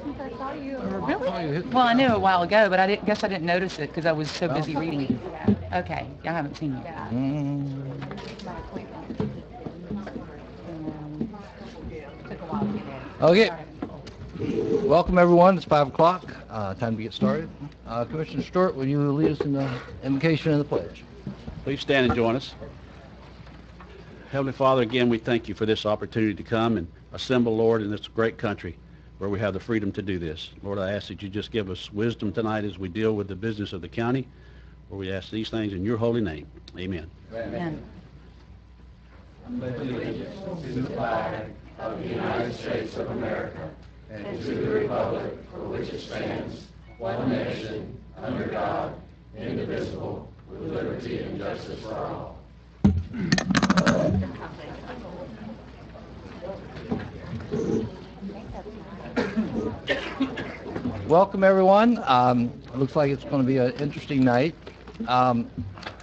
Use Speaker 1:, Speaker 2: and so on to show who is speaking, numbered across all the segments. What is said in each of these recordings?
Speaker 1: think I saw you.
Speaker 2: Really?
Speaker 3: Well, I knew a while ago, but guess I didn't notice it because I was so
Speaker 2: Well,
Speaker 3: busy reading. Okay, I haven't seen you.
Speaker 1: Yeah.
Speaker 2: mm,
Speaker 1: My appointment.
Speaker 3: Took a while to get in.
Speaker 2: Okay.
Speaker 3: Sorry.
Speaker 2: Welcome, everyone. It's 5 o'clock. Time to get started. Commissioner Stewart, will you lead us in the invocation and the pledge?
Speaker 4: Please stand and join us. Heavenly Father, again, we thank you for this opportunity to come and assemble, Lord, in this great country where we have the freedom to do this. Lord, I ask that you just give us wisdom tonight as we deal with the business of the county, where we ask these things in your holy name. Amen.
Speaker 3: Amen.
Speaker 5: Pledge allegiance to the flag of the United States of America and to the republic for which it stands, one nation, under God, indivisible, with liberty and justice for all.
Speaker 2: Welcome, everyone. It looks like it's going to be an interesting night.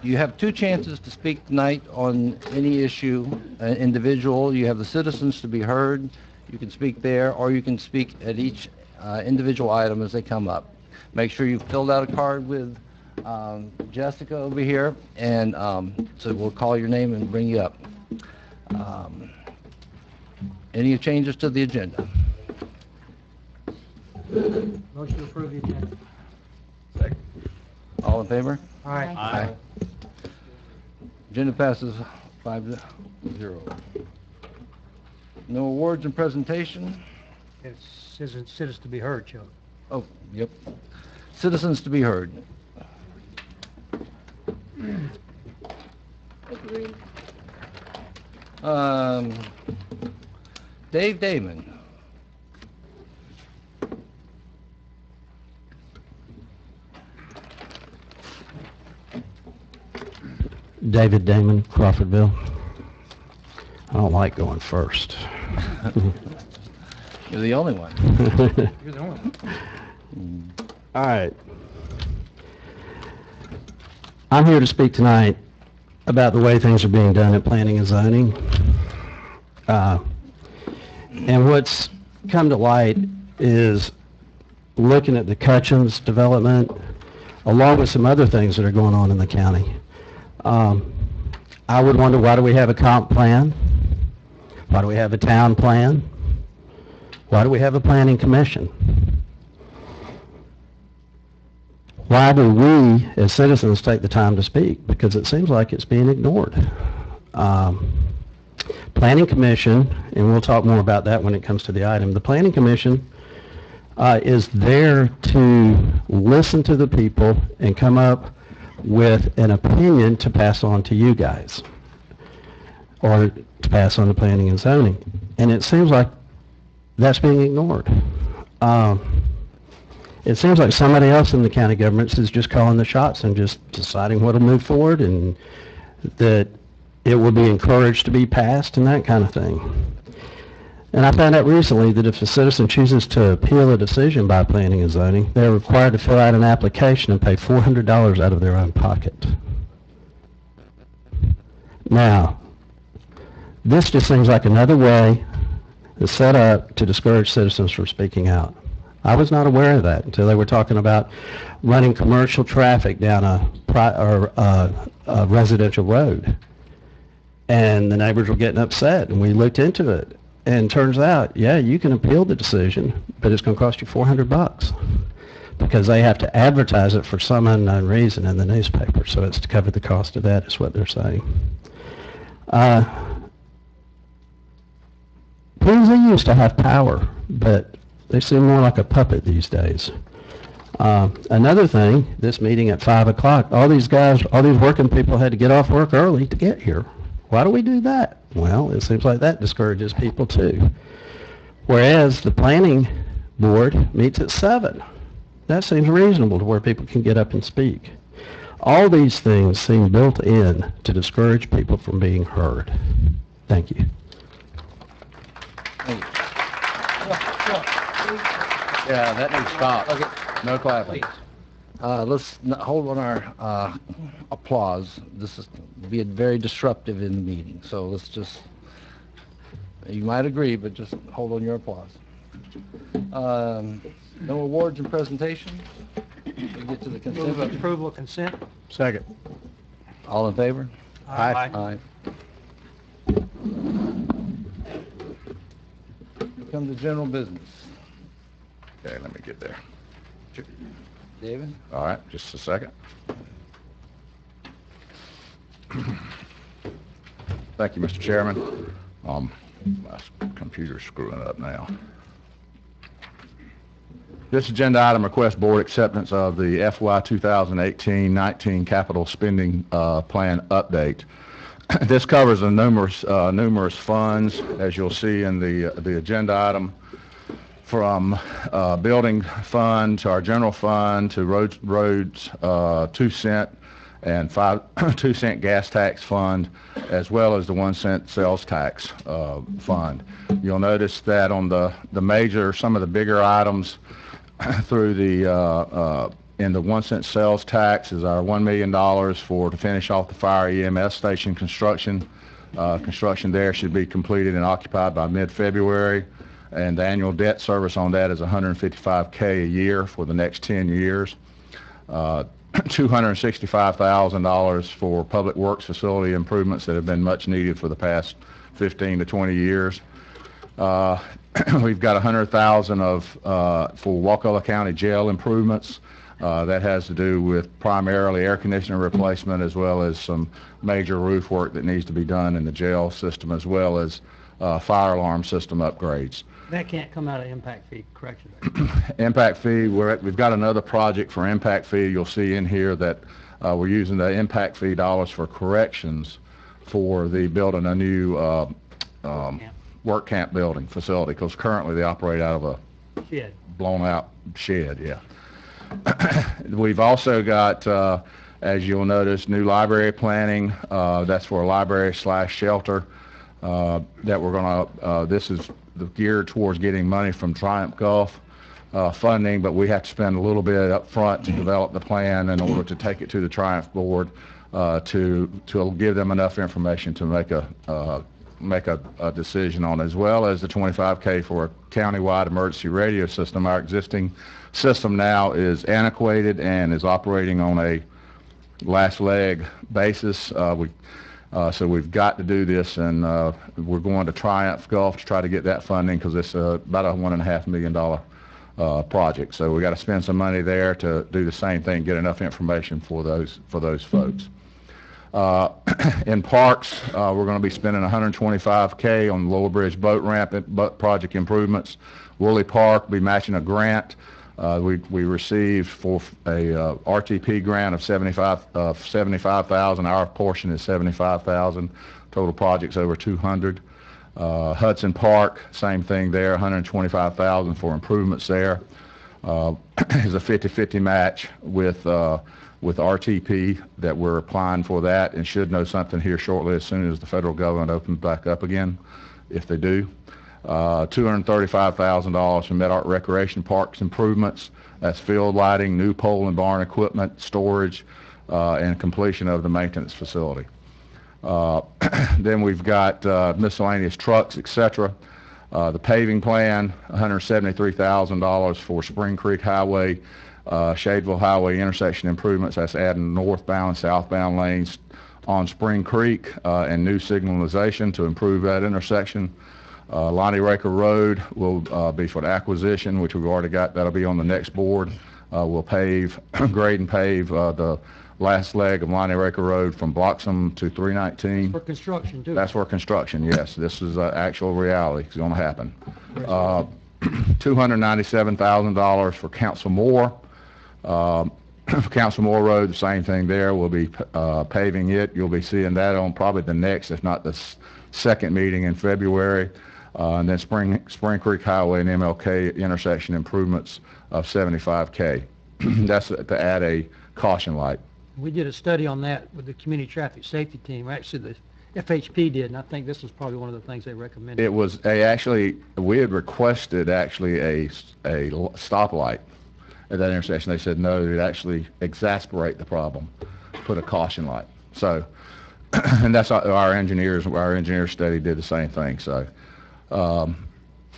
Speaker 2: You have two chances to speak tonight on any issue, individual. You have the citizens to be heard. You can speak there, or you can speak at each individual item as they come up. Make sure you've filled out a card with Jessica over here, and so we'll call your name and bring you up. Any changes to the agenda?
Speaker 6: Motion to approve the agenda.
Speaker 2: All in favor?
Speaker 6: All right.
Speaker 4: Aye.
Speaker 2: Agenda passes 5-0. No awards and presentation?
Speaker 6: It's citizens to be heard, Joe.
Speaker 2: Oh, yep. Citizens to be heard. Dave Damon.
Speaker 7: David Damon, Crawfordville. I don't like going first.
Speaker 2: You're the only one.
Speaker 6: You're the only one.
Speaker 7: All right. I'm here to speak tonight about the way things are being done at planning and zoning. And what's come to light is looking at the Cutchins development, along with some other things that are going on in the county. I would wonder, why do we have a comp plan? Why do we have a town plan? Why do we have a planning commission? Why do we, as citizens, take the time to speak? Because it seems like it's being ignored. Planning commission, and we'll talk more about that when it comes to the item, the planning commission is there to listen to the people and come up with an opinion to pass on to you guys, or to pass on to planning and zoning. And it seems like that's being ignored. It seems like somebody else in the county government is just calling the shots and just deciding what to move forward, and that it will be encouraged to be passed and that kind of thing. And I found out recently that if a citizen chooses to appeal a decision by planning and zoning, they're required to fill out an application and pay $400 out of their own pocket. Now, this just seems like another way that's set up to discourage citizens from speaking out. I was not aware of that until they were talking about running commercial traffic down a residential road. And the neighbors were getting upset, and we looked into it. And turns out, yeah, you can appeal the decision, but it's going to cost you $400 because they have to advertise it for some unknown reason in the newspaper. So it's to cover the cost of that, is what they're saying. P&Z used to have power, but they seem more like a puppet these days. Another thing, this meeting at 5 o'clock, all these working people had to get off work early to get here. Why do we do that? Well, it seems like that discourages people too. Whereas the planning board meets at 7. That seems reasonable to where people can get up and speak. All these things seem built in to discourage people from being heard. Thank you.
Speaker 2: Yeah, that needs to stop. Okay. No clapping. Let's hold on our applause. This is being very disruptive in the meeting. So let's just, you might agree, but just hold on your applause. No awards and presentations. We get to the consent.
Speaker 6: Move approval of consent.
Speaker 5: Second.
Speaker 2: All in favor?
Speaker 5: Aye.
Speaker 2: Aye. Come to general business.
Speaker 5: Okay, let me get there.
Speaker 2: David?
Speaker 5: All right, just a second. Thank you, Mr. Chairman. My computer's screwing up now. This agenda item requests board acceptance of the FY 2018-19 capital spending plan update. This covers the numerous funds, as you'll see in the agenda item, from building fund to our general fund to roads 2-cent and 2-cent gas tax fund, as well as the 1-cent sales tax fund. You'll notice that on some of the bigger items through in the 1-cent sales tax is our $1 million to finish off the fire EMS station construction. Construction there should be completed and occupied by mid-February, and the annual debt service on that is $155K a year for the next 10 years. $265,000 for public works facility improvements that have been much needed for the past 15 to 20 years. We've got $100,000 for Wakulla County Jail improvements. That has to do with primarily air conditioner replacement, as well as some major roof work that needs to be done in the jail system, as well as fire alarm system upgrades.
Speaker 6: That can't come out of impact fee, correction.
Speaker 5: Impact fee, we've got another project for impact fee. You'll see in here that we're using the impact fee dollars for corrections for building a new work camp building facility, because currently they operate out of a
Speaker 6: Shed.
Speaker 5: blown out shed. Yeah. We've also got, as you'll notice, new library planning. That's for a library/shelter that we're going to, this is geared towards getting money from Triumph Gulf funding, but we have to spend a little bit up front to develop the plan in order to take it to the Triumph board to give them enough information to make a decision on, as well as the $25K for a countywide emergency radio system. Our existing system now is antiquated and is operating on a last leg basis. So we've got to do this, and we're going to Triumph Gulf to try to get that funding, because it's about a $1.5 million project. So we got to spend some money there to do the same thing, get enough information for those folks. In parks, we're going to be spending $125K on the Lower Bridge boat ramp project improvements. Woolly Park will be matching a grant. We received for a RTP grant of $75,000. Our portion is $75,000. Total project's over $200,000. Hudson Park, same thing there, $125,000 for improvements there. Is a 50-50 match with RTP that we're applying for that, and should know something here shortly as soon as the federal government opens back up again, if they do. $235,000 from MedArt Recreation Parks improvements. That's field lighting, new pole and barn equipment, storage, and completion of the maintenance facility. Then we've got miscellaneous trucks, etc. The paving plan, $173,000 for Spring Creek Highway, Shadeville Highway intersection improvements. That's adding northbound and southbound lanes on Spring Creek and new signalization to improve that intersection. Lonnie Raker Road will be for the acquisition, which we've already got. That'll be on the next board. We'll grade and pave the last leg of Lonnie Raker Road from Bloxham to 319.
Speaker 6: For construction, too.
Speaker 5: That's for construction, yes. This is actual reality. It's going to happen. $297,000 for Council Moore. Council Moore Road, the same thing there. We'll be paving it. You'll be seeing that on probably the next, if not the second meeting in February. And then Spring Creek Highway and MLK intersection improvements of $75K. That's to add a caution light.
Speaker 6: We did a study on that with the Community Traffic Safety Team. Actually, the FHP did, and I think this was probably one of the things they recommended.
Speaker 5: It was we had requested a stoplight at that intersection. They said no, it'd actually exacerbate the problem. Put a caution light. So, and that's our engineer study did the same thing. So,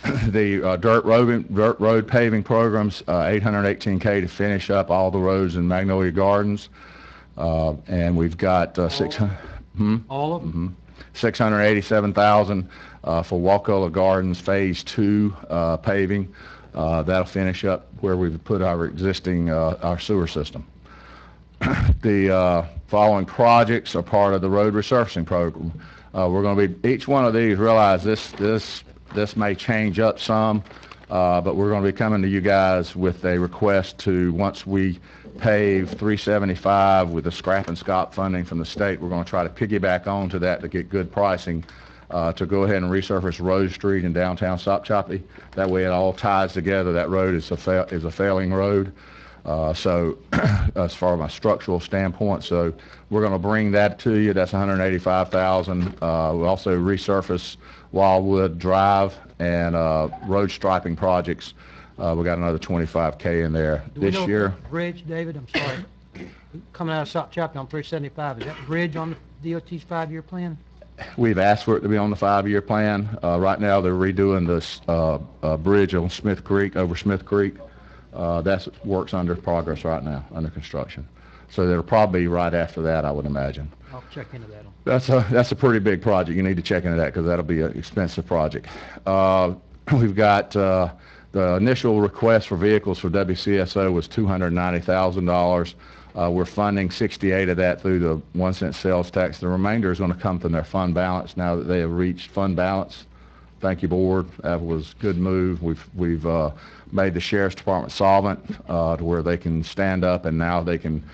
Speaker 5: The dirt road paving programs, $818K to finish up all the roads in Magnolia Gardens. And we've got 600.
Speaker 6: All of them?
Speaker 5: 687,000 for Wakulla Gardens Phase 2 paving. That'll finish up where we've put our existing our sewer system. The following projects are part of the road resurfacing program. We're going to be, each one of these, realize this may change up some, but we're going to be coming to you guys with a request to, once we pave 375 with the scrap and scop funding from the state, we're going to try to piggyback onto that to get good pricing to go ahead and resurface Rose Street in downtown Sopchoppy. That way it all ties together. That road is a failing road. So as far as my structural standpoint, so we're going to bring that to you. That's 185,000. We'll also resurface Wildwood Drive and road striping projects. We got another 25K in there this year.
Speaker 6: Bridge, David, I'm sorry. Coming out of Sopchoppy on 375, is that bridge on the DOT's 5-year plan?
Speaker 5: We've asked for it to be on the 5-year plan. Right now they're redoing this bridge on Smith Creek, over Smith Creek. That's work's under progress right now, under construction. So they'll probably be right after that, I would imagine.
Speaker 6: I'll check into that.
Speaker 5: That's a pretty big project. You need to check into that because that'll be an expensive project. We've got the initial request for vehicles for WCSO was $290,000. We're funding 68 of that through the 1-cent sales tax. The remainder is going to come from their fund balance now that they have reached fund balance. Thank you, board. That was a good move. We've made the sheriff's department solvent to where they can stand up, and now they can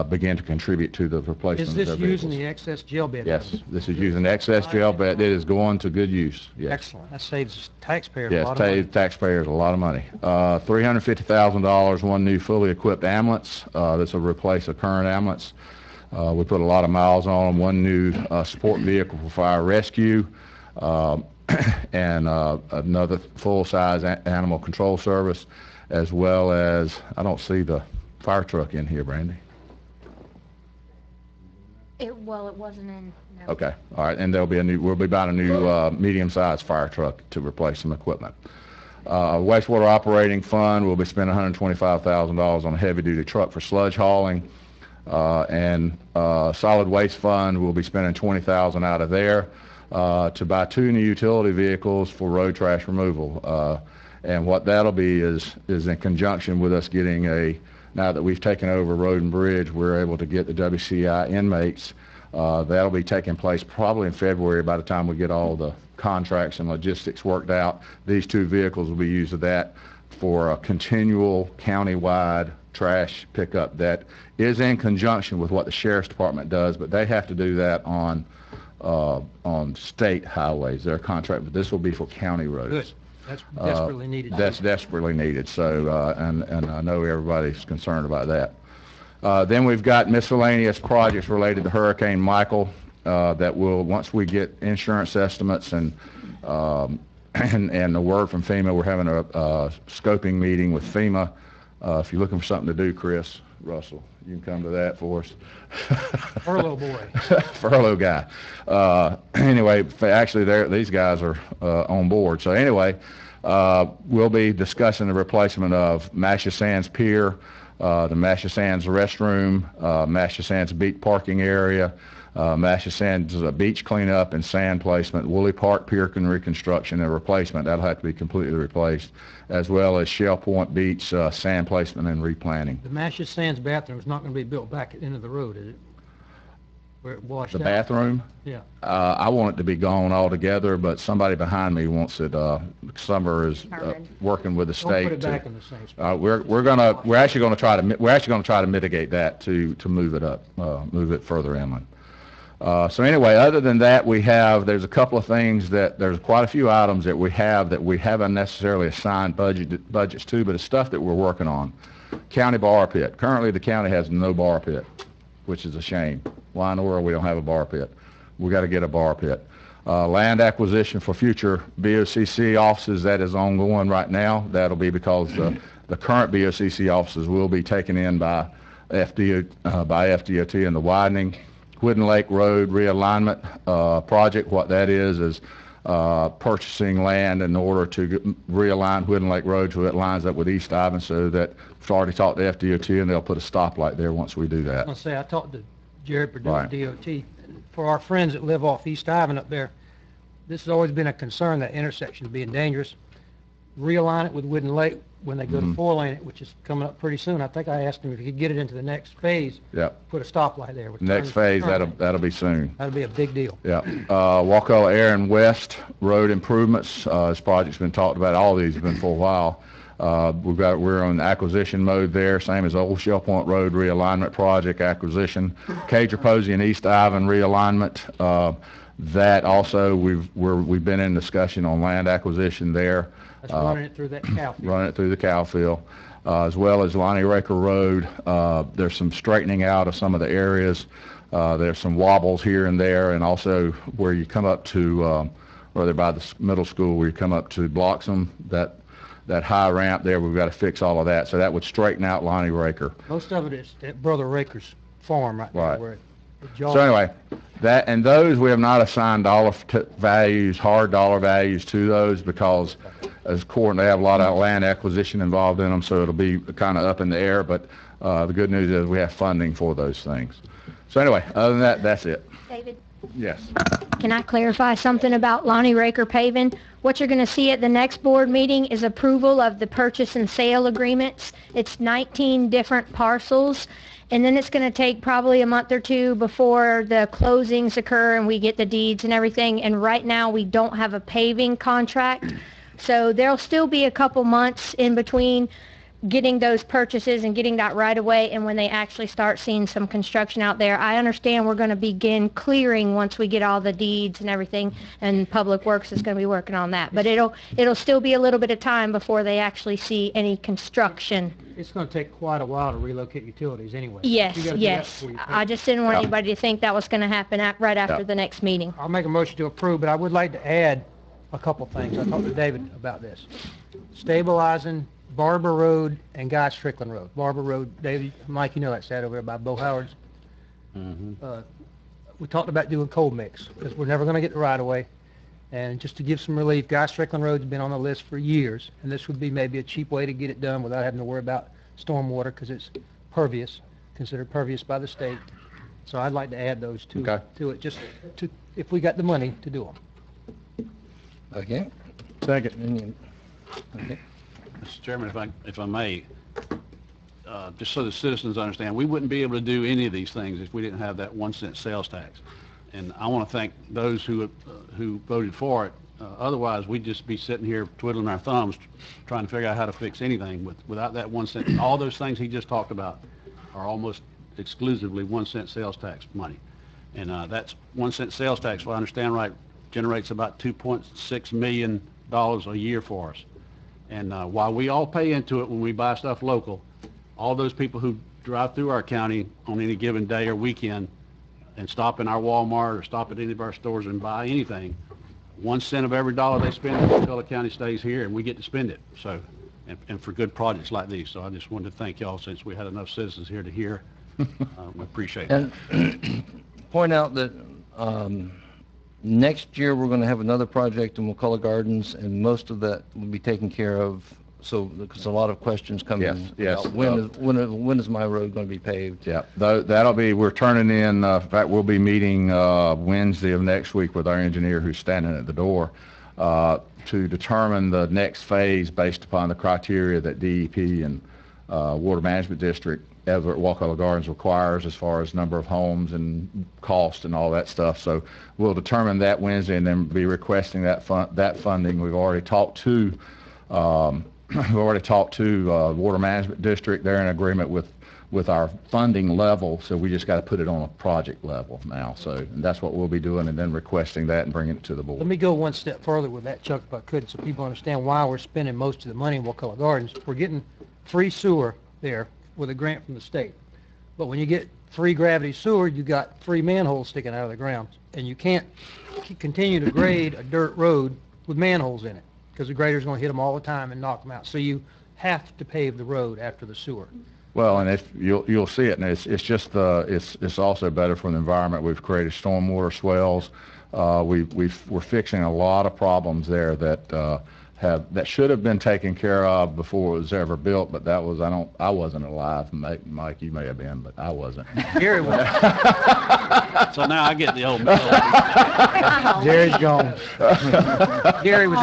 Speaker 5: begin to contribute to the replacement of their vehicles.
Speaker 6: Is this using the excess jail bed?
Speaker 5: Yes, this is using the excess jail bed. It is going to good use. Yes.
Speaker 6: Excellent. That saves taxpayers a
Speaker 5: Yes,
Speaker 6: lot of money.
Speaker 5: taxpayers a lot of money. $350,000, one new fully equipped ambulance. This will replace a current ambulance. We put a lot of miles on them. One new support vehicle for fire rescue. And another full-size animal control service, as well as, I don't see the fire truck in here, Brandy.
Speaker 1: Well, it wasn't in. No.
Speaker 5: Okay, all right, and we'll be buying a new medium-sized fire truck to replace some equipment. Wastewater operating fund, we'll be spending $125,000 on a heavy-duty truck for sludge hauling, and solid waste fund, we'll be spending $20,000 out of there. To buy 2 new utility vehicles for road trash removal. And what that'll be is in conjunction with us getting now that we've taken over Road and Bridge, we're able to get the WCI inmates. That'll be taking place probably in February by the time we get all the contracts and logistics worked out. These 2 vehicles will be used for that for a continual county-wide trash pickup that is in conjunction with what the sheriff's department does, but they have to do that on state highways. Their contract, but this will be for county roads.
Speaker 6: Good. That's desperately needed.
Speaker 5: That's desperately needed. So, and I know everybody's concerned about that. Then we've got miscellaneous projects related to Hurricane Michael that will, once we get insurance estimates and the word from FEMA, we're having a scoping meeting with FEMA. If you're looking for something to do, Chris Russell, you can come to that for us.
Speaker 6: Furlough boy.
Speaker 5: Furlough guy. Anyway, actually, these guys are on board. So anyway, we'll be discussing the replacement of Masha Sands Pier, the Masha Sands restroom, Masha Sands beach parking area, Masha Sands beach cleanup and sand placement, Woolly Park Pier reconstruction and replacement. That'll have to be completely replaced, as well as Shell Point Beach sand placement and replanting.
Speaker 6: The Masha Sands bathroom is not going to be built back at the end of the road, is it? Where it washed out?
Speaker 5: The bathroom?
Speaker 6: Yeah.
Speaker 5: I want it to be gone altogether, but somebody behind me wants it. Summer is working with the state.
Speaker 6: Don't put it back in the same spot.
Speaker 5: We're actually going to try to mitigate that to move it up, move it further inland. So anyway, other than that, there's a couple of things there's quite a few items that we haven't necessarily assigned budgets to, but it's stuff that we're working on. County bar pit. Currently the county has no bar pit, which is a shame. Why in the world we don't have a bar pit? We got to get a bar pit. Land acquisition for future BOCC offices, that is ongoing right now. That'll be because the current BOCC offices will be taken in by FDOT and the widening. Wooden Lake Road realignment project, what that is purchasing land in order to realign Whidden Lake Road so it lines up with East Ivan, so that we've already talked to FDOT and they'll put a stoplight there once we do that.
Speaker 6: I'll say, I talked to Jared Purdue
Speaker 5: Right.
Speaker 6: at DOT. For our friends that live off East Ivan up there, this has always been a concern, that intersection being dangerous. Realign it with Whidden Lake when they go to 4-lane it, which is coming up pretty soon. I think I asked him if he could get it into the next phase,
Speaker 5: Yep.
Speaker 6: put a stoplight there. with
Speaker 5: Next
Speaker 6: turn-
Speaker 5: phase,
Speaker 6: turn.
Speaker 5: that'll be soon.
Speaker 6: That'll be a big deal.
Speaker 5: Yeah. Wakulla Aaron West Road improvements. This project's been talked about. All these have been for a while. We're on acquisition mode there, same as Old Shell Point Road realignment project acquisition. Cager Posey and East Ivan realignment. That also we've been in discussion on land acquisition there.
Speaker 6: That's running it through that cow field.
Speaker 5: Running it through the cow field, as well as Lonnie Raker Road. There's some straightening out of some of the areas. There's some wobbles here and there, and also where you come up to, rather by the middle school, where you come up to Bloxham, that high ramp there, we've got to fix all of that. So that would straighten out Lonnie Raker.
Speaker 6: Most of it is at Brother Raker's farm right there.
Speaker 5: Right.
Speaker 6: Where it jogs.
Speaker 5: So anyway, that and those we have not assigned dollar values, hard dollar values to those, because as court they have a lot of land acquisition involved in them, so it'll be kind of up in the air. But the good news is we have funding for those things. So anyway, other than that, that's it.
Speaker 1: David,
Speaker 5: Yes.
Speaker 1: can I clarify something about Lonnie Raker paving? What you're going to see at the next board meeting is approval of the purchase and sale agreements. It's 19 different parcels, and then it's going to take probably a month or two before the closings occur and we get the deeds and everything. And right now we don't have a paving contract, so there'll still be a couple months in between getting those purchases and getting that right away, and when they actually start seeing some construction out there. I understand we're going to begin clearing once we get all the deeds and everything, and Public Works is going to be working on that, but it'll still be a little bit of time before they actually see any construction.
Speaker 6: It's going to take quite a while to relocate utilities anyway.
Speaker 1: Yes,
Speaker 6: You gotta do that
Speaker 1: yes.
Speaker 6: before you pay.
Speaker 1: I just didn't want
Speaker 5: Yeah.
Speaker 1: anybody to think that was going to happen right after
Speaker 5: Yeah.
Speaker 1: the next meeting.
Speaker 6: I'll make a motion to approve, but I would like to add a couple things. I talked to David about this. Stabilizing Barber Road and Guy Strickland Road. Barber Road, David, Mike, you know that's that over there by Bo Howard's. We talked about doing cold mix, because we're never going to get the right of way. And just to give some relief, Guy Strickland Road's been on the list for years, and this would be maybe a cheap way to get it done without having to worry about stormwater, because it's pervious, considered pervious by the state. So I'd like to add those two
Speaker 5: Okay.
Speaker 6: to it, just to, if we got the money to do them.
Speaker 2: Okay.
Speaker 5: Second.
Speaker 2: Okay.
Speaker 4: Mr. Chairman, if I may, just so the citizens understand, we wouldn't be able to do any of these things if we didn't have that 1 cent sales tax. And I want to thank those who voted for it. Otherwise, we'd just be sitting here twiddling our thumbs trying to figure out how to fix anything. Without that 1 cent, all those things he just talked about are almost exclusively 1 cent sales tax money. And that's 1 cent sales tax, if I understand right, generates about $2.6 million a year for us. And while we all pay into it when we buy stuff local, all those people who drive through our county on any given day or weekend and stop in our Walmart or stop at any of our stores and buy anything, 1 cent of every dollar they spend in Wakulla County stays here, and we get to spend it. So, and for good projects like these. So I just wanted to thank y'all, since we had enough citizens here to hear. We appreciate it.
Speaker 2: And point out that next year we're going to have another project in Wakulla Gardens, and most of that will be taken care of. So, because a lot of questions come in.
Speaker 5: Yes.
Speaker 2: about when is my road going to be paved?
Speaker 5: Yeah, that'll be, we're turning in fact, we'll be meeting Wednesday of next week with our engineer who's standing at the door to determine the next phase based upon the criteria that DEP and Water Management District Everett Wakulla Gardens requires, as far as number of homes and cost and all that stuff. So we'll determine that Wednesday and then be requesting that funding. We've already talked to Water Management District. They're in agreement with our funding level, so we just got to put it on a project level now. So and that's what we'll be doing, and then requesting that and bringing it to the board.
Speaker 6: Let me go one step further with that, Chuck, if I could, so people understand why we're spending most of the money in Wakulla Gardens. We're getting free sewer there with a grant from the state. But when you get free gravity sewer, you got free manholes sticking out of the ground. And you can't continue to grade a dirt road with manholes in it, because the grader's going to hit them all the time and knock them out. So you have to pave the road after the sewer.
Speaker 8: Well, and if you'll see it, and it's just it's also better for the environment. We've created stormwater swells. We're fixing a lot of problems there that should have been taken care of before it was ever built. But that was I wasn't alive. Mike, you may have been, but I wasn't.
Speaker 6: Gary was.
Speaker 4: So now I get the old bill.
Speaker 6: Jerry's gone. Gary was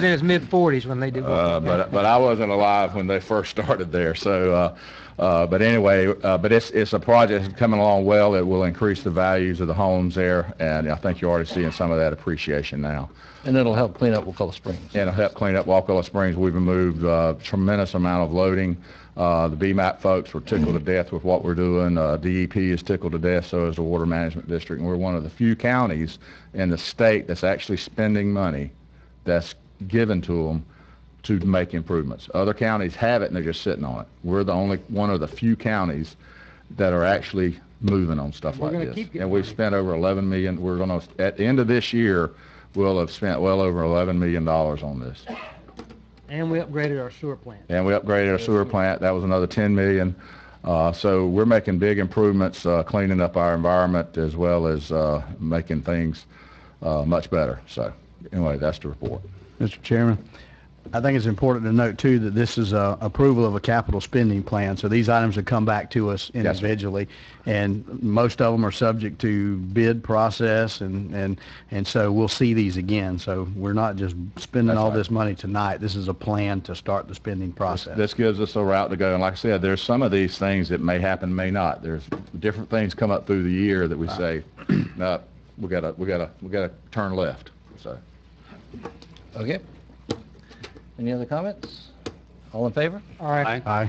Speaker 6: in his mid-40s when they did.
Speaker 8: But I wasn't alive when they first started there. So, but anyway, but it's a project that's coming along well. It will increase the values of the homes there, and I think you're already seeing some of that appreciation now.
Speaker 2: And it'll help clean up Wakulla Springs.
Speaker 8: And it'll help clean up Wakulla Springs. We've removed a tremendous amount of loading. The BMAP folks were tickled to death with what we're doing. DEP is tickled to death, so is the Water Management District. And we're one of the few counties in the state that's actually spending money that's given to them to make improvements. Other counties have it and they're just sitting on it. We're the only one of the few counties that are actually moving on stuff like this. And we've spent over $11 million. We're going to, at the end of this year, we'll have spent well over $11 million on this.
Speaker 6: And we upgraded our sewer plant.
Speaker 8: And we upgraded our sewer plant. That was another $10 million. So we're making big improvements, cleaning up our environment as well as making things much better. So anyway, that's the report.
Speaker 9: Mr. Chairman, I think it's important to note too that this is approval of a capital spending plan. So these items have come back to us individually, and most of them are subject to bid process, and so we'll see these again. So we're not just spending all this money tonight. This is a plan to start the spending process.
Speaker 8: This gives us a route to go, and like I said, there's some of these things that may happen, may not. There's different things come up through the year that we say, no, we gotta turn left. So.
Speaker 2: Okay. Any other comments? All in favor?
Speaker 6: All right.
Speaker 9: Aye.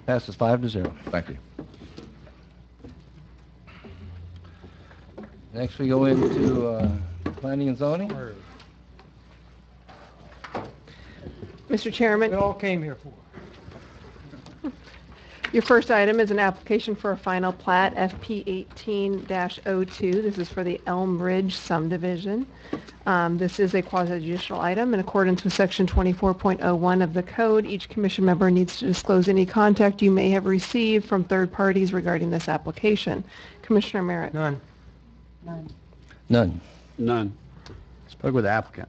Speaker 2: Passes 5-0.
Speaker 8: Thank you.
Speaker 2: Next we go into planning and zoning.
Speaker 10: Mr. Chairman,
Speaker 6: We all came here for.
Speaker 10: your first item is an application for a final plat, FP 18-02. This is for the Elm Ridge subdivision. This is a quasi-judicial item. In accordance with Section 24.01 of the Code, each commission member needs to disclose any contact you may have received from third parties regarding this application. Commissioner Merritt?
Speaker 6: None.
Speaker 2: None.
Speaker 4: None.
Speaker 9: Spoke with the applicant.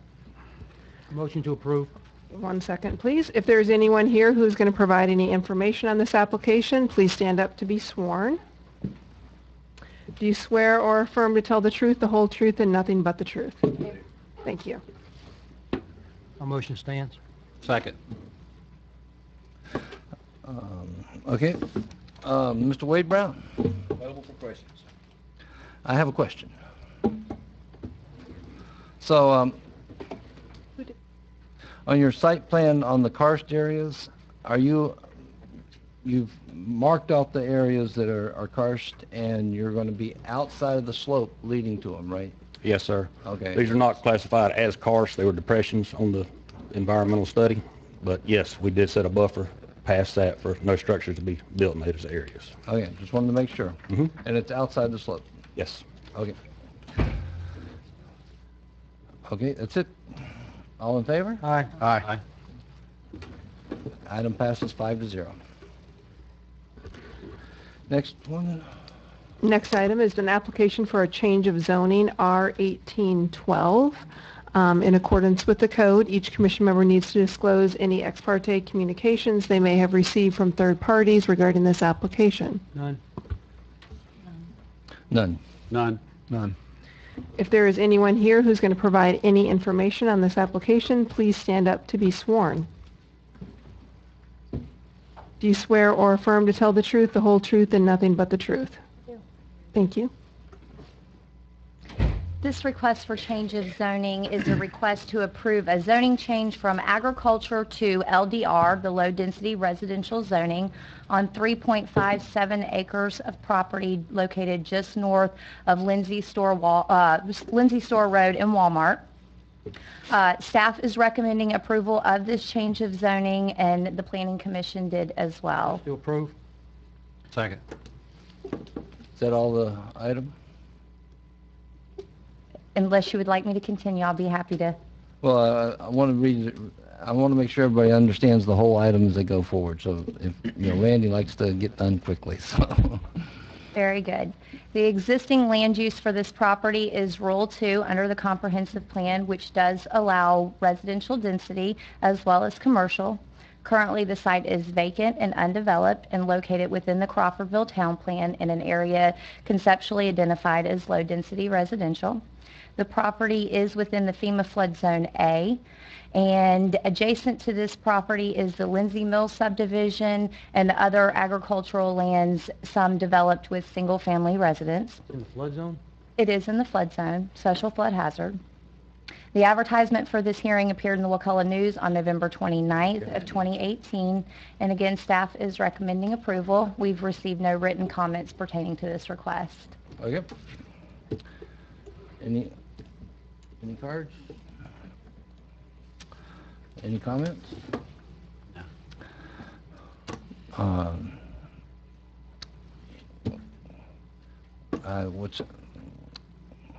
Speaker 6: Motion to approve.
Speaker 10: 1 second, please. If there's anyone here who's going to provide any information on this application, please stand up to be sworn. Do you swear or affirm to tell the truth, the whole truth, and nothing but the truth? Thank you.
Speaker 6: Our motion stands.
Speaker 4: Second.
Speaker 2: Okay. Mr. Wade Brown,
Speaker 4: Available for questions.
Speaker 2: I have a question. So, on your site plan on the karst areas, you've marked out the areas that are karst, and you're going to be outside of the slope leading to them, right?
Speaker 11: Yes, sir.
Speaker 2: Okay.
Speaker 11: These are not classified as karst. They were depressions on the environmental study. But yes, we did set a buffer past that for no structures to be built in those areas.
Speaker 2: Okay, just wanted to make sure.
Speaker 11: Mm-hmm.
Speaker 2: And it's outside the slope?
Speaker 11: Yes.
Speaker 2: Okay. Okay, that's it. All in favor?
Speaker 6: Aye.
Speaker 9: Aye.
Speaker 2: Item passes 5-0. Next one.
Speaker 10: Next item is an application for a change of zoning, R1812. In accordance with the code, each commission member needs to disclose any ex parte communications they may have received from third parties regarding this application.
Speaker 6: None.
Speaker 2: None.
Speaker 4: None.
Speaker 9: None.
Speaker 10: If there is anyone here who's going to provide any information on this application, please stand up to be sworn. Do you swear or affirm to tell the truth, the whole truth, and nothing but the truth? Thank you.
Speaker 12: This request for change of zoning is a request to approve a zoning change from agriculture to LDR, the low-density residential zoning, on 3.57 acres of property located just north of Lindsay Store Road and Walmart. Staff is recommending approval of this change of zoning, and the Planning Commission did as well.
Speaker 6: To approve.
Speaker 4: Second.
Speaker 2: Is that all the item?
Speaker 12: Unless you would like me to continue, I'll be happy to.
Speaker 2: Well, I want to read, I want to make sure everybody understands the whole item as they go forward. So if, Randy likes to get done quickly, so.
Speaker 12: Very good. The existing land use for this property is Rural 2 under the comprehensive plan, which does allow residential density as well as commercial. Currently, the site is vacant and undeveloped and located within the Crawfordville Town Plan in an area conceptually identified as low-density residential. The property is within the FEMA Flood Zone A, and adjacent to this property is the Lindsay Mill subdivision and other agricultural lands, some developed with single-family residents.
Speaker 6: In the flood zone?
Speaker 12: It is in the flood zone, social flood hazard. The advertisement for this hearing appeared in the Wakulla News on November 29th of 2018, and again, staff is recommending approval. We've received no written comments pertaining to this request.
Speaker 2: Okay. Any cards? Any comments? What's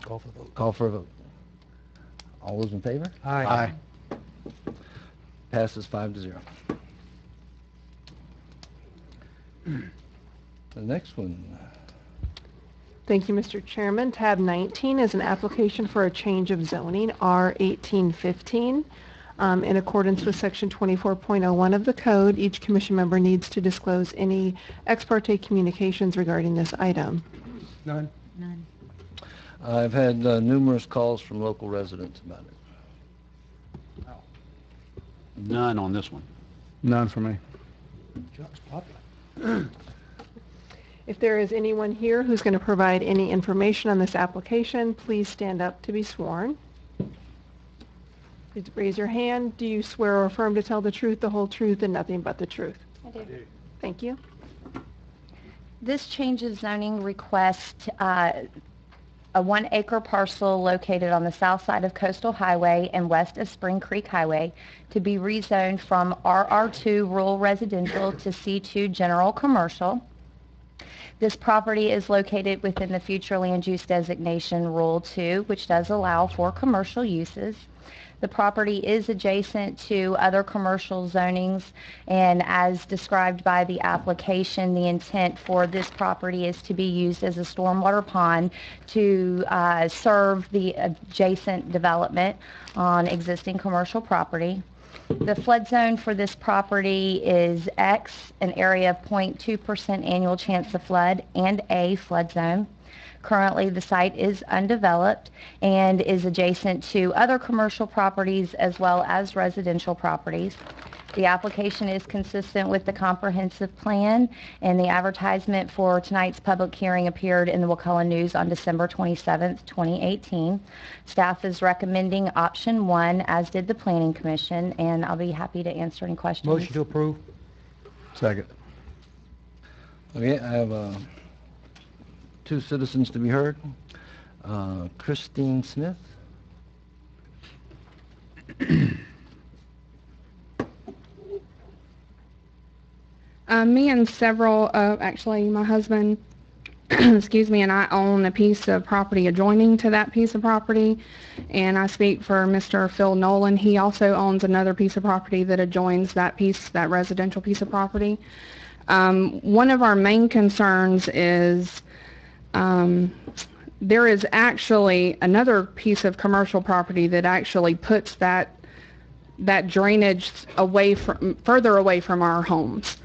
Speaker 6: Call for the vote.
Speaker 2: call for a vote? All those in favor?
Speaker 6: Aye.
Speaker 2: Passes 5-0. The next one.
Speaker 10: Thank you, Mr. Chairman. Tab 19 is an application for a change of zoning, R1815. In accordance with Section 24.01 of the Code, each commission member needs to disclose any ex parte communications regarding this item.
Speaker 6: None?
Speaker 12: None.
Speaker 2: I've had numerous calls from local residents about it.
Speaker 4: None on this one.
Speaker 9: None for me.
Speaker 6: Chuck's popular.
Speaker 10: If there is anyone here who's going to provide any information on this application, please stand up to be sworn. Please raise your hand. Do you swear or affirm to tell the truth, the whole truth, and nothing but the truth?
Speaker 12: I do.
Speaker 10: Thank you.
Speaker 12: This change of zoning request a 1-acre parcel located on the south side of Coastal Highway and west of Spring Creek Highway to be rezoned from RR2 Rural Residential to C2 General Commercial. This property is located within the future land use designation Rural 2, which does allow for commercial uses. The property is adjacent to other commercial zonings, and as described by the application, the intent for this property is to be used as a stormwater pond to serve the adjacent development on existing commercial property. The flood zone for this property is X, an area of 0.2% annual chance of flood, and A, flood zone. Currently, the site is undeveloped and is adjacent to other commercial properties as well as residential properties. The application is consistent with the comprehensive plan, and the advertisement for tonight's public hearing appeared in the Wakulla News on December 27th, 2018. Staff is recommending option 1, as did the Planning Commission, and I'll be happy to answer any questions.
Speaker 6: Motion to approve.
Speaker 9: Second.
Speaker 2: Okay, I have 2 citizens to be heard. Christine Smith.
Speaker 13: Me and several, actually my husband, excuse me, and I own a piece of property adjoining to that piece of property, and I speak for Mr. Phil Nolan. He also owns another piece of property that adjoins that piece, that residential piece of property. One of our main concerns is there is actually another piece of commercial property that actually puts that drainage further away from our homes.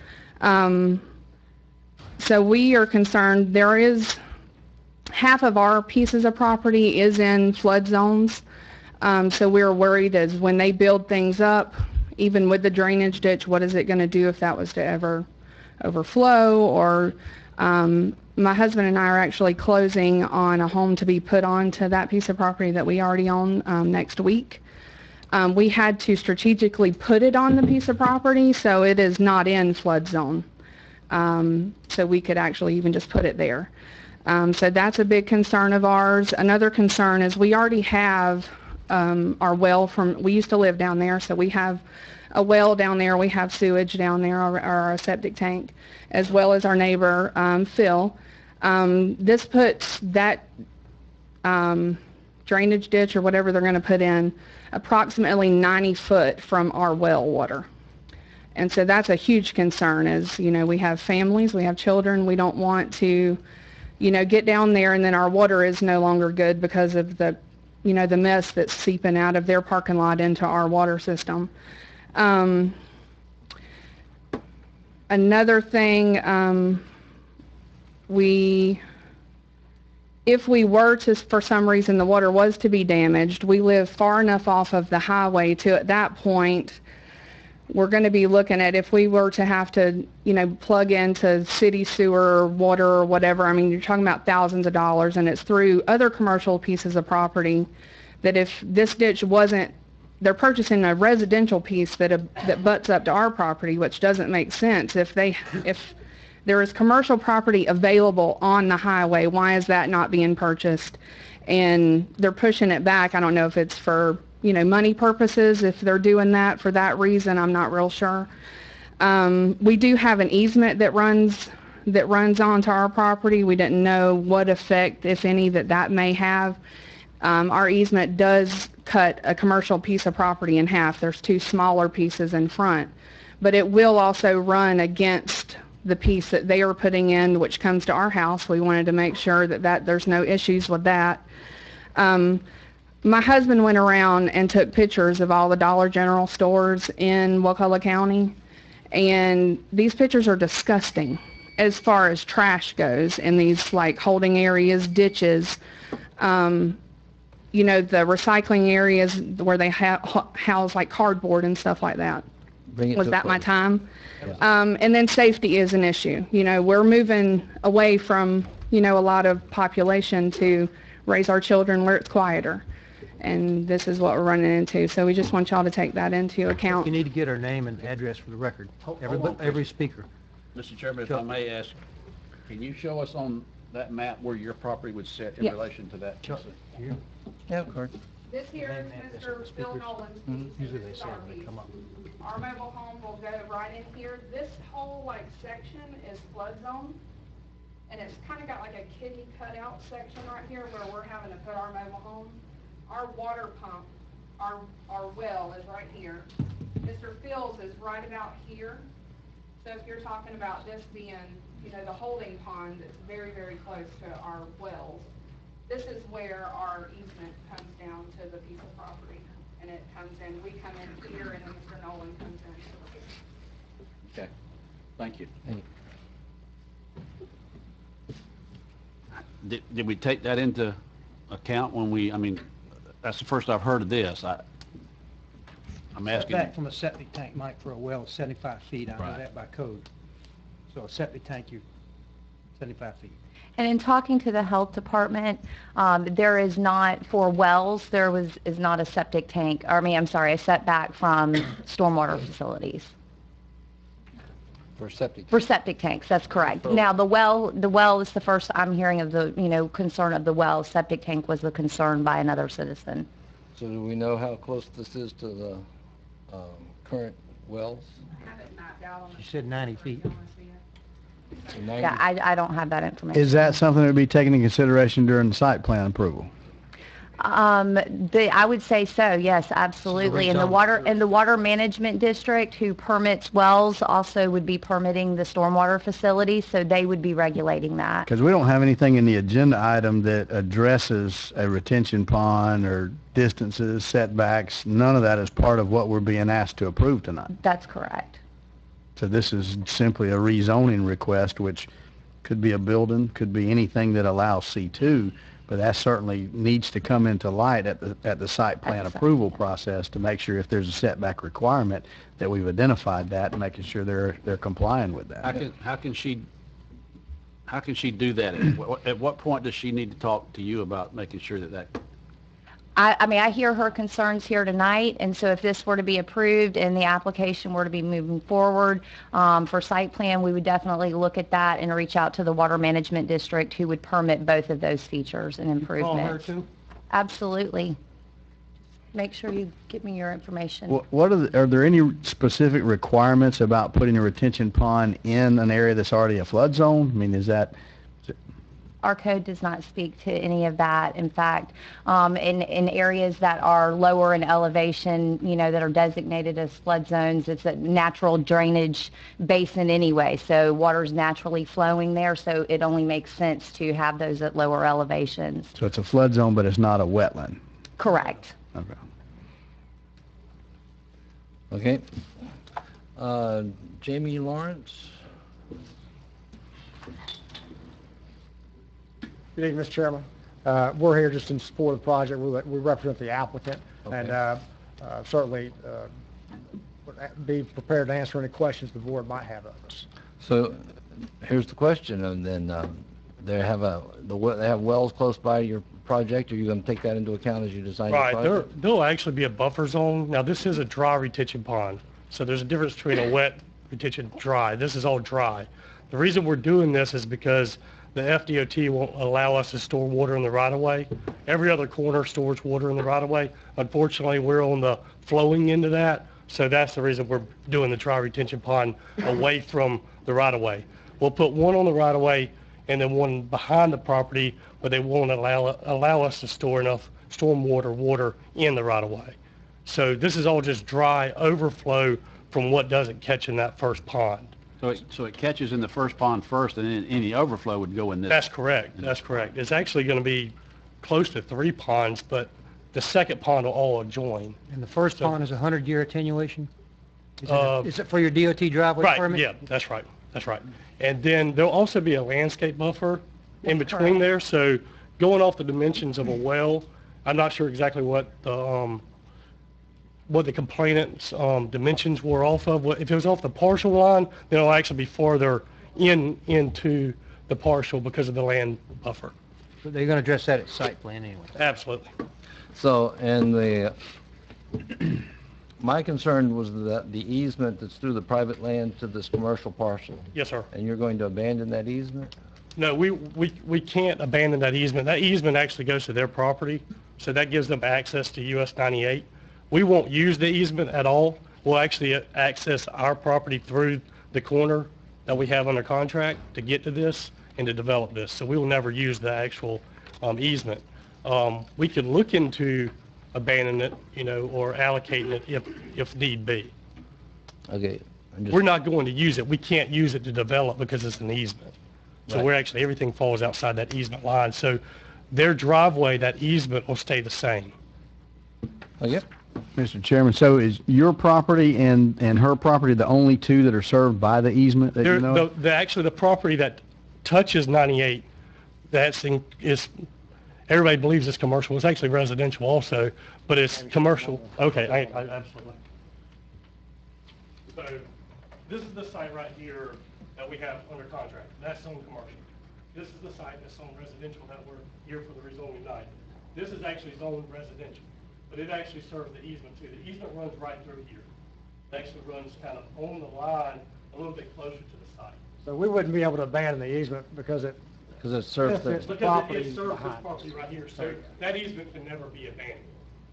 Speaker 13: So we are concerned. There is half of our pieces of property is in flood zones. So we're worried as when they build things up, even with the drainage ditch, what is it going to do if that was to ever overflow? Or my husband and I are actually closing on a home to be put onto that piece of property that we already own next week. We had to strategically put it on the piece of property so it is not in flood zone. So we could actually even just put it there. So that's a big concern of ours. Another concern is we already have our well we used to live down there, so we have a well down there, we have sewage down there, our septic tank, as well as our neighbor, Phil. This puts that drainage ditch or whatever they're going to put in approximately 90 foot from our well water. And so that's a huge concern is, we have families, we have children, we don't want to, get down there and then our water is no longer good because of the, the mess that's seeping out of their parking lot into our water system. Another thing, if we were to, for some reason, the water was to be damaged, we live far enough off of the highway to, at that point, we're going to be looking at if we were to have to, plug into city sewer or water or whatever. I mean, you're talking about thousands of dollars, and it's through other commercial pieces of property that if this ditch wasn't, they're purchasing a residential piece that butts up to our property, which doesn't make sense. If there is commercial property available on the highway, why is that not being purchased? And they're pushing it back. I don't know if it's for, money purposes. If they're doing that for that reason, I'm not real sure. We do have an easement that runs onto our property. We didn't know what effect, if any, that may have. Our easement does cut a commercial piece of property in half. There's two smaller pieces in front, but it will also run against the piece that they are putting in, which comes to our house. We wanted to make sure that there's no issues with that. My husband went around and took pictures of all the Dollar General stores in Wakulla County, and these pictures are disgusting as far as trash goes in these like holding areas, ditches, the recycling areas where they house like cardboard and stuff like that. Was that my time? Yeah. And then safety is an issue. We're moving away from, a lot of population to raise our children where it's quieter. And this is what we're running into. So we just want y'all to take that into account.
Speaker 6: You need to get her name and address for the record. Every speaker.
Speaker 4: Mr. Chairman, if I may ask, can you show us on that map where your property would sit in relation to that?
Speaker 6: Here.
Speaker 2: Yeah, of course.
Speaker 13: This here is Mr. Bill Nolan's piece.
Speaker 6: Usually they say when they come up.
Speaker 13: Our mobile home will go right in here. This whole section is flood zone, and it's kind of got like a kiddie cutout section right here where we're having to put our mobile home. Our water pump, our well is right here. Mr. Fields is right about here. So if you're talking about this being, the holding pond, it's very, very close to our wells. This is where our easement comes down to the piece of property, and it comes in. We come in here, and then Mr. Nolan comes in.
Speaker 4: Okay. Thank you. Did we take that into account when that's the first I've heard of this. I'm asking.
Speaker 6: Back from a septic tank, Mike, for a well, 75 feet. I know that by code. So a septic tank, you're 75 feet.
Speaker 12: And in talking to the health department, there is not, for wells, is not a septic tank, a setback from stormwater facilities.
Speaker 2: For septic.
Speaker 12: For septic tanks, that's correct. Now, the well is the first I'm hearing of the, concern of the well. Septic tank was the concern by another citizen.
Speaker 2: So do we know how close this is to the current wells?
Speaker 13: I have it mapped out on the.
Speaker 6: She said 90 feet.
Speaker 2: So 90?
Speaker 12: Yeah, I don't have that information.
Speaker 9: Is that something that would be taken into consideration during the site plan approval?
Speaker 12: I would say so, yes, absolutely. And the water management district who permits wells also would be permitting the stormwater facility, so they would be regulating that.
Speaker 9: Because we don't have anything in the agenda item that addresses a retention pond or distances, setbacks. None of that is part of what we're being asked to approve tonight.
Speaker 12: That's correct.
Speaker 9: So this is simply a rezoning request, which could be a building, could be anything that allows C2. But that certainly needs to come into light at the site plan approval process to make sure if there's a setback requirement that we've identified that and making sure they're complying with that.
Speaker 4: How can she do that? At what point does she need to talk to you about making sure that?
Speaker 12: I hear her concerns here tonight, and so if this were to be approved and the application were to be moving forward for site plan, we would definitely look at that and reach out to the water management district who would permit both of those features and improvements.
Speaker 6: Call her too?
Speaker 12: Absolutely. Make sure you give me your information.
Speaker 9: Are there any specific requirements about putting a retention pond in an area that's already a flood zone? I mean, is that...
Speaker 12: Our code does not speak to any of that. In fact, in areas that are lower in elevation, you know, that are designated as flood zones, it's a natural drainage basin anyway. So water's naturally flowing there, so it only makes sense to have those at lower elevations.
Speaker 9: So it's a flood zone, but it's not a wetland.
Speaker 12: Correct.
Speaker 9: Okay.
Speaker 2: Okay. Jamie Lawrence?
Speaker 14: Good evening, Mr. Chairman. We're here just in support of the project. We represent the applicant, and certainly would be prepared to answer any questions the board might have of us.
Speaker 2: So here's the question, and then they have wells close by your project. Are you going to take that into account as you design your project?
Speaker 15: There'll actually be a buffer zone. Now, this is a dry retention pond, so there's a difference between a wet retention and dry. This is all dry. The reason we're doing this is because the FDOT won't allow us to store water in the right-of-way. Every other corner stores water in the right-of-way. Unfortunately, we're on the flowing end of that, so that's the reason we're doing the dry retention pond away from the right-of-way. We'll put one on the right-of-way and then one behind the property, but they won't allow us to store enough stormwater water in the right-of-way. So this is all just dry overflow from what doesn't catch in that first pond.
Speaker 4: So it catches in the first pond first, and then any overflow would go in this?
Speaker 15: That's correct. That's correct. It's actually going to be close to 3 ponds, but the second pond will all join.
Speaker 6: And the first pond is a 100-year attenuation? Is it for your DOT driveway permit?
Speaker 15: Right, yeah, that's right. That's right. And then there'll also be a landscape buffer in between there. So going off the dimensions of a well, I'm not sure exactly what the complainant's dimensions were off of. If it was off the partial line, then it'll actually be farther into the partial because of the land buffer.
Speaker 6: So they're going to address that at site plan anyway?
Speaker 15: Absolutely.
Speaker 2: So, and my concern was that the easement that's through the private land to this commercial parcel.
Speaker 15: Yes, sir.
Speaker 2: And you're going to abandon that easement?
Speaker 15: No, we can't abandon that easement. That easement actually goes to their property, so that gives them access to US 98. We won't use the easement at all. We'll actually access our property through the corner that we have under contract to get to this and to develop this. So we will never use the actual easement. We could look into abandoning it, you know, or allocating it if need be.
Speaker 2: Okay.
Speaker 15: We're not going to use it. We can't use it to develop because it's an easement. So
Speaker 2: Right.
Speaker 15: we're actually, everything falls outside that easement line. So their driveway, that easement will stay the same.
Speaker 2: Okay.
Speaker 9: Mr. Chairman, so is your property and her property the only two that are served by the easement that you know of?
Speaker 15: Actually, the property that touches 98, everybody believes it's commercial. It's actually residential also, but it's commercial. Okay, I absolutely. So this is the site right here that we have under contract. That's on commercial. This is the site that's on residential that we're here for the rezoning tonight. This is actually zoned residential, but it actually serves the easement too. The easement runs right through here. It actually runs kind of on the line, a little bit closer to the site.
Speaker 14: So we wouldn't be able to abandon the easement because it
Speaker 2: serves
Speaker 14: benefits the
Speaker 15: Because
Speaker 14: property
Speaker 15: it serves this
Speaker 14: behind.
Speaker 15: property right here. So that easement can never be abandoned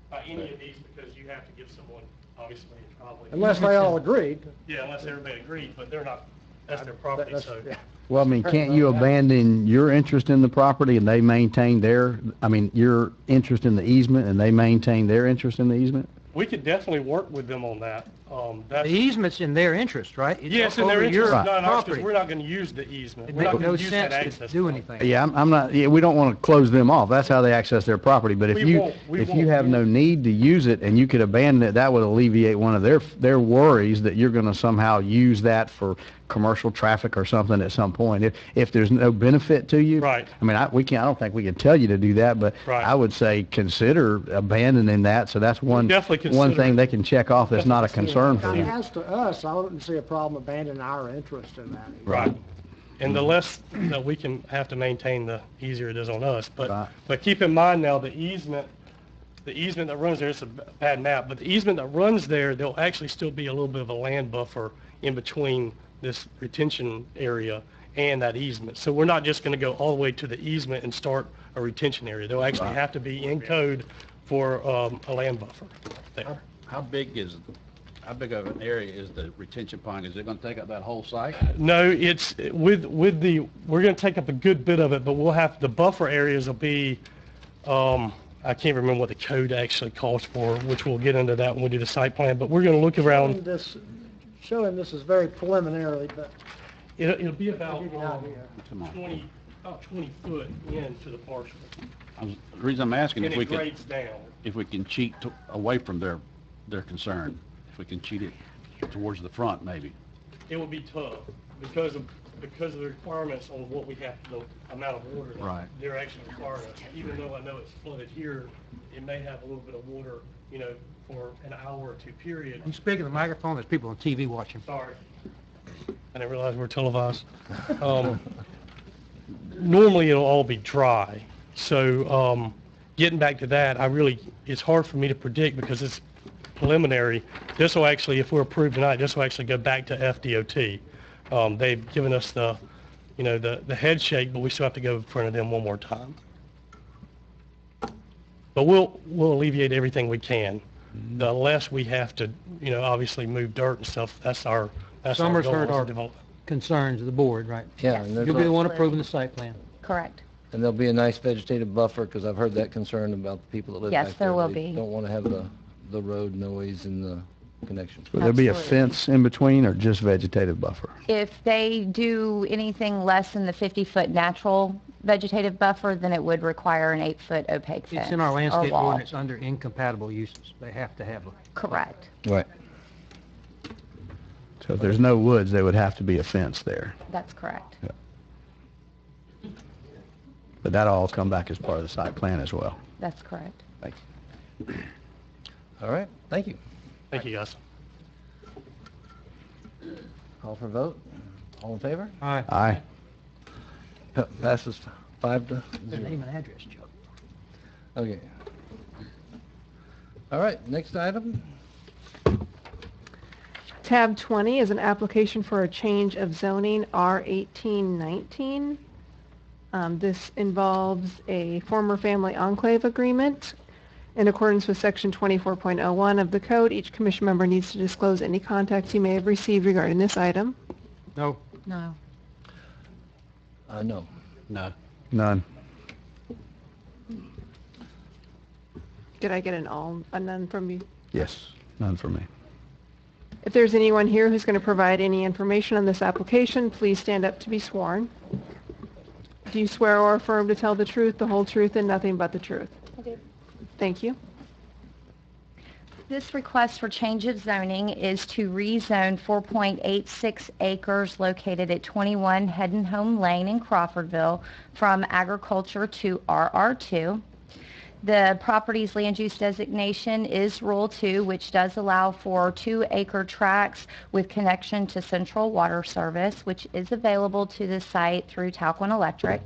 Speaker 15: by any of these because you have to give someone, obviously, probably.
Speaker 14: Unless they all agreed.
Speaker 15: Yeah, unless everybody agreed, but they're not, that's their property, so.
Speaker 14: Yeah.
Speaker 9: Well, I mean, can't you abandon your interest in the property and they maintain your interest in the easement and they maintain their interest in the easement?
Speaker 15: We could definitely work with them on that.
Speaker 6: The easement's in their interest, right? It's
Speaker 15: Yes, in their
Speaker 6: over your
Speaker 15: interest, not ours,
Speaker 6: property.
Speaker 15: because we're not going to use the easement.
Speaker 6: It
Speaker 15: We're not
Speaker 6: makes
Speaker 15: going
Speaker 6: no
Speaker 15: to use that
Speaker 6: sense
Speaker 15: access.
Speaker 6: to do anything.
Speaker 9: Yeah, I'm not, we don't want to close them off. That's how they access their property. But if
Speaker 15: We
Speaker 9: you
Speaker 15: won't
Speaker 9: have no need to use it and you could abandon it, that would alleviate one of their worries that you're going to somehow use that for commercial traffic or something at some point. If there's no benefit to you.
Speaker 15: Right.
Speaker 9: I mean, I don't think we can tell you to do that, but
Speaker 15: Right.
Speaker 9: I would say consider abandoning that. So that's one
Speaker 15: definitely
Speaker 9: one
Speaker 15: consider
Speaker 9: thing
Speaker 15: it.
Speaker 9: they can check off that's not a concern for
Speaker 14: And
Speaker 9: you.
Speaker 14: as to us, I wouldn't see a problem abandoning our interest in that.
Speaker 15: Right. And the less that we can have to maintain, the easier it is on us.
Speaker 9: Right.
Speaker 15: But keep in mind now, the easement that runs there, it's a bad map, but the easement that runs there, there'll actually still be a little bit of a land buffer in between this retention area and that easement. So we're not just going to go all the way to the easement and start a retention area. There'll actually have to be in code for a land buffer there.
Speaker 4: How big is How big of an area is the retention pond? Is it going to take up that whole site?
Speaker 15: No, it's with the, we're going to take up a good bit of it, but we'll have, the buffer areas will be, I can't remember what the code actually calls for, which we'll get into that when we do the site plan, but we're going to look around.
Speaker 14: Showing this is very preliminarily, but
Speaker 15: It'll be about
Speaker 14: give you an idea.
Speaker 15: 20 foot into the parcel.
Speaker 4: The reason I'm asking
Speaker 15: And
Speaker 4: if we
Speaker 15: it
Speaker 4: can,
Speaker 15: grades down.
Speaker 4: if we can cheat away from their concern, if we can cheat it towards the front, maybe.
Speaker 15: It will be tough because of the requirements on what we have, the amount of water that
Speaker 4: Right.
Speaker 15: they're actually requiring us. Even though I know it's flooded here, it may have a little bit of water, you know, for an hour or two period.
Speaker 6: You speak in the microphone, there's people on TV watching.
Speaker 15: Sorry. I didn't realize we're televised. Normally it'll all be dry. So getting back to that, it's hard for me to predict because it's preliminary. This will actually, if we're approved tonight, this will actually go back to FDOT. They've given us the head shake, but we still have to go in front of them one more time. But we'll alleviate everything we can. The less we have to, obviously move dirt and stuff, that's our
Speaker 6: Summer's
Speaker 15: goal
Speaker 6: heard
Speaker 15: as a
Speaker 6: our
Speaker 15: developer.
Speaker 6: concerns of the board, right?
Speaker 2: Yeah, and there's
Speaker 6: You'll be the
Speaker 2: a-
Speaker 6: one approving the site plan.
Speaker 12: Correct.
Speaker 2: And there'll be a nice vegetative buffer, because I've heard that concern about the people that live back
Speaker 12: Yes,
Speaker 2: there.
Speaker 12: there will
Speaker 2: They
Speaker 12: be.
Speaker 2: don't want to have the road noise and the connections.
Speaker 9: Will there be a
Speaker 12: Absolutely.
Speaker 9: fence in between or just vegetative buffer?
Speaker 12: If they do anything less than the 50-foot natural vegetative buffer, then it would require an 8-foot opaque fence
Speaker 6: It's in our
Speaker 12: or
Speaker 6: landscape
Speaker 12: wall.
Speaker 6: ordinance under incompatible uses. They have to have a,
Speaker 12: Correct.
Speaker 2: Right.
Speaker 9: So if there's no woods, there would have to be a fence there.
Speaker 12: That's correct.
Speaker 9: But that'll all come back as part of the site plan as well.
Speaker 12: That's correct.
Speaker 2: Thank you. All right, thank you.
Speaker 15: Thank you, guys.
Speaker 2: Call for vote. All in favor?
Speaker 6: all right,
Speaker 9: Aye.
Speaker 2: Passes 5-0.
Speaker 6: name and address, Joe.
Speaker 2: Okay. All right, next item.
Speaker 10: Tab 20 is an application for a change of zoning R1819. This involves a former family enclave agreement. In accordance with Section 24.01 of the code, each commission member needs to disclose any contacts you may have received regarding this item.
Speaker 6: No,
Speaker 12: No.
Speaker 2: No.
Speaker 4: No.
Speaker 9: None.
Speaker 10: Did I get a none from you?
Speaker 9: Yes, none for me.
Speaker 10: If there's anyone here who's going to provide any information on this application, please stand up to be sworn. Do you swear or affirm to tell the truth, the whole truth, and nothing but the truth?
Speaker 12: I do.
Speaker 10: Thank you.
Speaker 12: This request for change of zoning is to rezone 4.86 acres located at 21 Headenhome Lane in Crawfordville from agriculture to RR2. The property's land use designation is Rural 2, which does allow for 2-acre tracts with connection to central water service, which is available to the site through Talquin Electric.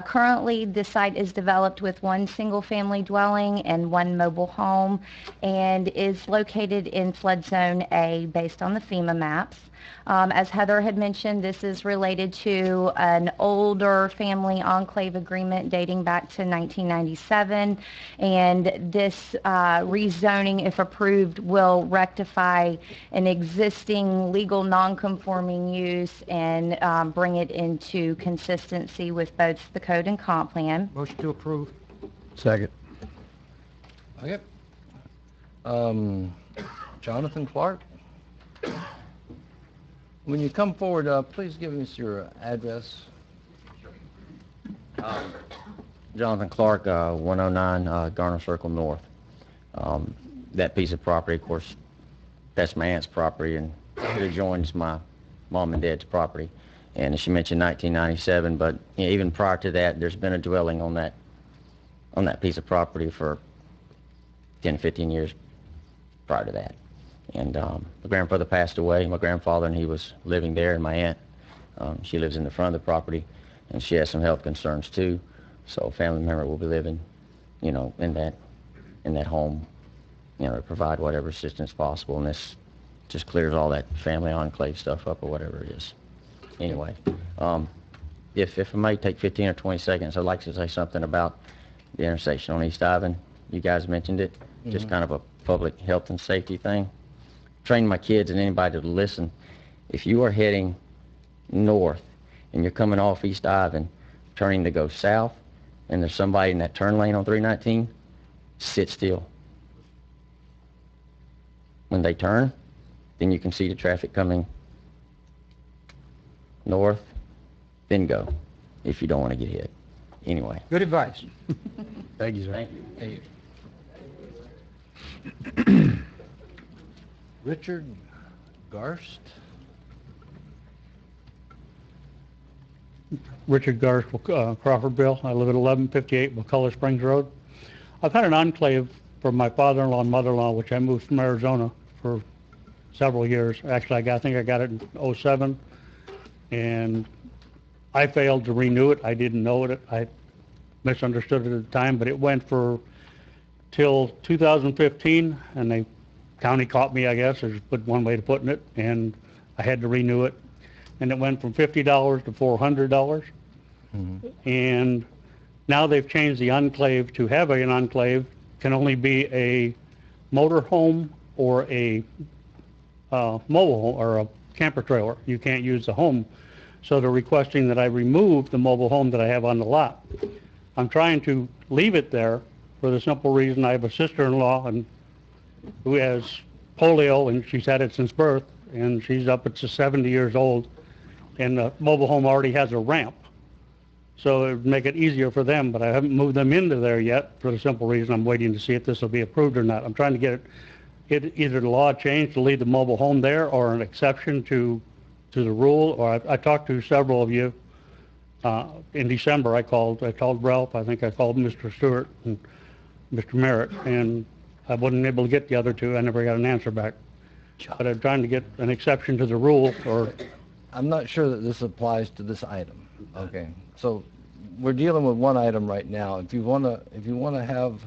Speaker 12: Currently, the site is developed with 1 single-family dwelling and 1 mobile home and is located in flood zone A based on the FEMA maps. As Heather had mentioned, this is related to an older family enclave agreement dating back to 1997, and this rezoning, if approved, will rectify an existing legal non-conforming use and bring it into consistency with both the code and comp plan.
Speaker 6: motion to approve.
Speaker 9: Second.
Speaker 2: Okay. Jonathan Clark. When you come forward, please give us your address.
Speaker 16: Jonathan Clark, 109 Garner Circle North. That piece of property, of course, that's my aunt's property, and it adjoins my mom and dad's property. And as she mentioned, 1997, but even prior to that, there's been a dwelling on that piece of property for 10, 15 years prior to that. And my grandfather passed away, my grandfather, and he was living there, and my aunt, she lives in the front of the property, and she has some health concerns too. So a family member will be living, in that home, to provide whatever assistance possible. And this just clears all that family enclave stuff up or whatever it is. Anyway, if I may take 15 or 20 seconds, I'd like to say something about the intersection on East Ivan. You guys mentioned it, just kind of a public health and safety thing. train my kids and anybody to listen. If you are heading north and you're coming off East Ivan, turning to go south, and there's somebody in that turn lane on 319, sit still. When they turn, then you can see the traffic coming north, then go, if you don't want to get hit. Anyway.
Speaker 6: Good advice.
Speaker 9: Thank you, sir.
Speaker 16: Thank you.
Speaker 2: Thank you. Richard Garst?
Speaker 17: Richard Garst, Crawfordville. I live at 1158 Wakulla Springs Road. I've had an enclave for my father-in-law and mother-in-law, which I moved from Arizona for several years. Actually, I think I got it in '07, and I failed to renew it. I didn't know it. I misunderstood it at the time, but it went for till 2015, and the county caught me, I guess, is one way of putting it, and I had to renew it. And it went from $50 to $400. And now they've changed the enclave to have an enclave can only be a motor home or a mobile home or a camper trailer. You can't use the home. So they're requesting that I remove the mobile home that I have on the lot. I'm trying to leave it there for the simple reason I have a sister-in-law and who has polio, and she's had it since birth, and she's up to 70 years old, and the mobile home already has a ramp. So it would make it easier for them, but I haven't moved them into there yet for the simple reason I'm waiting to see if this will be approved or not. I'm trying to get it either the law changed to leave the mobile home there or an exception to the rule, or I talked to several of you. In December, I called Ralph, I think I called Mr. Stewart and Mr. Merritt, and I wasn't able to get the other two. I never got an answer back. But I'm trying to get an exception to the rule, or...
Speaker 2: I'm not sure that this applies to this item. Okay, so we're dealing with one item right now. If you want to have,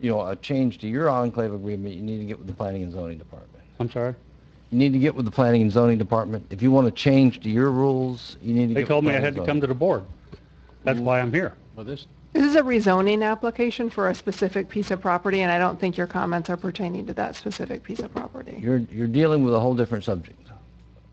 Speaker 2: a change to your enclave agreement, you need to get with the Planning and Zoning Department.
Speaker 17: I'm sorry?
Speaker 2: You need to get with the Planning and Zoning Department. If you want to change to your rules, you need to
Speaker 17: They
Speaker 2: get
Speaker 17: told
Speaker 2: with
Speaker 17: me I had to come to the board. That's why I'm here.
Speaker 2: Well,
Speaker 10: This is a rezoning application for a specific piece of property, and I don't think your comments are pertaining to that specific piece of property.
Speaker 2: You're dealing with a whole different subject.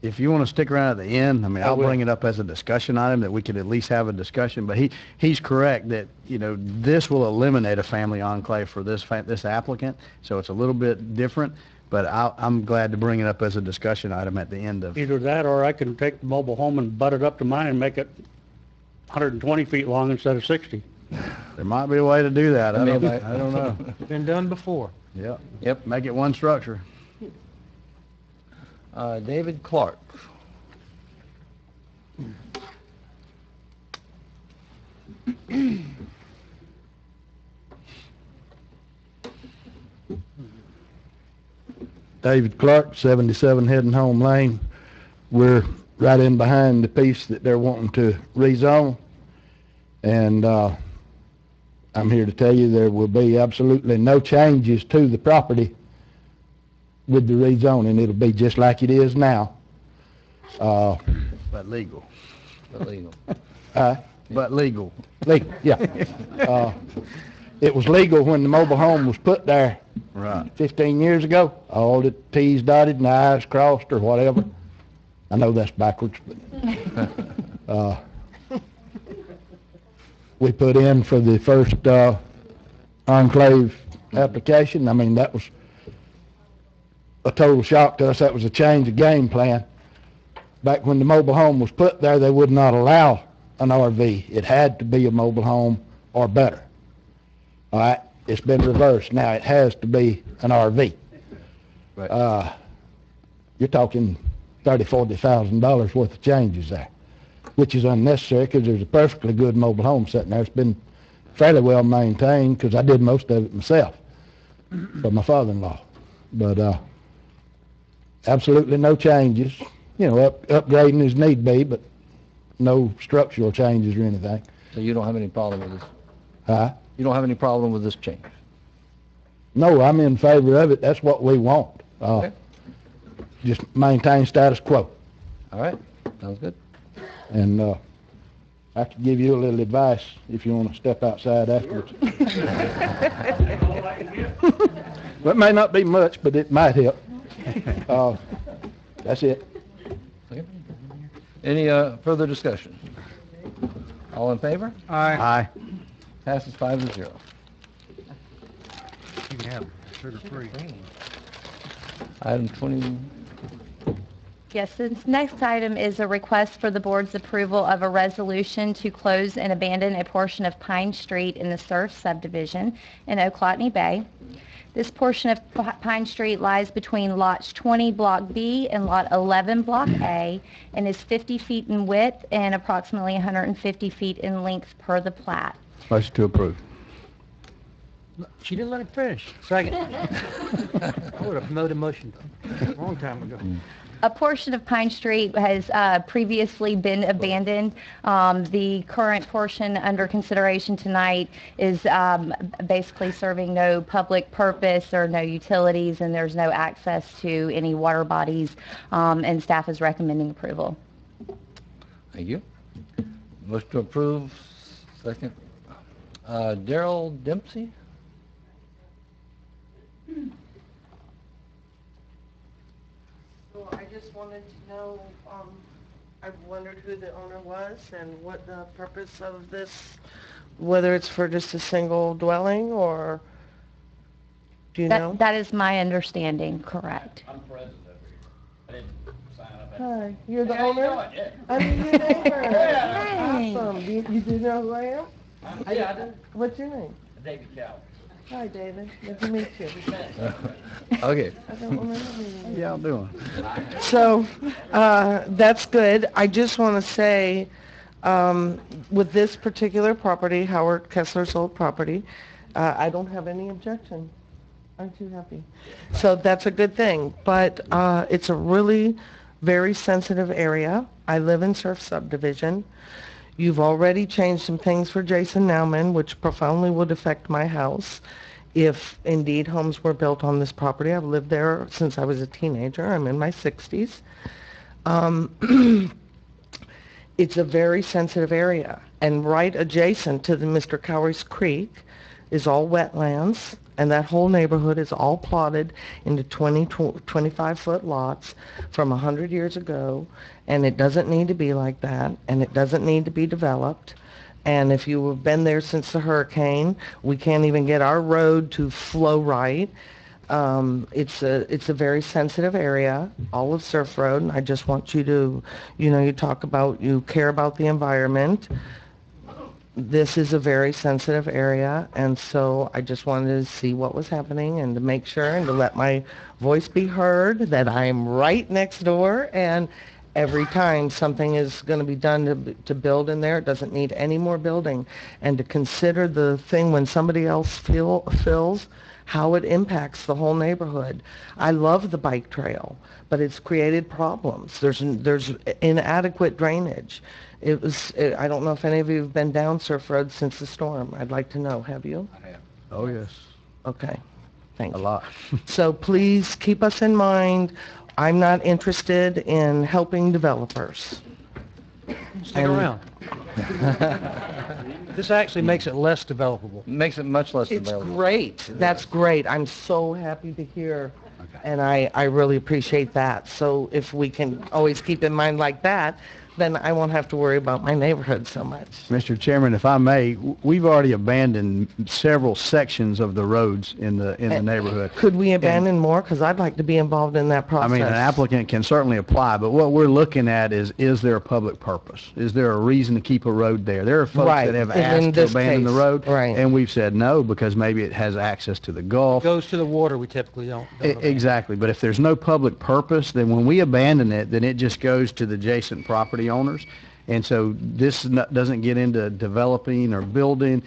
Speaker 9: If you want to stick around at the end, I'll
Speaker 17: will.
Speaker 9: bring it up as a discussion item that we could at least have a discussion. But he's correct that, this will eliminate a family enclave for this applicant. So it's a little bit different, but I'm glad to bring it up as a discussion item at the end of.
Speaker 17: Either that, or I can take the mobile home and butt it up to mine and make it 120 feet long instead of 60.
Speaker 9: There might be a way to do that. I don't know.
Speaker 6: Been done before.
Speaker 9: Yep. Make it one structure.
Speaker 2: David Clark.
Speaker 18: David Clark, 77 Heading Home Lane. We're right in behind the piece that they're wanting to rezone. And I'm here to tell you there will be absolutely no changes to the property with the rezoning. It'll be just like it is now.
Speaker 9: But legal.
Speaker 2: But legal.
Speaker 9: But legal.
Speaker 18: Legal, yeah. It was legal when the mobile home was put there 15 years ago. All the T's dotted and the I's crossed or whatever. I know that's backwards, but we put in for the first enclave application. That was a total shock to us. That was a change of game plan. Back when the mobile home was put there, they would not allow an RV. It had to be a mobile home or better. All right, it's been reversed. Now it has to be an RV.
Speaker 2: Right.
Speaker 18: You're talking $30,000-$40,000 worth of changes there, which is unnecessary because there's a perfectly good mobile home sitting there. It's been fairly well maintained because I did most of it myself for my father-in-law. But absolutely no changes. Upgrading as need be, but no structural changes or anything.
Speaker 2: So you don't have any problem with this?
Speaker 18: Huh?
Speaker 2: You don't have any problem with this change?
Speaker 18: No, I'm in favor of it. That's what we want.
Speaker 2: Okay.
Speaker 18: Just maintain status quo.
Speaker 2: All right. Sounds good.
Speaker 18: And I could give you a little advice if you want to step outside afterwards. Well, it may not be much, but it might help. That's it.
Speaker 2: Okay. Any further discussion? All in favor?
Speaker 9: Aye.
Speaker 2: Passes 5-0.
Speaker 6: You can have sugar-free.
Speaker 2: Item 20.
Speaker 12: Yes, this next item is a request for the board's approval of a resolution to close and abandon a portion of Pine Street in the Surf subdivision in Ochlockonee Bay. This portion of Pine Street lies between lots 20 Block B and lot 11 Block A and is 50 feet in width and approximately 150 feet in length per the plat.
Speaker 9: Motion to approve.
Speaker 6: She didn't let him finish. Second. I would have made a motion a long time ago.
Speaker 12: A portion of Pine Street has previously been abandoned. The current portion under consideration tonight is basically serving no public purpose or no utilities, and there's no access to any water bodies, and staff is recommending approval.
Speaker 2: Thank you. Motion to approve. Second. Daryl Dempsey?
Speaker 19: So I just wanted to know, I wondered who the owner was and what the purpose of this, whether it's for just a single dwelling or, do you know?
Speaker 12: That is my understanding, correct.
Speaker 4: I'm president over here. I didn't sign up.
Speaker 19: Hi, you're the
Speaker 4: Hey, how you
Speaker 19: owner?
Speaker 4: doing?
Speaker 19: I'm your neighbor.
Speaker 12: Hey.
Speaker 19: Awesome. You do know who I am?
Speaker 4: Yeah, I do.
Speaker 19: What's your name?
Speaker 4: David Cow.
Speaker 19: Hi, David. Good to meet you.
Speaker 2: Okay.
Speaker 19: I don't remember meeting you.
Speaker 9: Yeah, I'm doing.
Speaker 19: So, that's good. I just want to say, with this particular property, Howard Kessler's old property, I don't have any objection. Aren't you happy? So that's a good thing, but it's a really very sensitive area. I live in Surf subdivision. You've already changed some things for Jason Nauman, which profoundly would affect my house if indeed homes were built on this property. I've lived there since I was a teenager. I'm in my 60s. It's a very sensitive area, and right adjacent to the Mr. Cowries Creek is all wetlands, and that whole neighborhood is all plotted into 25-foot lots from 100 years ago, and it doesn't need to be like that, and it doesn't need to be developed. And if you have been there since the hurricane, we can't even get our road to flow right. It's a very sensitive area, all of Surf Road, and I just want you to, you talk about, you care about the environment. This is a very sensitive area, and so I just wanted to see what was happening and to make sure and to let my voice be heard that I'm right next door, and every time something is going to be done to build in there, it doesn't need any more building, and to consider the thing when somebody else fills, how it impacts the whole neighborhood. I love the bike trail, but it's created problems. There's inadequate drainage. I don't know if any of you have been down Surf Road since the storm. I'd like to know. Have you?
Speaker 4: I have.
Speaker 9: Oh, yes.
Speaker 19: Okay. Thank you.
Speaker 9: A lot.
Speaker 19: So please keep us in mind. I'm not interested in helping developers.
Speaker 6: Stick around. This actually makes it less developable.
Speaker 2: Makes it much less
Speaker 19: It's
Speaker 2: available.
Speaker 19: great. That's great. I'm so happy to hear, and I really appreciate that. So if we can always keep in mind like that, then I won't have to worry about my neighborhood so much.
Speaker 9: Mr. Chairman, if I may, we've already abandoned several sections of the roads in the neighborhood.
Speaker 19: Could we abandon more? Because I'd like to be involved in that
Speaker 9: I
Speaker 19: process.
Speaker 9: mean, an applicant can certainly apply, but what we're looking at is there a public purpose? Is there a reason to keep a road there? There are folks
Speaker 19: Right,
Speaker 9: that have
Speaker 19: and in
Speaker 9: asked to
Speaker 19: this
Speaker 9: abandon the
Speaker 19: case,
Speaker 9: road,
Speaker 19: right.
Speaker 9: and we've said no because maybe it has access to the Gulf.
Speaker 6: Goes to the water, we typically don't.
Speaker 9: Exactly, but if there's no public purpose, then when we abandon it, then it just goes to the adjacent property owners. And so this doesn't get into developing or building.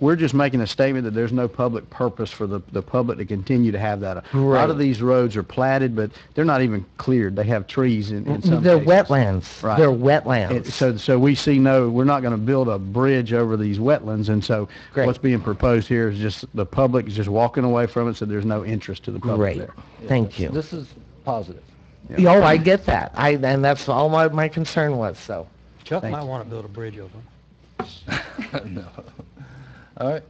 Speaker 9: We're just making a statement that there's no public purpose for the public to continue to have that. A lot of these roads are platted, but they're not even cleared. They have trees in some
Speaker 19: They're
Speaker 9: cases.
Speaker 19: wetlands.
Speaker 9: Right.
Speaker 19: They're wetlands.
Speaker 9: So we see we're not going to build a bridge over these wetlands. And so what's being proposed here is just the public is just walking away from it, so there's no interest to the public there.
Speaker 19: Thank you.
Speaker 2: This is positive.
Speaker 19: Yeah. Oh, I get that. And that's all my concern was, so.
Speaker 6: Chuck might want to build a bridge over.
Speaker 2: No. All right.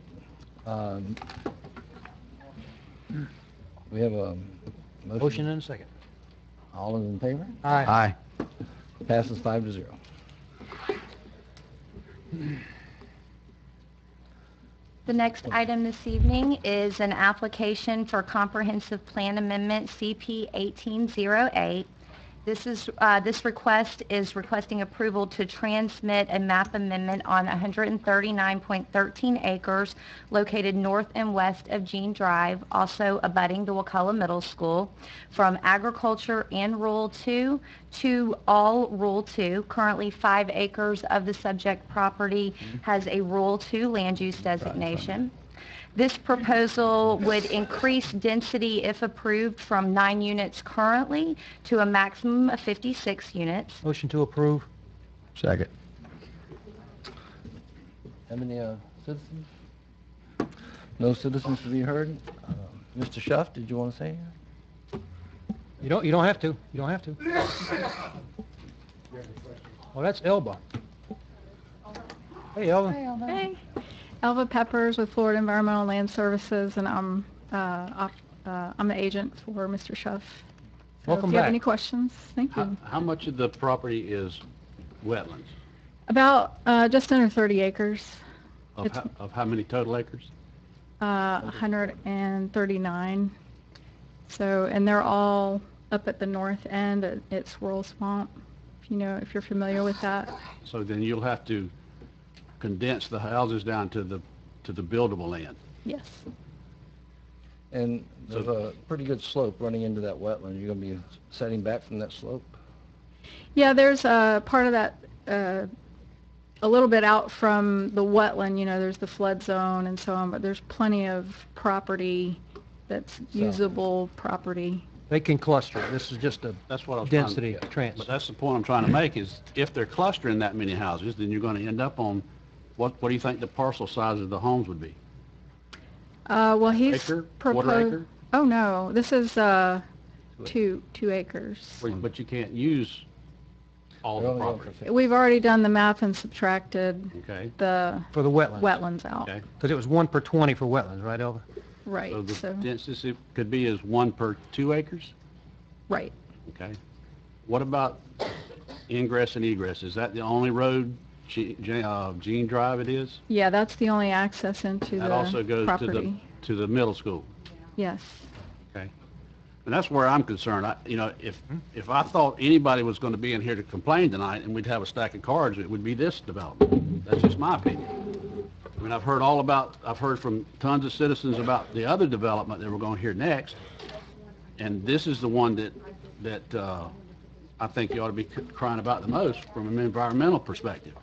Speaker 2: We have a
Speaker 6: Motion and a second.
Speaker 2: All in favor?
Speaker 6: Aye.
Speaker 2: Passes 5-0.
Speaker 12: The next item this evening is an application for comprehensive plan amendment CP 1808. This request is requesting approval to transmit a map amendment on 139.13 acres located north and west of Jean Drive, also abutting the Wakulla Middle School, from agriculture and rural 2 to all rural 2. Currently 5 acres of the subject property has a rural 2 land use designation. This proposal would increase density, if approved, from 9 units currently to a maximum of 56 units.
Speaker 6: Motion to approve.
Speaker 18: Second.
Speaker 2: Have any citizens? No citizens to be heard? Mr. Schuff, did you want to say anything?
Speaker 6: You don't have to. You don't have to. Well, that's Elba. Hey, Elba.
Speaker 20: Hey. Elva Peppers with Florida Environmental Land Services, and I'm the agent for Mr. Schuff. So
Speaker 6: Welcome
Speaker 20: if you have
Speaker 6: back.
Speaker 20: any questions, thank you.
Speaker 4: How much of the property is wetlands?
Speaker 20: About just under 30 acres,
Speaker 4: Of how many total acres?
Speaker 20: 139. So, and they're all up at the north end at its Swirl Swamp, if you're familiar with that.
Speaker 4: So then you'll have to condense the houses down to the buildable land.
Speaker 20: Yes.
Speaker 2: And there's a pretty good slope running into that wetland. You're going to be setting back from that slope?
Speaker 20: Yeah, there's a part of that a little bit out from the wetland, there's the flood zone and so on, but there's plenty of property that's usable property.
Speaker 6: They can cluster. This is just a
Speaker 4: That's what I was
Speaker 6: density
Speaker 4: trying to,
Speaker 6: transfer.
Speaker 4: But that's the point I'm trying to make is if they're clustering that many houses, then you're going to end up on what do you think the parcel size of the homes would be?
Speaker 20: Well, he's
Speaker 4: Acre?
Speaker 20: proposed.
Speaker 4: Quarter acre?
Speaker 20: Oh no, this is 2 acres.
Speaker 4: But you can't use all the property.
Speaker 20: We've already done the math and subtracted
Speaker 4: Okay.
Speaker 6: For the wetlands.
Speaker 20: wetlands out.
Speaker 4: Okay.
Speaker 6: Because it was 1 per 20 for wetlands, right, Elva?
Speaker 20: Right.
Speaker 4: So the
Speaker 20: So
Speaker 4: density could be as 1 per 2 acres?
Speaker 20: right.
Speaker 4: Okay. What about ingress and egress? Is that the only road, Jean Drive it is?
Speaker 20: Yeah, that's the only access into
Speaker 4: That
Speaker 20: the
Speaker 4: also goes
Speaker 20: property.
Speaker 4: to the middle school?
Speaker 20: Yes.
Speaker 4: Okay. And that's where I'm concerned. If I thought anybody was going to be in here to complain tonight and we'd have a stack of cards, it would be this development. That's just my opinion. I mean, I've heard from tons of citizens about the other development that we're going to hear next. And this is the one that I think you ought to be crying about the most from an environmental perspective.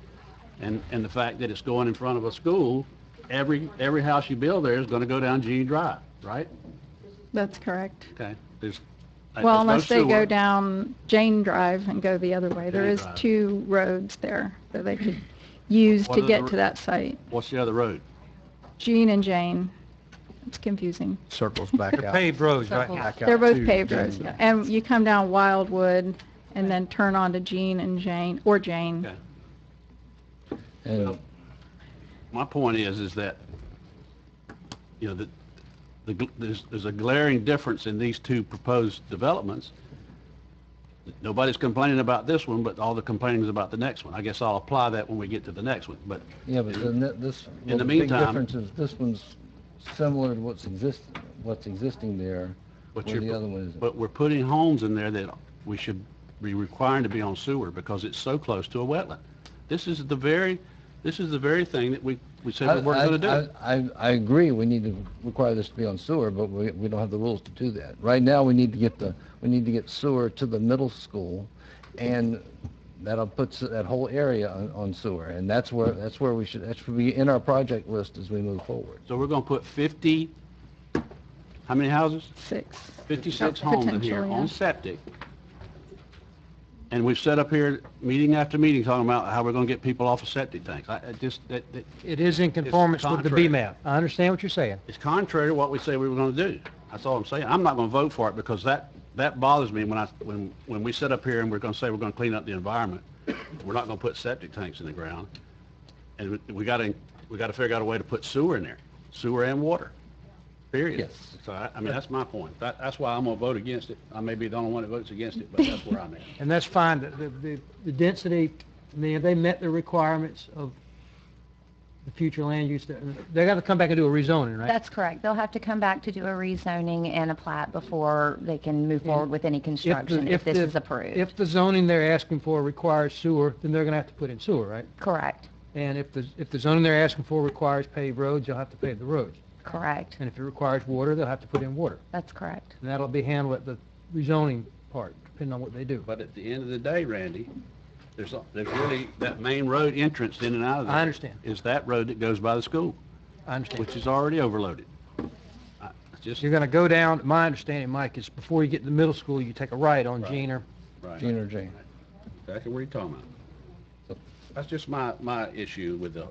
Speaker 4: And the fact that it's going in front of a school, every house you build there is going to go down Jean Drive, right?
Speaker 20: That's correct.
Speaker 4: Okay. There's
Speaker 20: Well,
Speaker 4: no
Speaker 20: unless they go
Speaker 4: sewer.
Speaker 20: down Jane Drive and go the other way. There
Speaker 4: Jane
Speaker 20: is
Speaker 4: Drive.
Speaker 20: 2 roads there that they could use
Speaker 4: What
Speaker 20: to
Speaker 4: are
Speaker 20: get
Speaker 4: the-
Speaker 20: to that site.
Speaker 4: What's the other road?
Speaker 20: Jean and Jane. It's confusing.
Speaker 9: Circles back
Speaker 6: They're
Speaker 9: out.
Speaker 6: paved roads, right?
Speaker 9: Back out
Speaker 20: They're both
Speaker 9: to
Speaker 20: paved
Speaker 9: Jane.
Speaker 20: roads, yeah. And you come down Wildwood and then turn onto Jean and Jane, or Jane.
Speaker 4: Okay.
Speaker 2: And
Speaker 4: My point is that, there's a glaring difference in these 2 proposed developments. Nobody's complaining about this one, but all the complaining is about the next one. I guess I'll apply that when we get to the next one. But
Speaker 2: yeah, but then
Speaker 4: In the
Speaker 2: big
Speaker 4: meantime-
Speaker 2: difference is this one's similar to what's existing there,
Speaker 4: But
Speaker 2: where the other one isn't.
Speaker 4: But we're putting homes in there that we should be requiring to be on sewer because it's so close to a wetland. This is the very thing that we said we weren't going to do.
Speaker 2: I agree, we need to require this to be on sewer, but we don't have the rules to do that. Right now, we need to get sewer to the middle school, and that'll put that whole area on sewer, and that should be in our project list as we move forward.
Speaker 4: So we're going to put 50, how many houses?
Speaker 20: 6.
Speaker 4: 56 homes in here
Speaker 20: Potentially, yeah.
Speaker 4: on septic. And we've set up here meeting after meeting talking about how we're going to get people off of septic tanks.
Speaker 6: It is in conformance with the
Speaker 4: contrary.
Speaker 6: BMAP. I understand what you're saying.
Speaker 4: It's contrary to what we say we were going to do. That's all I'm saying. I'm not going to vote for it because that bothers me when we sit up here and we're going to say we're going to clean up the environment. We're not going to put septic tanks in the ground. And we got to figure out a way to put sewer in there, sewer and water. period.
Speaker 2: Yes.
Speaker 4: So, I mean, that's my point. That's why I'm going to vote against it. I may be the only one that votes against it, but that's where I'm at.
Speaker 6: And that's fine. The density, I mean, have they met the requirements of the future land use? They got to come back and do a rezoning, right?
Speaker 12: That's correct. They'll have to come back to do a rezoning and a plat before they can move forward with any construction if this is approved.
Speaker 6: If the zoning they're asking for requires sewer, then they're going to have to put in sewer, right?
Speaker 12: Correct.
Speaker 6: And if the zoning they're asking for requires paved roads, they'll have to pave the roads.
Speaker 12: Correct.
Speaker 6: And if it requires water, they'll have to put in water.
Speaker 12: That's correct.
Speaker 6: And that'll be handled at the rezoning part, depending on what they do.
Speaker 4: But at the end of the day, Randy, there's really that main road entrance in and out of there.
Speaker 6: I understand.
Speaker 4: Is that road that goes by the school,
Speaker 6: I understand.
Speaker 4: which is already overloaded.
Speaker 6: You're going to go down, my understanding, Mike, is before you get to the middle school, you take a right on
Speaker 4: Right.
Speaker 6: Jeaner.
Speaker 4: Right.
Speaker 2: Gene or Jane.
Speaker 4: Exactly what you're talking about. So that's just my issue with the.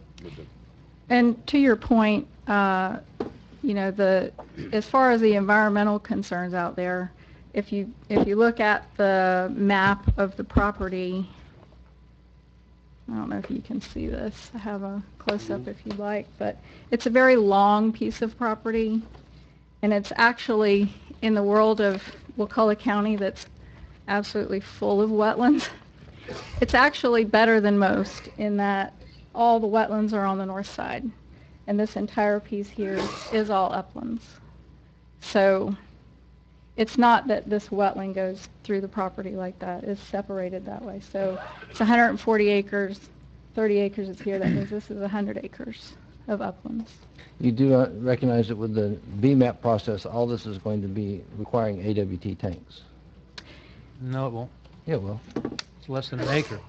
Speaker 20: And to your point, you know, as far as the environmental concerns out there, if you look at the map of the property, I don't know if you can see this. I have a close-up if you'd like, but it's a very long piece of property, and it's actually in the world of Wakulla County that's absolutely full of wetlands. It's actually better than most in that all the wetlands are on the north side, and this entire piece here is all uplands. So it's not that this wetland goes through the property like that. It's separated that way. So it's 140 acres, 30 acres is here. That means this is 100 acres of uplands.
Speaker 2: You do recognize that with the BMAP process, all this is going to be requiring AWT tanks?
Speaker 6: No, it won't.
Speaker 2: Yeah, it will.
Speaker 6: It's less than an acre.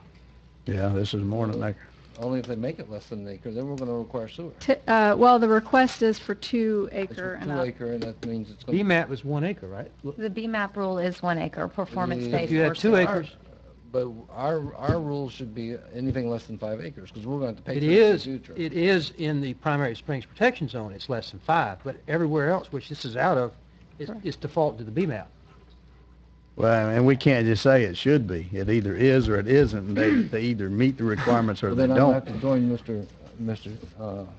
Speaker 9: Yeah, this is more than an acre.
Speaker 2: Only if they make it less than an acre, then we're going to require sewer.
Speaker 20: Well, the request is for 2
Speaker 2: It's
Speaker 20: acre
Speaker 2: for
Speaker 20: and
Speaker 2: 2
Speaker 20: up.
Speaker 2: acre, and that means it's going to...
Speaker 6: BMAP is 1 acre, right?
Speaker 12: The BMAP rule is 1 acre, performance-based.
Speaker 6: If you have 2 acres,
Speaker 2: But our rules should be anything less than 5 acres, because we're going to have to pay
Speaker 6: it
Speaker 2: for this in
Speaker 6: is,
Speaker 2: the future.
Speaker 6: it is in the primary springs protection zone, it's less than 5, but everywhere else, which this is out of, is default to the BMAP.
Speaker 9: Well, and we can't just say it should be. It either is or it isn't. They either meet the requirements or
Speaker 2: Well,
Speaker 9: they
Speaker 2: then I'm going
Speaker 9: don't.
Speaker 2: to have to join Mr.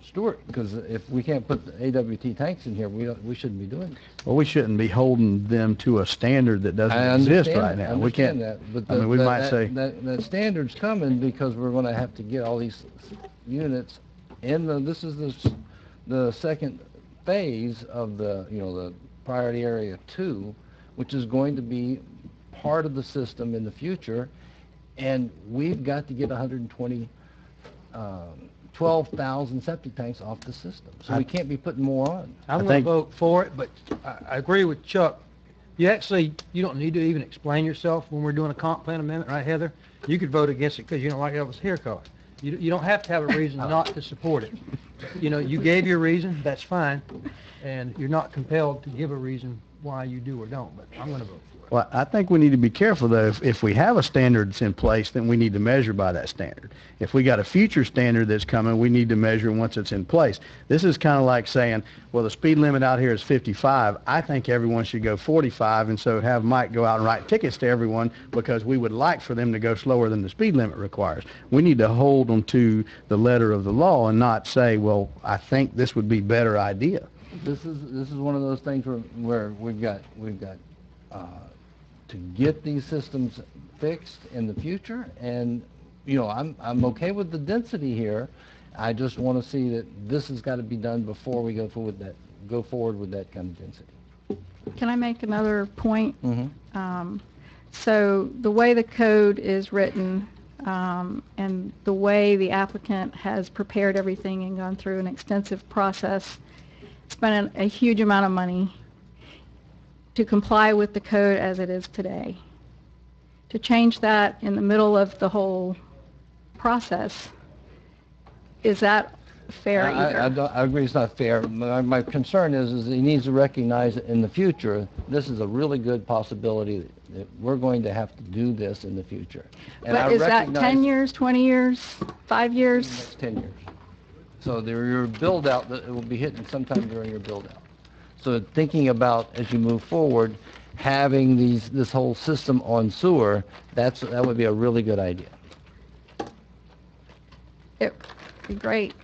Speaker 2: Stewart, because if we can't put the AWT tanks in here, we shouldn't be doing it.
Speaker 9: Well, we shouldn't be holding them to a standard that doesn't
Speaker 2: I
Speaker 9: exist
Speaker 2: understand
Speaker 9: right
Speaker 2: that,
Speaker 9: now.
Speaker 2: I
Speaker 9: We can't,
Speaker 2: understand that, but
Speaker 9: I mean, we might
Speaker 2: that-
Speaker 9: say,
Speaker 2: That standard's coming because we're going to have to get all these units this is the second phase of the priority area 2, which is going to be part of the system in the future, and we've got to get 12,000 septic tanks off the system. So we can't be putting more on.
Speaker 6: I'm going to vote for it, but I agree with Chuck. You don't need to even explain yourself when we're doing a comp plan amendment, right, Heather? You could vote against it because you don't like Elvis hair color. You don't have to have a reason not to support it. You know, you gave your reason, that's fine, and you're not compelled to give a reason why you do or don't, but I'm going to vote for it.
Speaker 9: well, I think we need to be careful, though. If we have a standard that's in place, then we need to measure by that standard. If we got a future standard that's coming, we need to measure once it's in place. This is kind of like saying, well, the speed limit out here is 55. I think everyone should go 45, and so have Mike go out and write tickets to everyone because we would like for them to go slower than the speed limit requires. We need to hold them to the letter of the law and not say, well, I think this would be a better idea.
Speaker 2: This is one of those things where we've got to get these systems fixed in the future, and I'm okay with the density here. I just want to see that this has got to be done before we go forward with that kind of density.
Speaker 20: Can I make another point?
Speaker 2: Mm-hmm.
Speaker 20: So the way the code is written and the way the applicant has prepared everything and gone through an extensive process, spent a huge amount of money to comply with the code as it is today. To change that in the middle of the whole process, is that fair either?
Speaker 2: I agree it's not fair. My concern is he needs to recognize that in the future, this is a really good possibility that we're going to have to do this in the future. And
Speaker 20: But is that 10 years, 20 years, 5 years?
Speaker 2: It's 10 years. So your build-out, it will be hitting sometime during your build-out. So thinking about, as you move forward, having this whole system on sewer, that would be a really good idea.
Speaker 20: It would be great.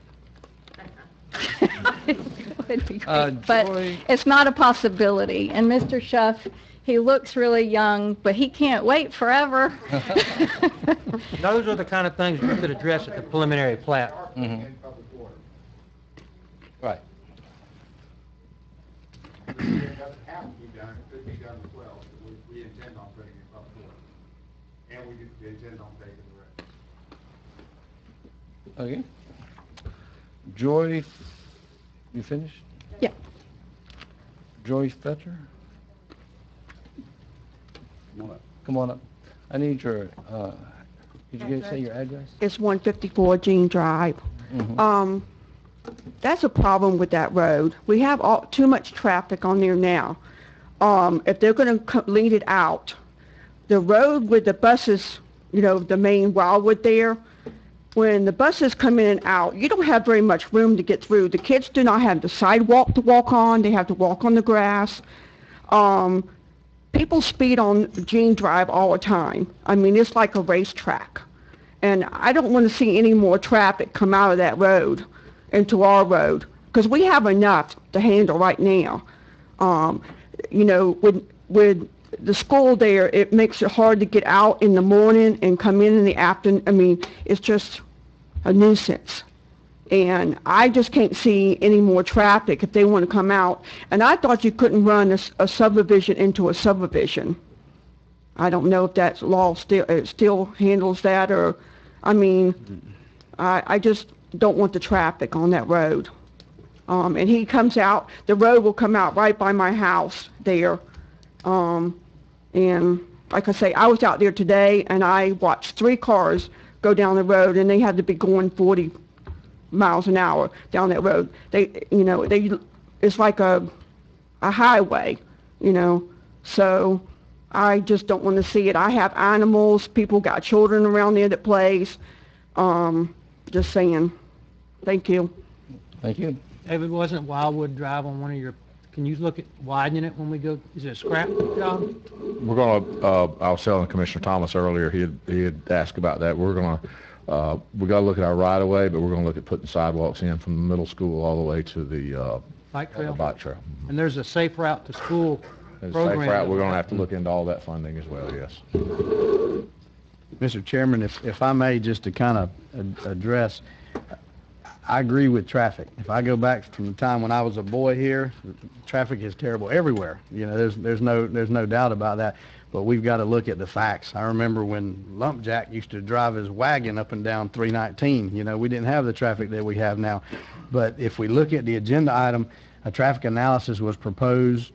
Speaker 20: That'd be
Speaker 2: Uh,
Speaker 20: great, but
Speaker 2: Joy-
Speaker 20: it's not a possibility. And Mr. Schuff, he looks really young, but he can't wait forever.
Speaker 6: Those are the kind of things we could address at the preliminary plat.
Speaker 2: Right.
Speaker 5: It doesn't have to be done, it could be done as well, but we intend on putting it up for it. And we intend on taking the rest.
Speaker 2: Okay. Joy, you finished?
Speaker 21: Yeah.
Speaker 2: Joy Fetcher? Come on up. I need your, did you say your address?
Speaker 21: It's 154 Jean Drive.
Speaker 2: Mhm.
Speaker 21: That's a problem with that road. We have too much traffic on there now. If they're going to lead it out, the road with the buses, the main Wildwood there, when the buses come in and out, you don't have very much room to get through. The kids do not have the sidewalk to walk on. They have to walk on the grass. People speed on Jean Drive all the time. I mean, it's like a racetrack. And I don't want to see any more traffic come out of that road into our road, because we have enough to handle right now. With the school there, it makes it hard to get out in the morning and come in the afternoon. I mean, it's just a nuisance. And I just can't see any more traffic if they want to come out. And I thought you couldn't run a subdivision into a subdivision. I don't know if that law still handles that, or, I mean, I just don't want the traffic on that road. And he comes out, the road will come out right by my house there. And like I say, I was out there today and I watched 3 cars go down the road, and they had to be going 40 miles an hour down that road. It's like a highway, so I just don't want to see it. I have animals, people got children around there that plays. Just saying. Thank you.
Speaker 2: Thank you.
Speaker 6: David, wasn't Wildwood Drive on one of your, can you look at widening it when we go, is it a scrap job?
Speaker 8: We're going to, I was telling Commissioner Thomas earlier, he had asked about that. We're going to, we got to look at our right of way, but we're going to look at putting sidewalks in from the middle school all the way to the
Speaker 6: Bike trail?
Speaker 8: Bike trail.
Speaker 6: And there's a safe route to school
Speaker 8: As
Speaker 6: program.
Speaker 8: safe route, we're going to have to look into all that funding as well, yes.
Speaker 9: Mr. Chairman, if I may, just to kind of address, I agree with traffic. If I go back from the time when I was a boy here, traffic is terrible everywhere. There's no doubt about that. But we've got to look at the facts. I remember when Lumpjack used to drive his wagon up and down 319. We didn't have the traffic that we have now. But if we look at the agenda item, a traffic analysis was proposed,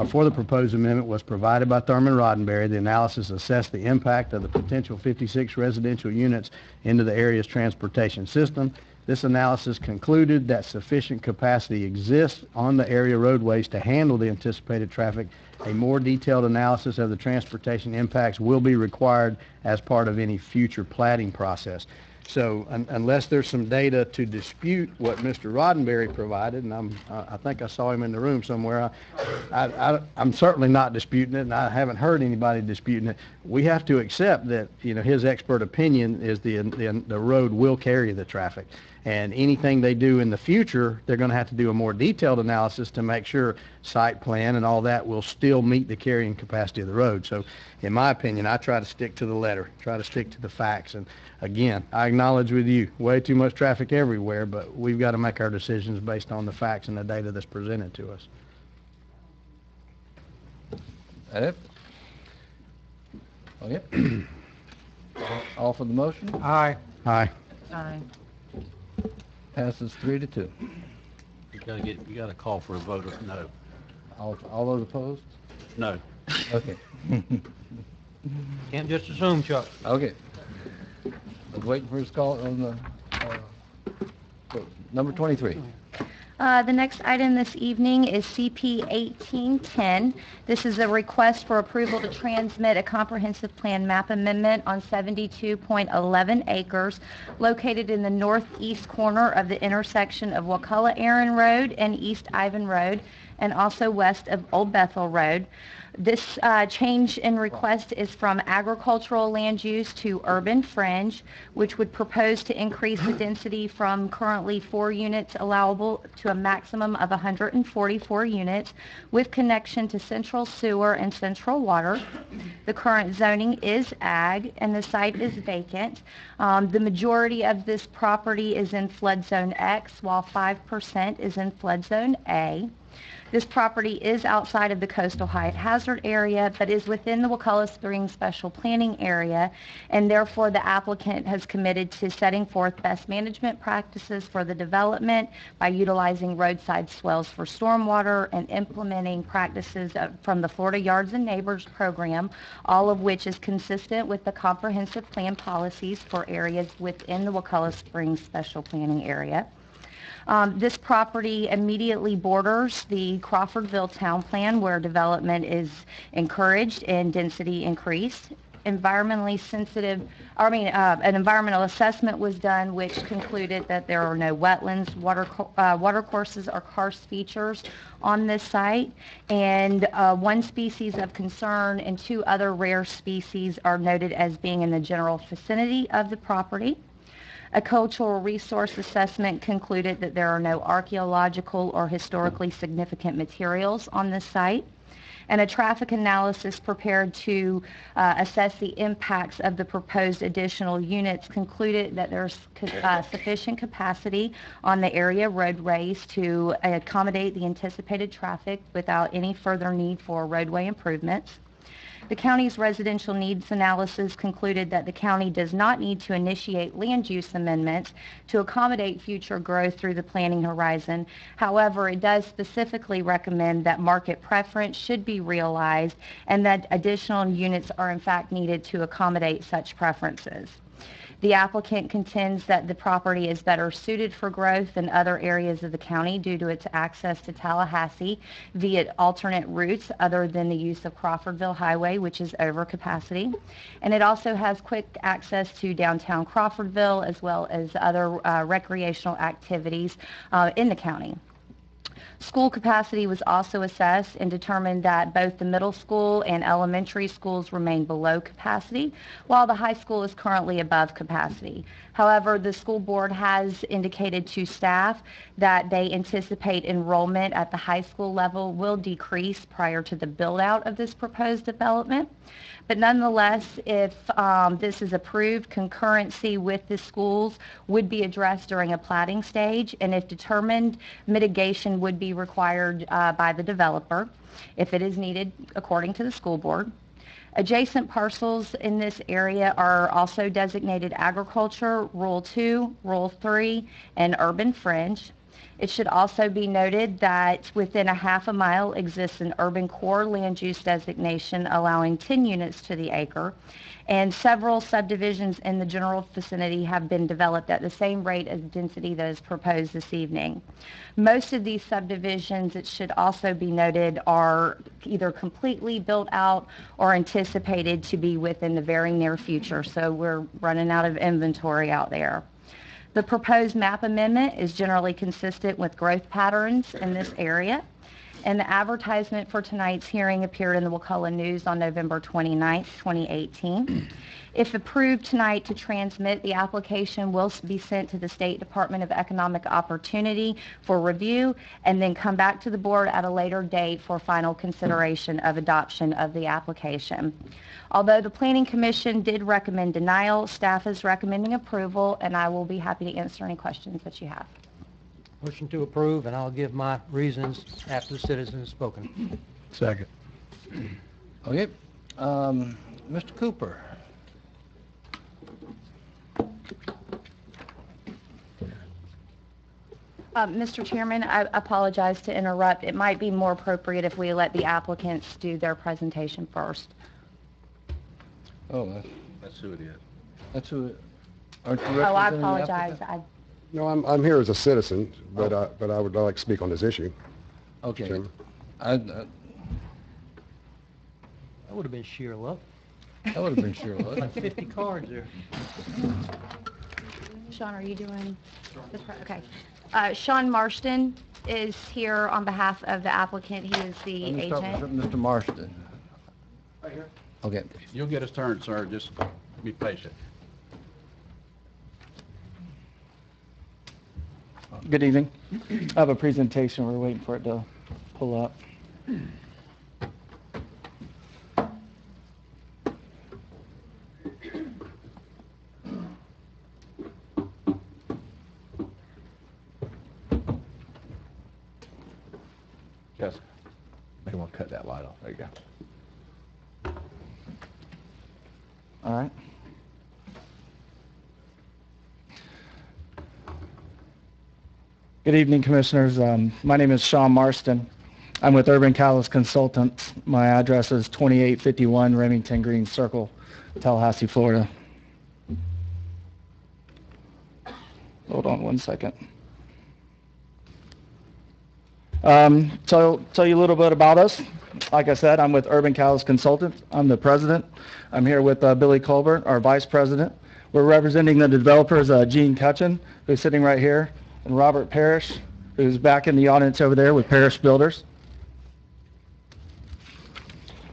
Speaker 9: for the proposed amendment was provided by Thurman Roddenberry. The analysis assessed the impact of the potential 56 residential units into the area's transportation system. This analysis concluded that sufficient capacity exists on the area roadways to handle the anticipated traffic. A more detailed analysis of the transportation impacts will be required as part of any future platting process. So unless there's some data to dispute what Mr. Roddenberry provided, and I think I saw him in the room somewhere, I'm certainly not disputing it, and I haven't heard anybody disputing it. We have to accept that his expert opinion is the road will carry the traffic. And anything they do in the future, they're going to have to do a more detailed analysis to make sure site plan and all that will still meet the carrying capacity of the road. So in my opinion, I try to stick to the letter, try to stick to the facts. And again, I acknowledge with you, way too much traffic everywhere, but we've got to make our decisions based on the facts and the data that's presented to us.
Speaker 2: That it? Okay. All for the motion?
Speaker 6: Aye.
Speaker 9: Aye.
Speaker 3: Aye.
Speaker 2: Passes 3-2.
Speaker 4: You got to call for a vote of no.
Speaker 2: All those opposed?
Speaker 4: No.
Speaker 2: Okay.
Speaker 6: Can't just assume, Chuck.
Speaker 2: Okay. I was waiting for his call on the number 23.
Speaker 12: The next item this evening is CP 1810. This is a request for approval to transmit a comprehensive plan map amendment on 72.11 acres located in the northeast corner of the intersection of Wakulla Aaron Road and East Ivan Road, and also west of Old Bethel Road. This change in request is from agricultural land use to urban fringe, which would propose to increase the density from currently 4 units allowable to a maximum of 144 units with connection to central sewer and central water. The current zoning is ag and the site is vacant. The majority of this property is in flood zone X while 5% is in flood zone A. This property is outside of the coastal high hazard area, but is within the Wakulla Springs Special Planning Area, and therefore the applicant has committed to setting forth best management practices for the development by utilizing roadside swells for stormwater and implementing practices from the Florida Yards and Neighbors program, all of which is consistent with the comprehensive plan policies for areas within the Wakulla Springs Special Planning Area. This property immediately borders the Crawfordville Town Plan, where development is encouraged and density increased. An environmental assessment was done which concluded that there are no wetlands, watercourses, or karst features on this site, and 1 species of concern and 2 other rare species are noted as being in the general vicinity of the property. A cultural resource assessment concluded that there are no archaeological or historically significant materials on this site. And a traffic analysis prepared to assess the impacts of the proposed additional units concluded that there's sufficient capacity on the area roadways to accommodate the anticipated traffic without any further need for roadway improvements. The county's residential needs analysis concluded that the county does not need to initiate land use amendments to accommodate future growth through the planning horizon. However, it does specifically recommend that market preference should be realized and that additional units are in fact needed to accommodate such preferences. The applicant contends that the property is better suited for growth than other areas of the county due to its access to Tallahassee via alternate routes other than the use of Crawfordville Highway, which is over capacity. And it also has quick access to downtown Crawfordville as well as other recreational activities in the county. School capacity was also assessed and determined that both the middle school and elementary schools remain below capacity, while the high school is currently above capacity. However, the school board has indicated to staff that they anticipate enrollment at the high school level will decrease prior to the build-out of this proposed development. But nonetheless, if this is approved, concurrency with the schools would be addressed during a platting stage, and if determined, mitigation would be required by the developer if it is needed according to the school board. Adjacent parcels in this area are also designated agriculture, Rural 2, Rural 3, and Urban Fringe. It should also be noted that within a half a mile exists an urban core land use designation allowing 10 units to the acre, and several subdivisions in the general vicinity have been developed at the same rate as density that is proposed this evening. Most of these subdivisions, it should also be noted, are either completely built out or anticipated to be within the very near future, so we're running out of inventory out there. The proposed map amendment is generally consistent with growth patterns in this area, and the advertisement for tonight's hearing appeared in the Wakulla News on November 29, 2018. If approved tonight to transmit, the application will be sent to the State Department of Economic Opportunity for review and then come back to the board at a later date for final consideration of adoption of the application. Although the Planning Commission did recommend denial, staff is recommending approval, and I will be happy to answer any questions that you have.
Speaker 6: Motion to approve, and I'll give my reasons after the citizen has spoken.
Speaker 9: Second.
Speaker 2: Okay. Mr. Cooper.
Speaker 12: Mr. Chairman, I apologize to interrupt. It might be more appropriate if we let the applicants do their presentation first.
Speaker 2: Oh,
Speaker 4: That's who it is.
Speaker 2: that's who. Aren't you
Speaker 12: Oh, I
Speaker 2: representing the
Speaker 12: apologize.
Speaker 2: applicant?
Speaker 7: No, I'm here as a citizen, but I would like to speak on this issue.
Speaker 2: Okay.
Speaker 7: Chairman.
Speaker 6: That would have been sheer luck.
Speaker 2: That would have been sure.
Speaker 6: Like 50 cards there.
Speaker 12: Sean, are you doing this part? Okay. Sean Marston, is here on behalf of the applicant. He is the
Speaker 2: Let me start
Speaker 12: agent.
Speaker 2: with Mr. Marston. Okay.
Speaker 4: You'll get his turn, sir. Just be patient.
Speaker 1: Good evening. I have a presentation. We're waiting for it to pull up.
Speaker 8: Jessica, may want to cut that light off. There you go.
Speaker 1: All right. Good evening, Commissioners. My name is Sean Marston. I'm with Urban Catalyst Consultants. My address is 2851 Remington Green Circle, Tallahassee, Florida. Hold on one second. So tell you a little bit about us. Like I said, I'm with Urban Catalyst Consultants. I'm the president. I'm here with Billy Colbert, our vice president. We're representing the developers, Gene Cutchin, who's sitting right here, and Robert Parrish, who's back in the audience over there with Parrish Builders.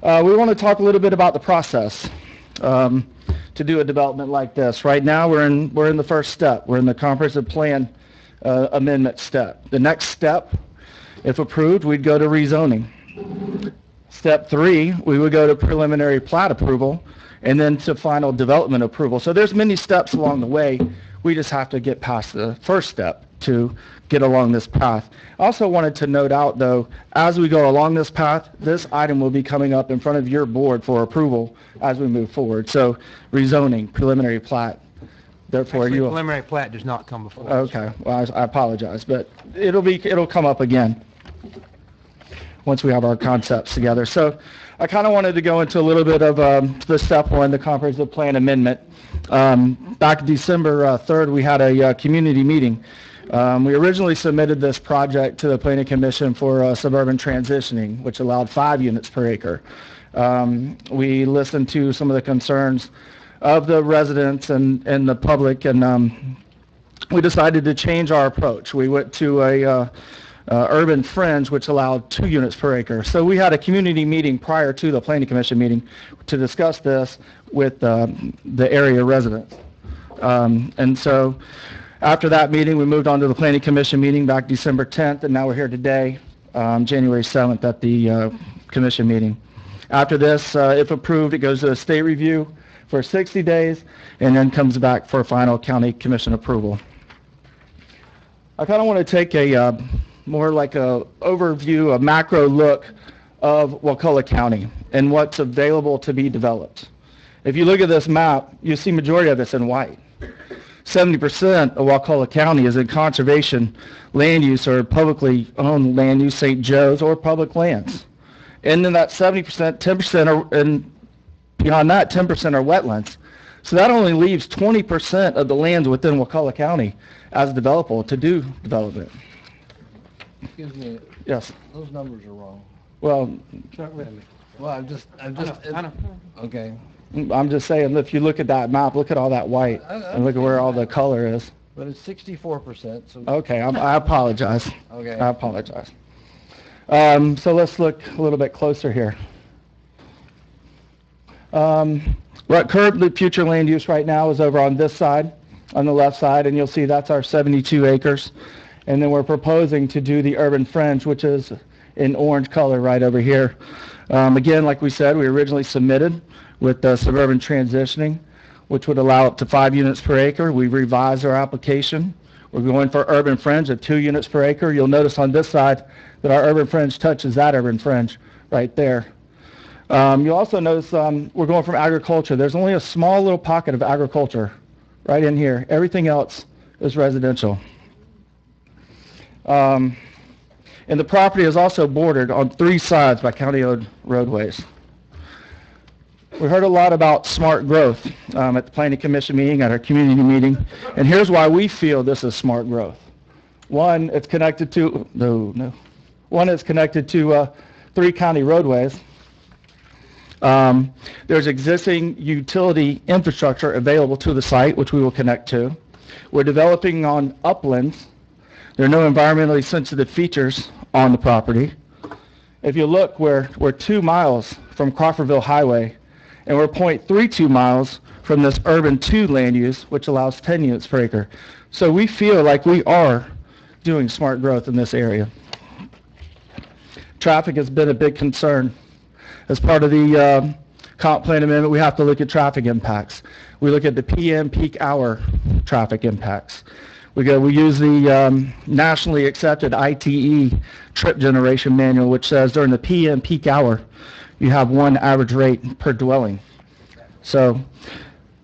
Speaker 1: We want to talk a little bit about the process to do a development like this. Right now, we're in the first step. We're in the comprehensive plan amendment step. The next step, if approved, we'd go to rezoning. Step 3, we would go to preliminary plat approval, and then to final development approval. So there's many steps along the way. We just have to get past the first step to get along this path. I also wanted to note out, though, as we go along this path, this item will be coming up in front of your board for approval as we move forward. So rezoning, preliminary plat. Therefore,
Speaker 6: Actually, preliminary plat does not come before us.
Speaker 1: Okay, well, I apologize, but it'll come up again once we have our concepts together. So I kind of wanted to go into a little bit of the step 1, the comprehensive plan amendment. Back December 3rd, we had a community meeting. We originally submitted this project to the Planning Commission for suburban transitioning, which allowed 5 units per acre. We listened to some of the concerns of the residents and the public, and we decided to change our approach. We went to a urban fringe, which allowed 2 units per acre. So we had a community meeting prior to the Planning Commission meeting to discuss this with the area residents. And so after that meeting, we moved on to the Planning Commission meeting back December 10th, and now we're here today, January 7th at the Commission meeting. After this, if approved, it goes to a state review for 60 days, and then comes back for final county commission approval. I kind of want to take a more like a overview, a macro look of Wakulla County and what's available to be developed. If you look at this map, you see majority of it's in white. 70% of Wakulla County is in conservation land use or publicly owned land use, St. Joe's, or public lands. And then that 70%, 10% are, and beyond that, 10% are wetlands. So that only leaves 20% of the lands within Wakulla County as developable to do development.
Speaker 2: Excuse me.
Speaker 1: Yes.
Speaker 2: Those numbers are wrong.
Speaker 1: Well,
Speaker 2: Well, okay.
Speaker 1: I'm just saying, if you look at that map, look at all that white, and look at where all the color is.
Speaker 2: But it's 64%, so.
Speaker 1: Okay, I apologize.
Speaker 2: Okay.
Speaker 1: I apologize. So let's look a little bit closer here. What currently future land use right now is over on this side, on the left side, and you'll see that's our 72 acres. And then we're proposing to do the urban fringe, which is in orange color right over here. Again, like we said, we originally submitted with suburban transitioning, which would allow up to 5 units per acre. We revised our application. We're going for urban fringe of 2 units per acre. You'll notice on this side that our urban fringe touches that urban fringe right there. You'll also notice we're going from agriculture. There's only a small little pocket of agriculture right in here. Everything else is residential. And the property is also bordered on 3 sides by county-owned roadways. We heard a lot about smart growth at the Planning Commission meeting, at our community meeting, and here's why we feel this is smart growth. One, it's connected to, One is connected to 3 county roadways. There's existing utility infrastructure available to the site, which we will connect to. We're developing on uplands. There are no environmentally sensitive features on the property. If you look, we're 2 miles from Crawfordville Highway, and we're 0.32 miles from this urban 2 land use, which allows 10 units per acre. So we feel like we are doing smart growth in this area. Traffic has been a big concern. As part of the comp plan amendment, we have to look at traffic impacts. We look at the PM peak hour traffic impacts. We use the nationally accepted ITE trip generation manual, which says during the PM peak hour, you have 1 average rate per dwelling. So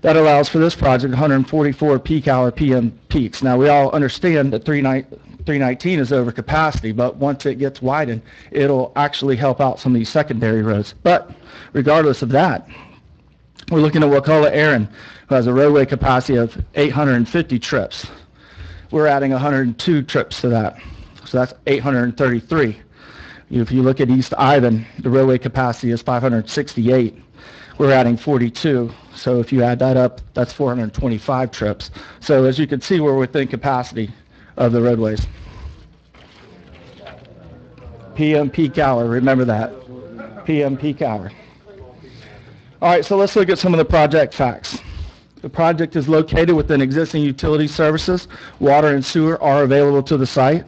Speaker 1: that allows for this project 144 peak hour PM peaks. Now we all understand that 319 is over capacity, but once it gets widened, it'll actually help out some of these secondary roads. But regardless of that, we're looking at Wakulla Aaron, who has a roadway capacity of 850 trips. We're adding 102 trips to that, so that's 833. If you look at East Ivan, the roadway capacity is 568. We're adding 42, so if you add that up, that's 425 trips. So as you can see, we're within capacity of the roadways. PM peak hour, remember that. PM peak hour. All right, so let's look at some of the project facts. The project is located within existing utility services. Water and sewer are available to the site.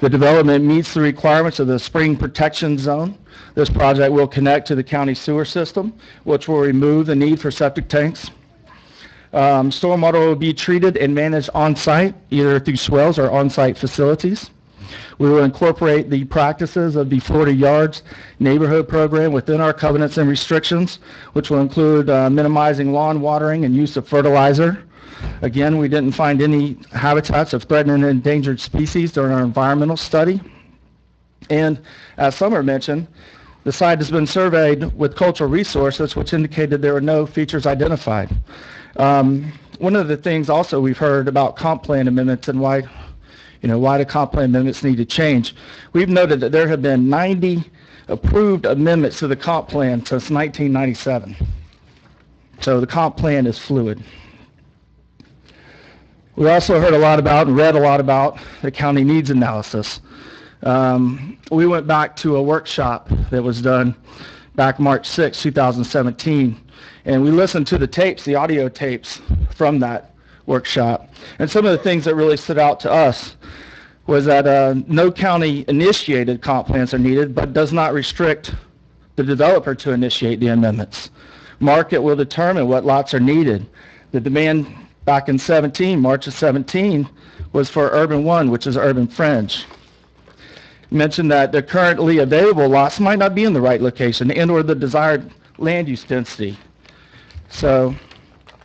Speaker 1: The development meets the requirements of the spring protection zone. This project will connect to the county sewer system, which will remove the need for septic tanks. Stormwater will be treated and managed on-site, either through swells or on-site facilities. We will incorporate the practices of the Florida Yards neighborhood program within our covenants and restrictions, which will include minimizing lawn watering and use of fertilizer. Again, we didn't find any habitats of threatened and endangered species during our environmental study. And as Summer mentioned, the site has been surveyed with cultural resources, which indicated there were no features identified. One of the things also we've heard about comp plan amendments and why the comp plan amendments need to change. We've noted that there have been 90 approved amendments to the comp plan since 1997. So the comp plan is fluid. We also heard a lot about and read a lot about the county needs analysis. We went back to a workshop that was done back March 6, 2017, and we listened to the tapes, the audio tapes from that workshop. And some of the things that really stood out to us was that no county initiated comp plans are needed, but does not restrict the developer to initiate the amendments. Market will determine what lots are needed. The demand back in March of 17, was for urban 1, which is urban fringe. Mentioned that the currently available lots might not be in the right location and or the desired land use density. So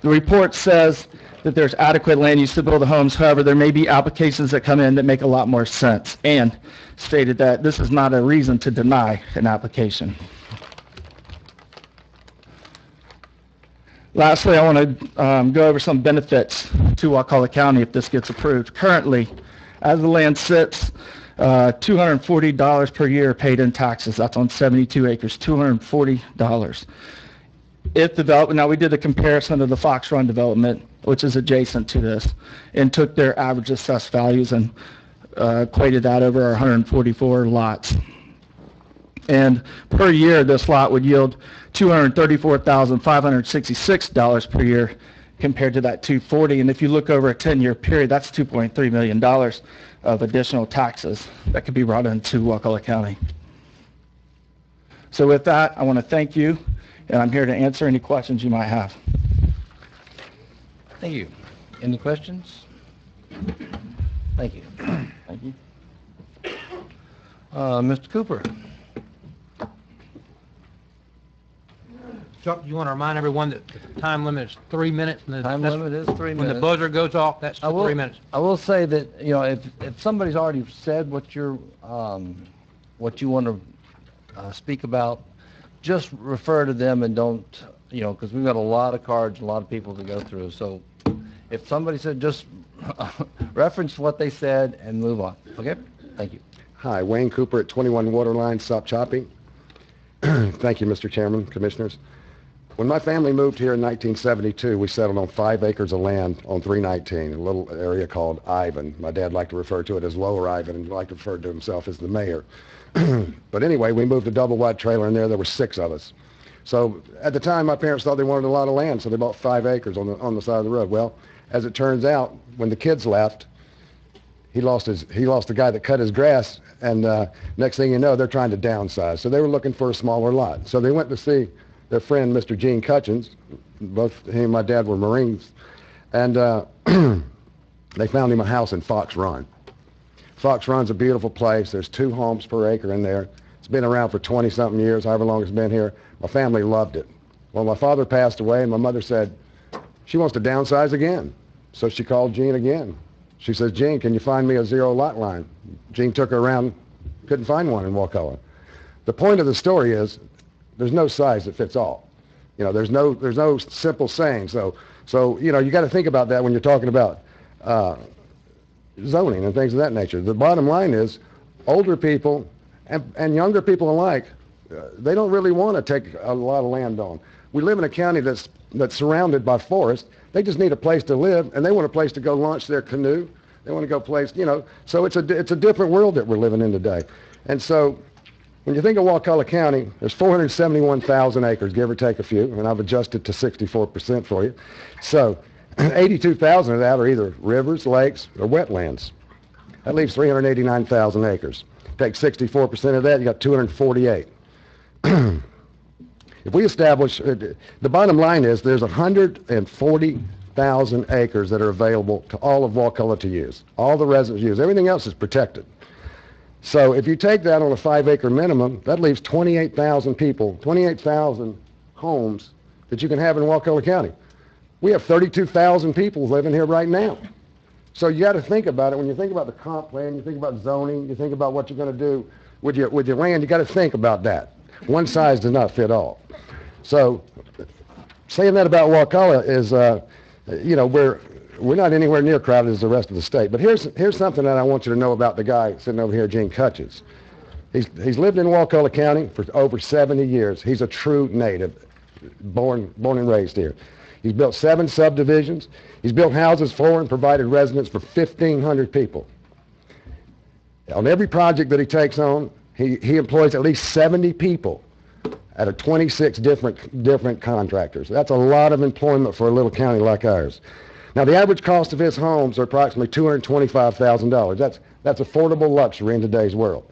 Speaker 1: the report says that there's adequate land use to build the homes. However, there may be applications that come in that make a lot more sense, and stated that this is not a reason to deny an application. Lastly, I want to go over some benefits to Wakulla County if this gets approved. Currently, as the land sits, $240 per year paid in taxes. That's on 72 acres, $240. If developed, now we did a comparison of the Fox Run development, which is adjacent to this, and took their average assessed values and equated that over our 144 lots. And per year, this lot would yield $234,566 per year compared to that $240. And if you look over a 10-year period, that's $2.3 million of additional taxes that could be brought into Wakulla County. So with that, I want to thank you, and I'm here to answer any questions you might have.
Speaker 2: Thank you. Any questions? Thank you.
Speaker 1: Thank you.
Speaker 2: Mr. Cooper.
Speaker 6: Chuck, you want to remind everyone that the time limit is 3 minutes? And
Speaker 2: Time limit is 3 minutes.
Speaker 6: When the buzzer goes off, that's 3 minutes.
Speaker 2: I will say that, if somebody's already said what you want to speak about, just refer to them and don't, because we've got a lot of cards, a lot of people to go through. So if somebody said, just reference what they said and move on. Okay? Thank you.
Speaker 7: Hi, Wayne Cooper at 21 Waterline, Stop Chopping. Thank you, Mr. Chairman, Commissioners. When my family moved here in 1972, we settled on 5 acres of land on 319, a little area called Ivan. My dad liked to refer to it as Lower Ivan and liked to refer to himself as the mayor. But anyway, we moved a double-wide trailer in there. There were 6 of us. So at the time, my parents thought they wanted a lot of land, so they bought 5 acres on the side of the road. Well, as it turns out, when the kids left, he lost the guy that cut his grass, and next thing you know, they're trying to downsize. So they were looking for a smaller lot. So they went to see their friend, Mr. Gene Cutchins. Both he and my dad were Marines, and they found him a house in Fox Run. Fox Run's a beautiful place. There's 2 homes per acre in there. It's been around for 20-something years, however long it's been here. My family loved it. Well, my father passed away, and my mother said she wants to downsize again. So she called Gene again. She says, Gene, can you find me a 0 lot line? Gene took her around, couldn't find one in Wakulla. The point of the story is there's no size that fits all. You know, there's no simple saying. So you know, you got to think about that when you're talking about zoning and things of that nature. The bottom line is older people and younger people alike, they don't really want to take a lot of land on. We live in a county that's surrounded by forest. They just need a place to live, and they want a place to go launch their canoe. They want to go place, you know. So it's a different world that we're living in today. And so when you think of Wakulla County, there's 471,000 acres, give or take a few, and I've adjusted to 64% for you. So 82,000 of that are either rivers, lakes, or wetlands. That leaves 389,000 acres. Take 64% of that, you got 248. If we establish, the bottom line is there's 140,000 acres that are available to all of Wakulla to use. All the residents use. Everything else is protected. So if you take that on a 5-acre minimum, that leaves 28,000 people, 28,000 homes that you can have in Wakulla County. We have 32,000 people living here right now. So you got to think about it. When you think about the comp plan, you think about zoning, you think about what you're going to do with your land, you got to think about that. One size does not fit all. So saying that about Wakulla is, you know, we're not anywhere near crowded as the rest of the state. But here's something that I want you to know about the guy sitting over here, Gene Cutchins. He's lived in Wakulla County for over 70 years. He's a true native, born and raised here. He's built 7 subdivisions. He's built houses for and provided residence for 1,500 people. On every project that he takes on, he employs at least 70 people out of 26 different contractors. That's a lot of employment for a little county like ours. Now, the average cost of his homes are approximately $225,000. That's affordable luxury in today's world.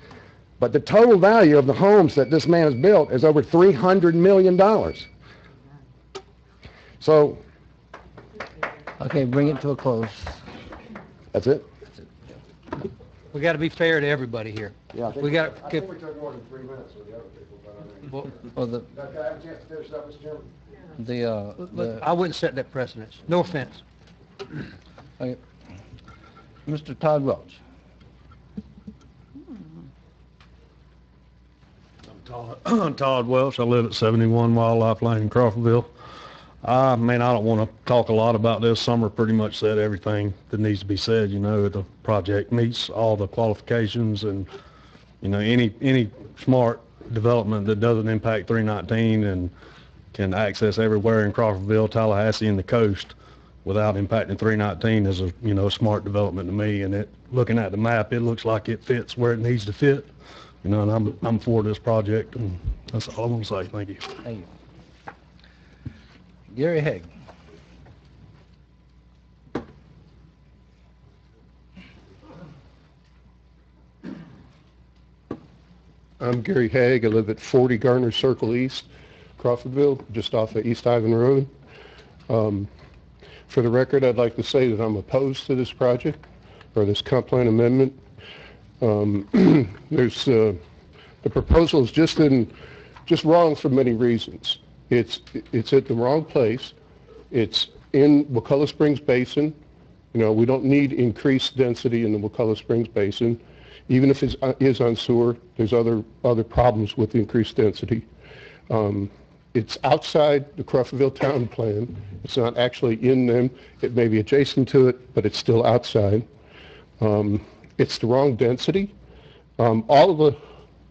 Speaker 7: But the total value of the homes that this man has built is over $300 million. So,
Speaker 2: Okay, bring it to a close.
Speaker 7: That's it?
Speaker 6: We got to be fair to everybody here.
Speaker 7: Yeah,
Speaker 6: I think we
Speaker 7: took more than 3 minutes with the other people, but
Speaker 2: Well,
Speaker 7: Can I have a chance to finish up, Mr. Chairman?
Speaker 6: I wouldn't set that precedence. No offense.
Speaker 2: Okay. Mr. Todd Welch.
Speaker 11: I'm Todd Welch. I live at 71 Wildlife Lane in Crawfordville. I don't want to talk a lot about this. Summer pretty much said everything that needs to be said. You know, the project meets all the qualifications, and you know, any smart development that doesn't impact 319 and can access everywhere in Crawfordville, Tallahassee, and the coast without impacting 319 is a smart development to me. And looking at the map, it looks like it fits where it needs to fit. You know, and I'm for this project, and that's all I want to say. Thank you.
Speaker 2: Thank you. Gary Haig.
Speaker 22: I'm Gary Haig. I live at 40 Garner Circle East, Crawfordville, just off of East Ivan Road. For the record, I'd like to say that I'm opposed to this project, or this comp plan amendment. The proposal is just wrong for many reasons. It's at the wrong place. It's in Wakulla Springs Basin. You know, we don't need increased density in the Wakulla Springs Basin. Even if it is on sewer, there's other problems with the increased density. It's outside the Crawfordville Town Plan. It's not actually in them. It may be adjacent to it, but it's still outside. It's the wrong density. All of the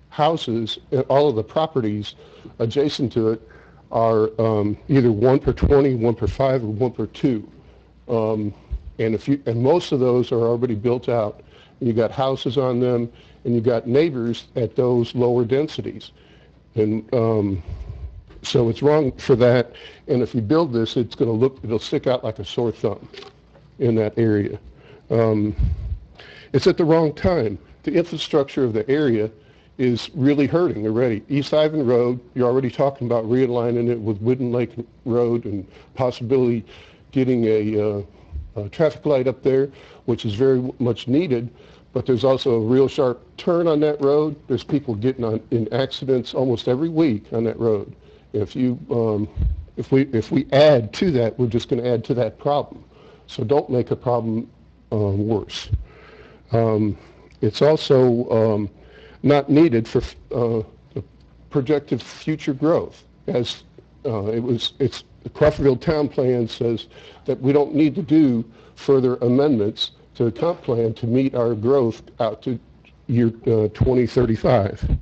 Speaker 22: houses, all of the properties adjacent to it are either 1 per 20, 1 per 5, or 1 per 2. And most of those are already built out. You got houses on them, and you got neighbors at those lower densities. And so it's wrong for that. And if you build this, it'll stick out like a sore thumb in that area. It's at the wrong time. The infrastructure of the area is really hurting already. East Ivan Road, you're already talking about realigning it with Wooden Lake Road and possibly getting a traffic light up there, which is very much needed. But there's also a real sharp turn on that road. There's people getting in accidents almost every week on that road. If we add to that, we're just going to add to that problem. So don't make a problem worse. It's also not needed for projected future growth. As the Crawfordville Town Plan says that we don't need to do further amendments to the comp plan to meet our growth out to year 2035.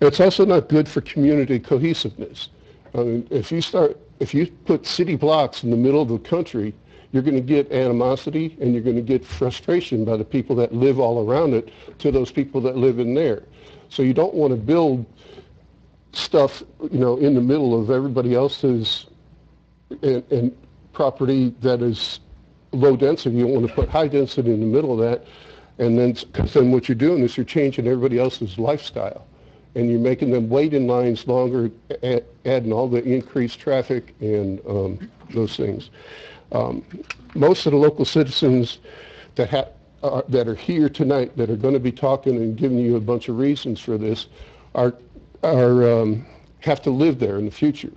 Speaker 22: It's also not good for community cohesiveness. I mean, if you put city blocks in the middle of the country, you're going to get animosity and you're going to get frustration by the people that live all around it to those people that live in there. So you don't want to build stuff, in the middle of everybody else's and property that is low density. You don't want to put high density in the middle of that, and then what you're doing is you're changing everybody else's lifestyle, and you're making them wait in lines longer, adding all the increased traffic and those things. Most of the local citizens that are here tonight that are going to be talking and giving you a bunch of reasons for this have to live there in the future.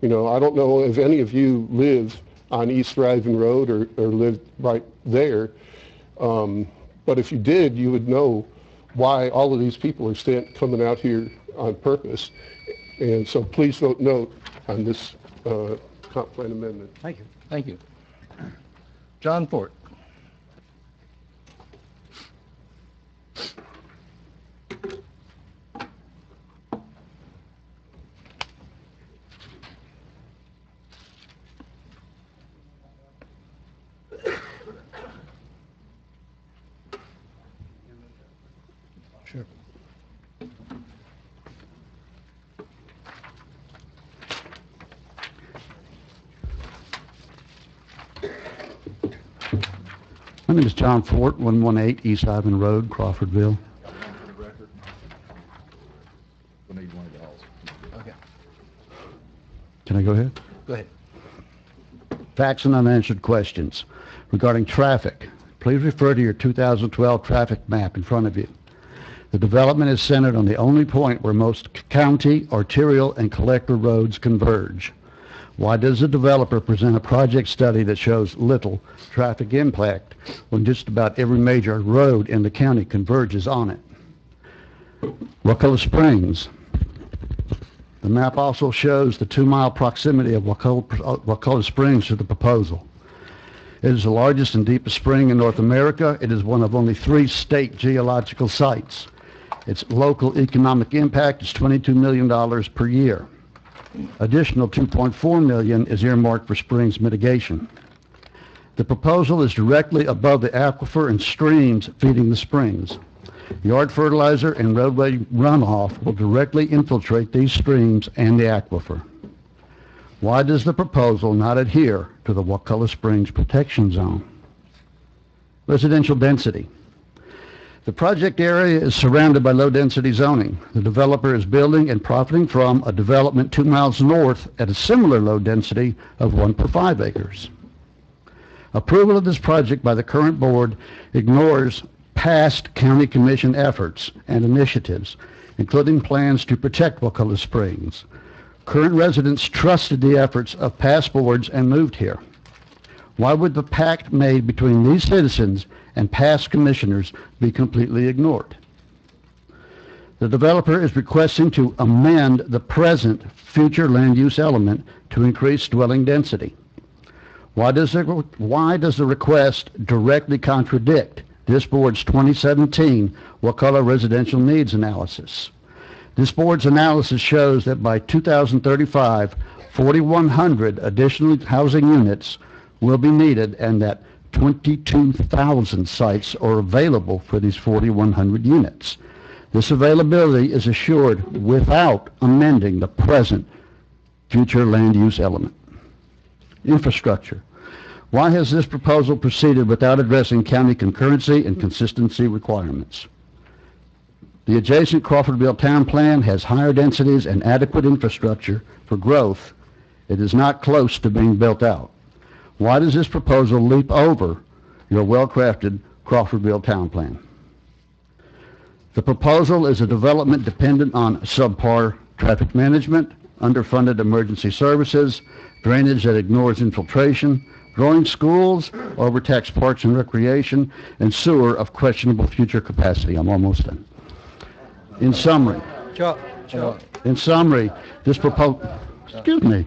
Speaker 22: I don't know if any of you live on East Ivan Road or live right there, but if you did, you would know why all of these people are coming out here on purpose. And so please vote no on this comp plan amendment.
Speaker 2: Thank you. Thank you. John Fort.
Speaker 13: Sure. My name is John Fort, 118 East Ivan Road, Crawfordville.
Speaker 2: Okay.
Speaker 13: Can I go ahead?
Speaker 2: Go ahead.
Speaker 13: Facts and unanswered questions. Regarding traffic, please refer to your 2012 traffic map in front of you. The development is centered on the only point where most county, arterial, and collector roads converge. Why does the developer present a project study that shows little traffic impact when just about every major road in the county converges on it? Wakulla Springs. The map also shows the 2-mile proximity of Wakulla Springs to the proposal. It is the largest and deepest spring in North America. It is one of only 3 state geological sites. Its local economic impact is $22 million per year. Additional $2.4 million is earmarked for springs mitigation. The proposal is directly above the aquifer and streams feeding the springs. Yard fertilizer and roadway runoff will directly infiltrate these streams and the aquifer. Why does the proposal not adhere to the Wakulla Springs Protection Zone? Residential density. The project area is surrounded by low-density zoning. The developer is building and profiting from a development 2 miles north at a similar low density of 1 per 5 acres. Approval of this project by the current board ignores past county commission efforts and initiatives, including plans to protect Wakulla Springs. Current residents trusted the efforts of past boards and moved here. Why would the pact made between these citizens and past commissioners be completely ignored? The developer is requesting to amend the present future land use element to increase dwelling density. Why does the request directly contradict this board's 2017 Wakulla residential needs analysis? This board's analysis shows that by 2035, 4,100 additional housing units will be needed and that 22,000 sites are available for these 4,100 units. This availability is assured without amending the present future land use element. Infrastructure. Why has this proposal proceeded without addressing county concurrency and consistency requirements? The adjacent Crawfordville Town Plan has higher densities and adequate infrastructure for growth. It is not close to being built out. Why does this proposal leap over your well-crafted Crawfordville Town Plan? The proposal is a development dependent on subpar traffic management, underfunded emergency services, drainage that ignores infiltration, growing schools, overtaxed parks and recreation, and sewer of questionable future capacity. I'm almost done. In summary, this proposal, excuse me.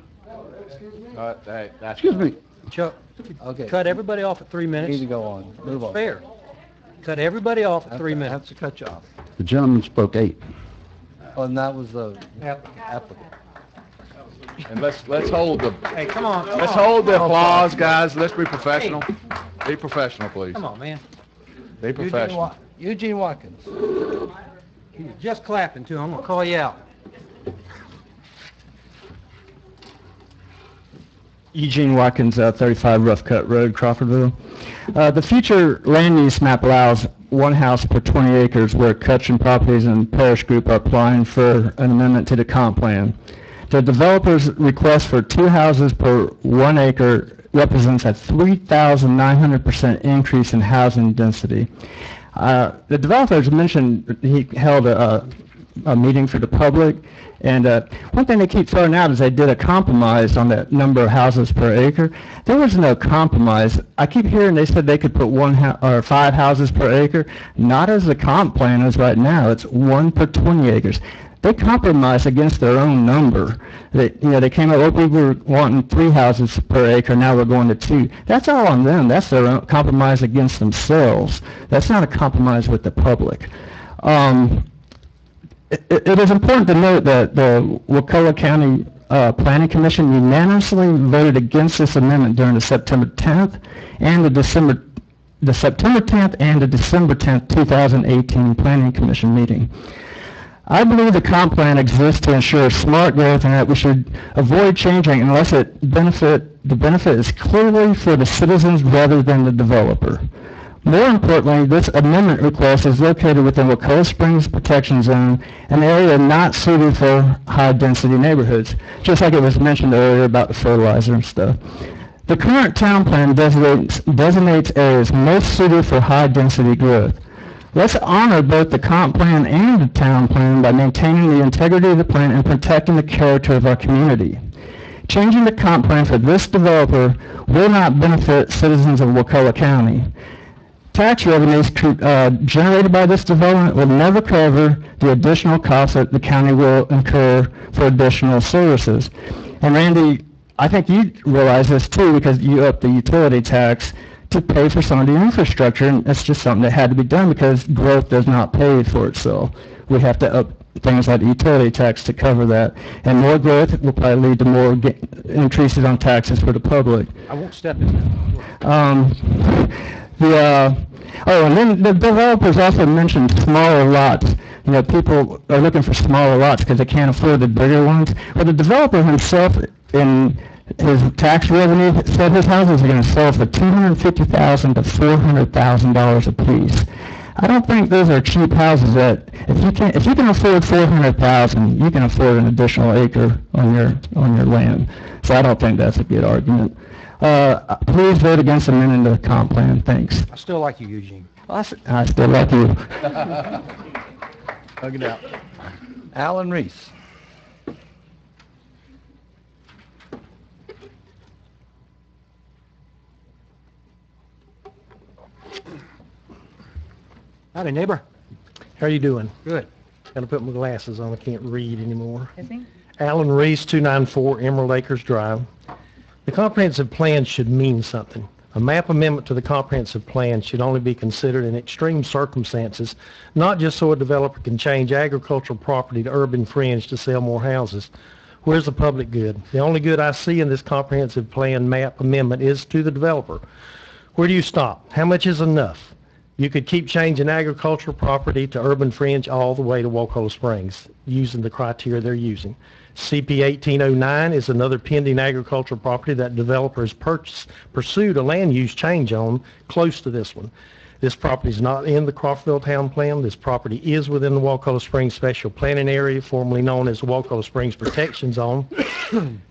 Speaker 13: Excuse me.
Speaker 6: Chuck, okay. Cut everybody off at 3 minutes.
Speaker 2: Need to go on. Move on.
Speaker 6: Fair. Cut everybody off at 3 minutes.
Speaker 2: I have to cut you off.
Speaker 13: The gentleman spoke 8.
Speaker 2: Oh, and that was the applicant.
Speaker 8: And let's hold the,
Speaker 6: Hey, come on.
Speaker 8: let's hold the applause, guys. Let's be professional. Be professional, please.
Speaker 6: Come on, man.
Speaker 8: Be professional.
Speaker 2: Eugene Watkins.
Speaker 6: You're just clapping, too. I'm going to call you out.
Speaker 14: Eugene Watkins, 35 Rough Cut Road, Crawfordville. The future land use map allows one house per 20 acres where Cutchin Properties and Parish Group are applying for an amendment to the comp plan. The developer's request for 2 houses per 1 acre represents a 3,900% increase in housing density. The developers mentioned he held a meeting for the public, and one thing they keep throwing out is they did a compromise on that number of houses per acre. There was no compromise. I keep hearing they said they could put 5 houses per acre. Not as the comp plan is right now. It's 1 per 20 acres. They compromised against their own number. They came up, we were wanting 3 houses per acre, now we're going to 2. That's all on them. That's their own compromise against themselves. That's not a compromise with the public. It is important to note that the Wakulla County Planning Commission unanimously voted against this amendment during the September 10th and the September 10th and the December 10th, 2018 Planning Commission meeting. I believe the comp plan exists to ensure smart growth and that we should avoid changing unless the benefit is clearly for the citizens rather than the developer. More importantly, this amendment request is located within Wakulla Springs Protection Zone, an area not suited for high-density neighborhoods, just like it was mentioned earlier about the fertilizer and stuff. The current town plan designates areas most suited for high-density growth. Let's honor both the comp plan and the town plan by maintaining the integrity of the plan and protecting the character of our community. Changing the comp plan for this developer will not benefit citizens of Wakulla County. Tax revenues generated by this development will never cover the additional costs that the county will incur for additional services. And Randy, I think you realize this too because you upped the utility tax to pay for some of the infrastructure, and that's just something that had to be done because growth does not pay for itself. We have to up things like the utility tax to cover that, and more growth will probably lead to more increases on taxes for the public.
Speaker 6: I won't step in there.
Speaker 14: And then the developers also mentioned smaller lots. People are looking for smaller lots because they can't afford the bigger ones. Well, the developer himself, in his tax revenue, said his houses are going to sell for $250,000 to $400,000 a piece. I don't think those are cheap houses. That if you can afford $400,000, you can afford an additional acre on your land. So I don't think that's a good argument. Please vote against amending the comp plan. Thanks.
Speaker 6: I still like you, Eugene.
Speaker 14: I still like you.
Speaker 2: Hug it out. Alan Reese.
Speaker 15: Howdy, neighbor. How are you doing?
Speaker 6: Good.
Speaker 15: Gotta put my glasses on. I can't read anymore.
Speaker 3: Is he?
Speaker 15: Alan Reese, 294 Emerald Acres Drive. The comprehensive plan should mean something. A map amendment to the comprehensive plan should only be considered in extreme circumstances, not just so a developer can change agricultural property to urban fringe to sell more houses. Where's the public good? The only good I see in this comprehensive plan map amendment is to the developer. Where do you stop? How much is enough? You could keep changing agricultural property to urban fringe all the way to Wakulla Springs using the criteria they're using. CP 1809 is another pending agricultural property that developers pursued a land use change on close to this one. This property is not in the Crawfordville Town Plan. This property is within the Wakulla Springs Special Planning Area, formerly known as the Wakulla Springs Protection Zone.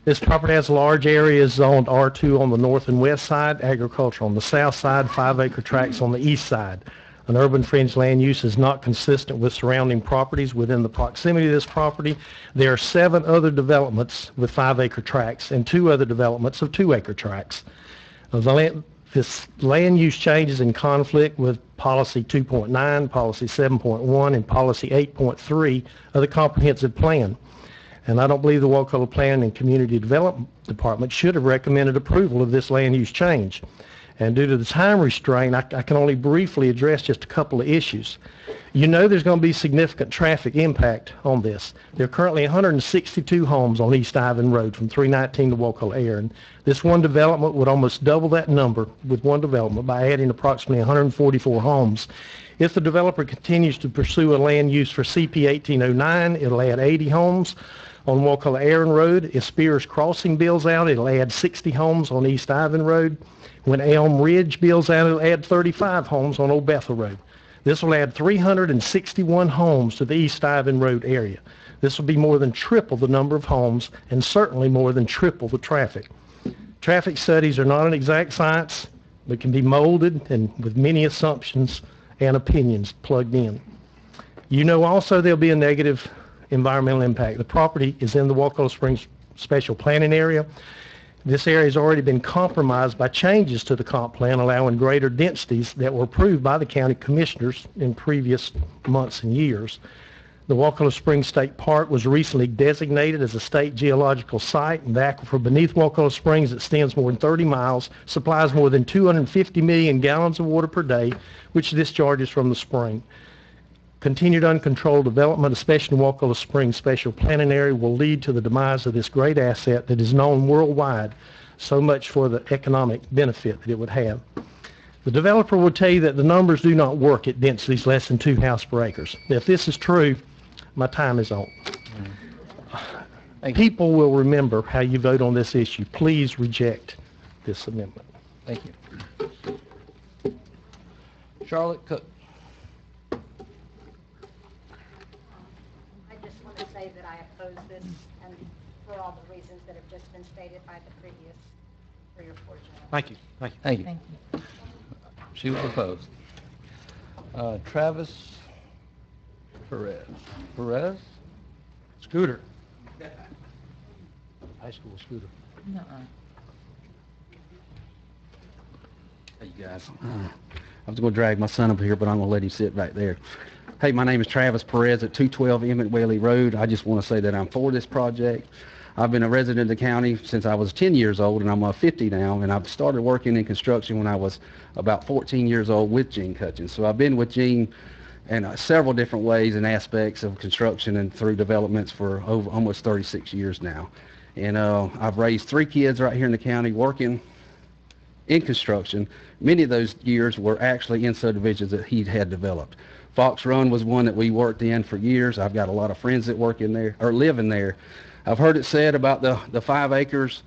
Speaker 15: This property has large areas zoned R2 on the north and west side, agriculture on the south side, 5-acre tracts on the east side. An urban fringe land use is not consistent with surrounding properties within the proximity of this property. There are 7 other developments with 5-acre tracts and 2 other developments of 2-acre tracts. This land use change is in conflict with Policy 2.9, Policy 7.1, and Policy 8.3 of the Comprehensive Plan. And I don't believe the Wakulla Planning and Community Development Department should have recommended approval of this land use change. And due to the time restraint, I can only briefly address just a couple of issues. You know there's going to be significant traffic impact on this. There are currently 162 homes on East Ivan Road from 319 to Wakulla Aaron. This one development would almost double that number with one development by adding approximately 144 homes. If the developer continues to pursue a land use for CP 1809, it'll add 80 homes on Wakulla Aaron Road. If Spears Crossing builds out, it'll add 60 homes on East Ivan Road. When Elm Ridge builds out, it'll add 35 homes on Old Bethel Road. This will add 361 homes to the East Ivan Road area. This will be more than triple the number of homes and certainly more than triple the traffic. Traffic studies are not an exact science, but can be molded and with many assumptions and opinions plugged in. You know also there'll be a negative environmental impact. The property is in the Wakulla Springs Special Planning Area. This area has already been compromised by changes to the comp plan allowing greater densities that were approved by the county commissioners in previous months and years. The Wakulla Springs State Park was recently designated as a state geological site, and the aquifer beneath Wakulla Springs extends more than 30 miles, supplies more than 250 million gallons of water per day, which discharges from the spring. Continued uncontrolled development, especially in Wakulla Springs Special Planning Area, will lead to the demise of this great asset that is known worldwide, so much for the economic benefit that it would have. The developer will tell you that the numbers do not work at densities less than 2 houses per acre. If this is true, my time is on. People will remember how you vote on this issue. Please reject this amendment.
Speaker 2: Thank you. Charlotte Cook.
Speaker 10: I just want to say that I oppose this, and for all the reasons that have just been stated by the previous 3 or 4 gentlemen.
Speaker 15: Thank you. Thank you.
Speaker 2: Thank you.
Speaker 3: Thank you.
Speaker 2: She was opposed. Travis Perez?
Speaker 15: Scooter. High school scooter.
Speaker 3: Nuh-uh.
Speaker 16: Hey, you guys. I was going to drag my son up here, but I'm going to let him sit right there. Hey, my name is Travis Perez at 212 Emmett Whaley Road. I just want to say that I'm for this project. I've been a resident of the county since I was 10 years old, and I'm 50 now, and I've started working in construction when I was about 14 years old with Gene Cutchins. So I've been with Gene in several different ways and aspects of construction and through developments for over almost 36 years now. And I've raised 3 kids right here in the county working in construction. Many of those years were actually in subdivisions that he had developed. Fox Run was one that we worked in for years. I've got a lot of friends that work in there or live in there. I've heard it said about the 5 acres.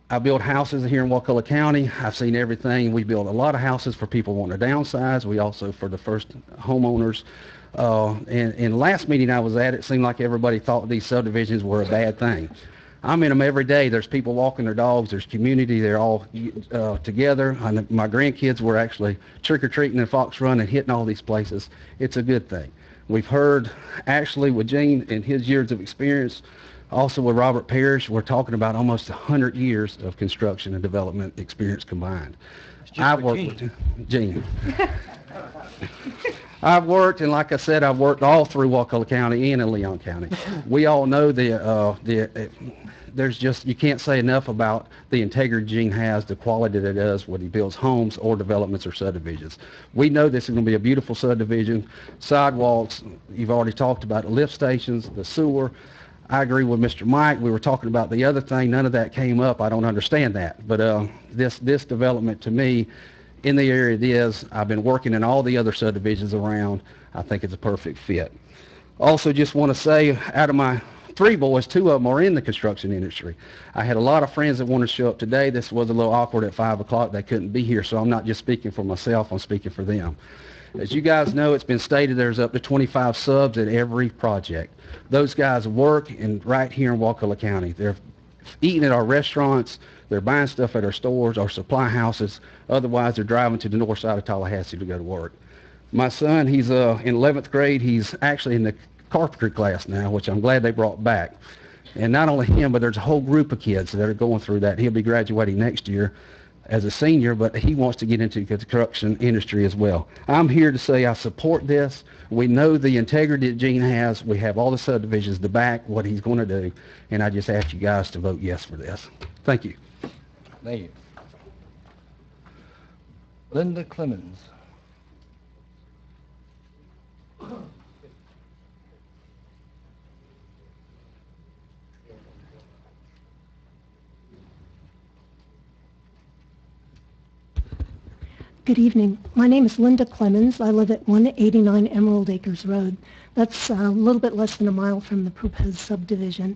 Speaker 16: I build houses here in Wakulla County. I've seen everything. We build a lot of houses for people wanting to downsize. We also for the first homeowners. And last meeting I was at, it seemed like everybody thought these subdivisions were a bad thing. I'm in them every day. There's people walking their dogs. There's community. They're all together. My grandkids were actually trick-or-treating in Fox Run and hitting all these places. It's a good thing. We've heard, actually, with Gene and his years of experience, also with Robert Parrish, we're talking about almost 100 years of construction and development experience combined. I've worked with Gene. I've worked, and like I said, I've worked all through Wakulla County and in Leon County. We all know there's just, you can't say enough about the integrity Gene has, the quality that it does when he builds homes or developments or subdivisions. We know this is going to be a beautiful subdivision. Sidewalks, you've already talked about the lift stations, the sewer. I agree with Mr. Mike. We were talking about the other thing. None of that came up. I don't understand that. But this development to me, in the area it is, I've been working in all the other subdivisions around. I think it's a perfect fit. Also, just want to say, out of my 3 boys, 2 of them are in the construction industry. I had a lot of friends that wanted to show up today. This was a little awkward at 5 o'clock. They couldn't be here, so I'm not just speaking for myself. I'm speaking for them. As you guys know, it's been stated there's up to 25 subs at every project. Those guys work right here in Wakulla County. They're eating at our restaurants. They're buying stuff at our stores, our supply houses. Otherwise, they're driving to the north side of Tallahassee to go to work. My son, he's in 11th grade. He's actually in the carpentry class now, which I'm glad they brought back. And not only him, but there's a whole group of kids that are going through that. He'll be graduating next year as a senior, but he wants to get into the construction industry as well. I'm here to say I support this. We know the integrity that Gene has. We have all the subdivisions to back what he's going to do, and I just ask you guys to vote yes for this. Thank you.
Speaker 2: Thank you. Linda Clemens.
Speaker 17: Good evening. My name is Linda Clemens. I live at 189 Emerald Acres Road. That's a little bit less than a mile from the proposed subdivision.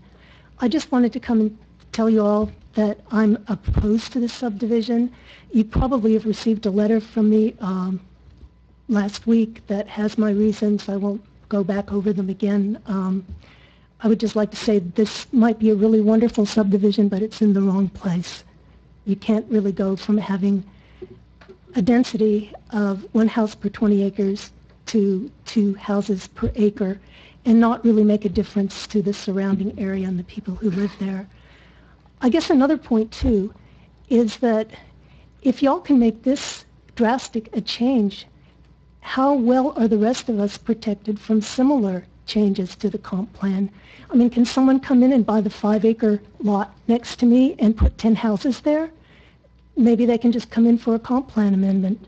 Speaker 17: I just wanted to come and tell you all that I'm opposed to this subdivision. You probably have received a letter from me last week that has my reasons. I won't go back over them again. I would just like to say this might be a really wonderful subdivision, but it's in the wrong place. You can't really go from having a density of 1 house per 20 acres to 2 houses per acre and not really make a difference to the surrounding area and the people who live there. I guess another point too is that if y'all can make this drastic a change, how well are the rest of us protected from similar changes to the comp plan? I mean, can someone come in and buy the 5-acre lot next to me and put 10 houses there? Maybe they can just come in for a comp plan amendment.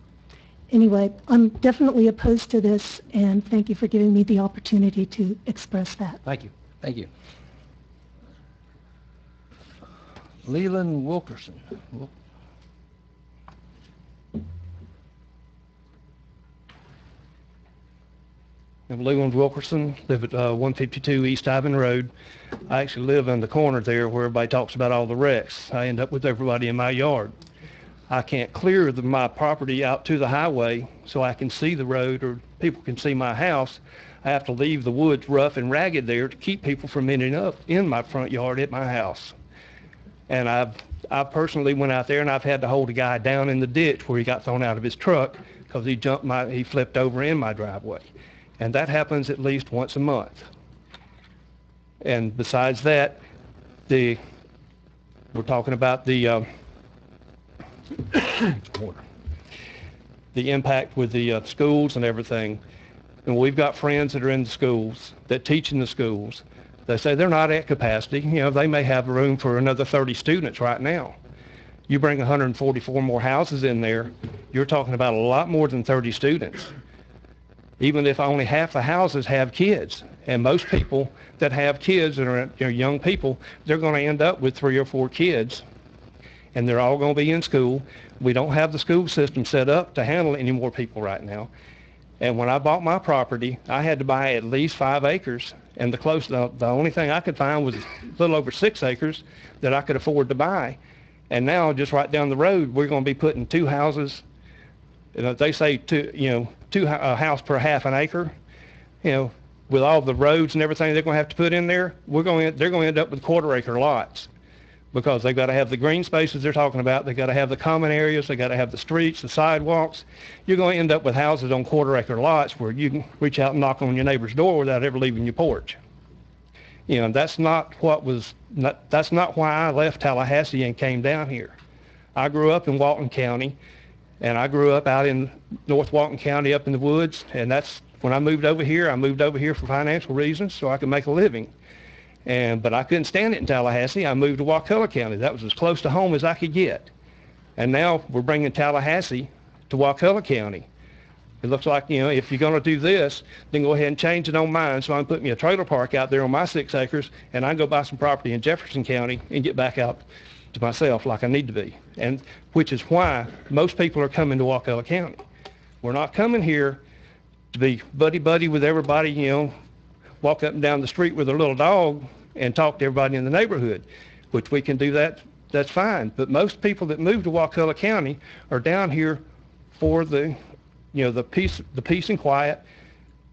Speaker 17: Anyway, I'm definitely opposed to this, and thank you for giving me the opportunity to express that.
Speaker 2: Thank you. Thank you. Leland Wilkerson.
Speaker 19: I'm Leland Wilkerson, live at 152 East Ivan Road. I actually live in the corner there where everybody talks about all the wrecks. I end up with everybody in my yard. I can't clear my property out to the highway so I can see the road or people can see my house. I have to leave the woods rough and ragged there to keep people from ending up in my front yard at my house. And I personally went out there and I've had to hold a guy down in the ditch where he got thrown out of his truck because he flipped over in my driveway. And that happens at least once a month. And besides that, we're talking about the impact with the schools and everything. And we've got friends that are in the schools, that teach in the schools. They say they're not at capacity. You know, they may have room for another 30 students right now. You bring 144 more houses in there, you're talking about a lot more than 30 students. Even if only half the houses have kids. And most people that have kids that are young people, they're going to end up with 3 or 4 kids. And they're all going to be in school. We don't have the school system set up to handle any more people right now. And when I bought my property, I had to buy at least 5 acres. And the only thing I could find was a little over 6 acres that I could afford to buy. And now, just right down the road, we're going to be putting 2 houses. They say a house per half an acre. You know, with all the roads and everything they're going to have to put in there, they're going to end up with quarter-acre lots. Because they've got to have the green spaces they're talking about, they've got to have the common areas, they've got to have the streets, the sidewalks. You're going to end up with houses on quarter-acre lots where you can reach out and knock on your neighbor's door without ever leaving your porch. You know, that's not why I left Tallahassee and came down here. I grew up in Walton County, and I grew up out in North Walton County up in the woods, and that's When I moved over here for financial reasons so I could make a living. But I couldn't stand it in Tallahassee. I moved to Wakulla County. That was as close to home as I could get. And now we're bringing Tallahassee to Wakulla County. It looks like, if you're going to do this, then go ahead and change it on mine. So I'm putting me a trailer park out there on my 6 acres, and I can go buy some property in Jefferson County and get back out to myself like I need to be. And which is why most people are coming to Wakulla County. We're not coming here to be buddy-buddy with everybody, walk up and down the street with a little dog and talk to everybody in the neighborhood, which we can do that. That's fine. But most people that move to Wakulla County are down here for the peace and quiet,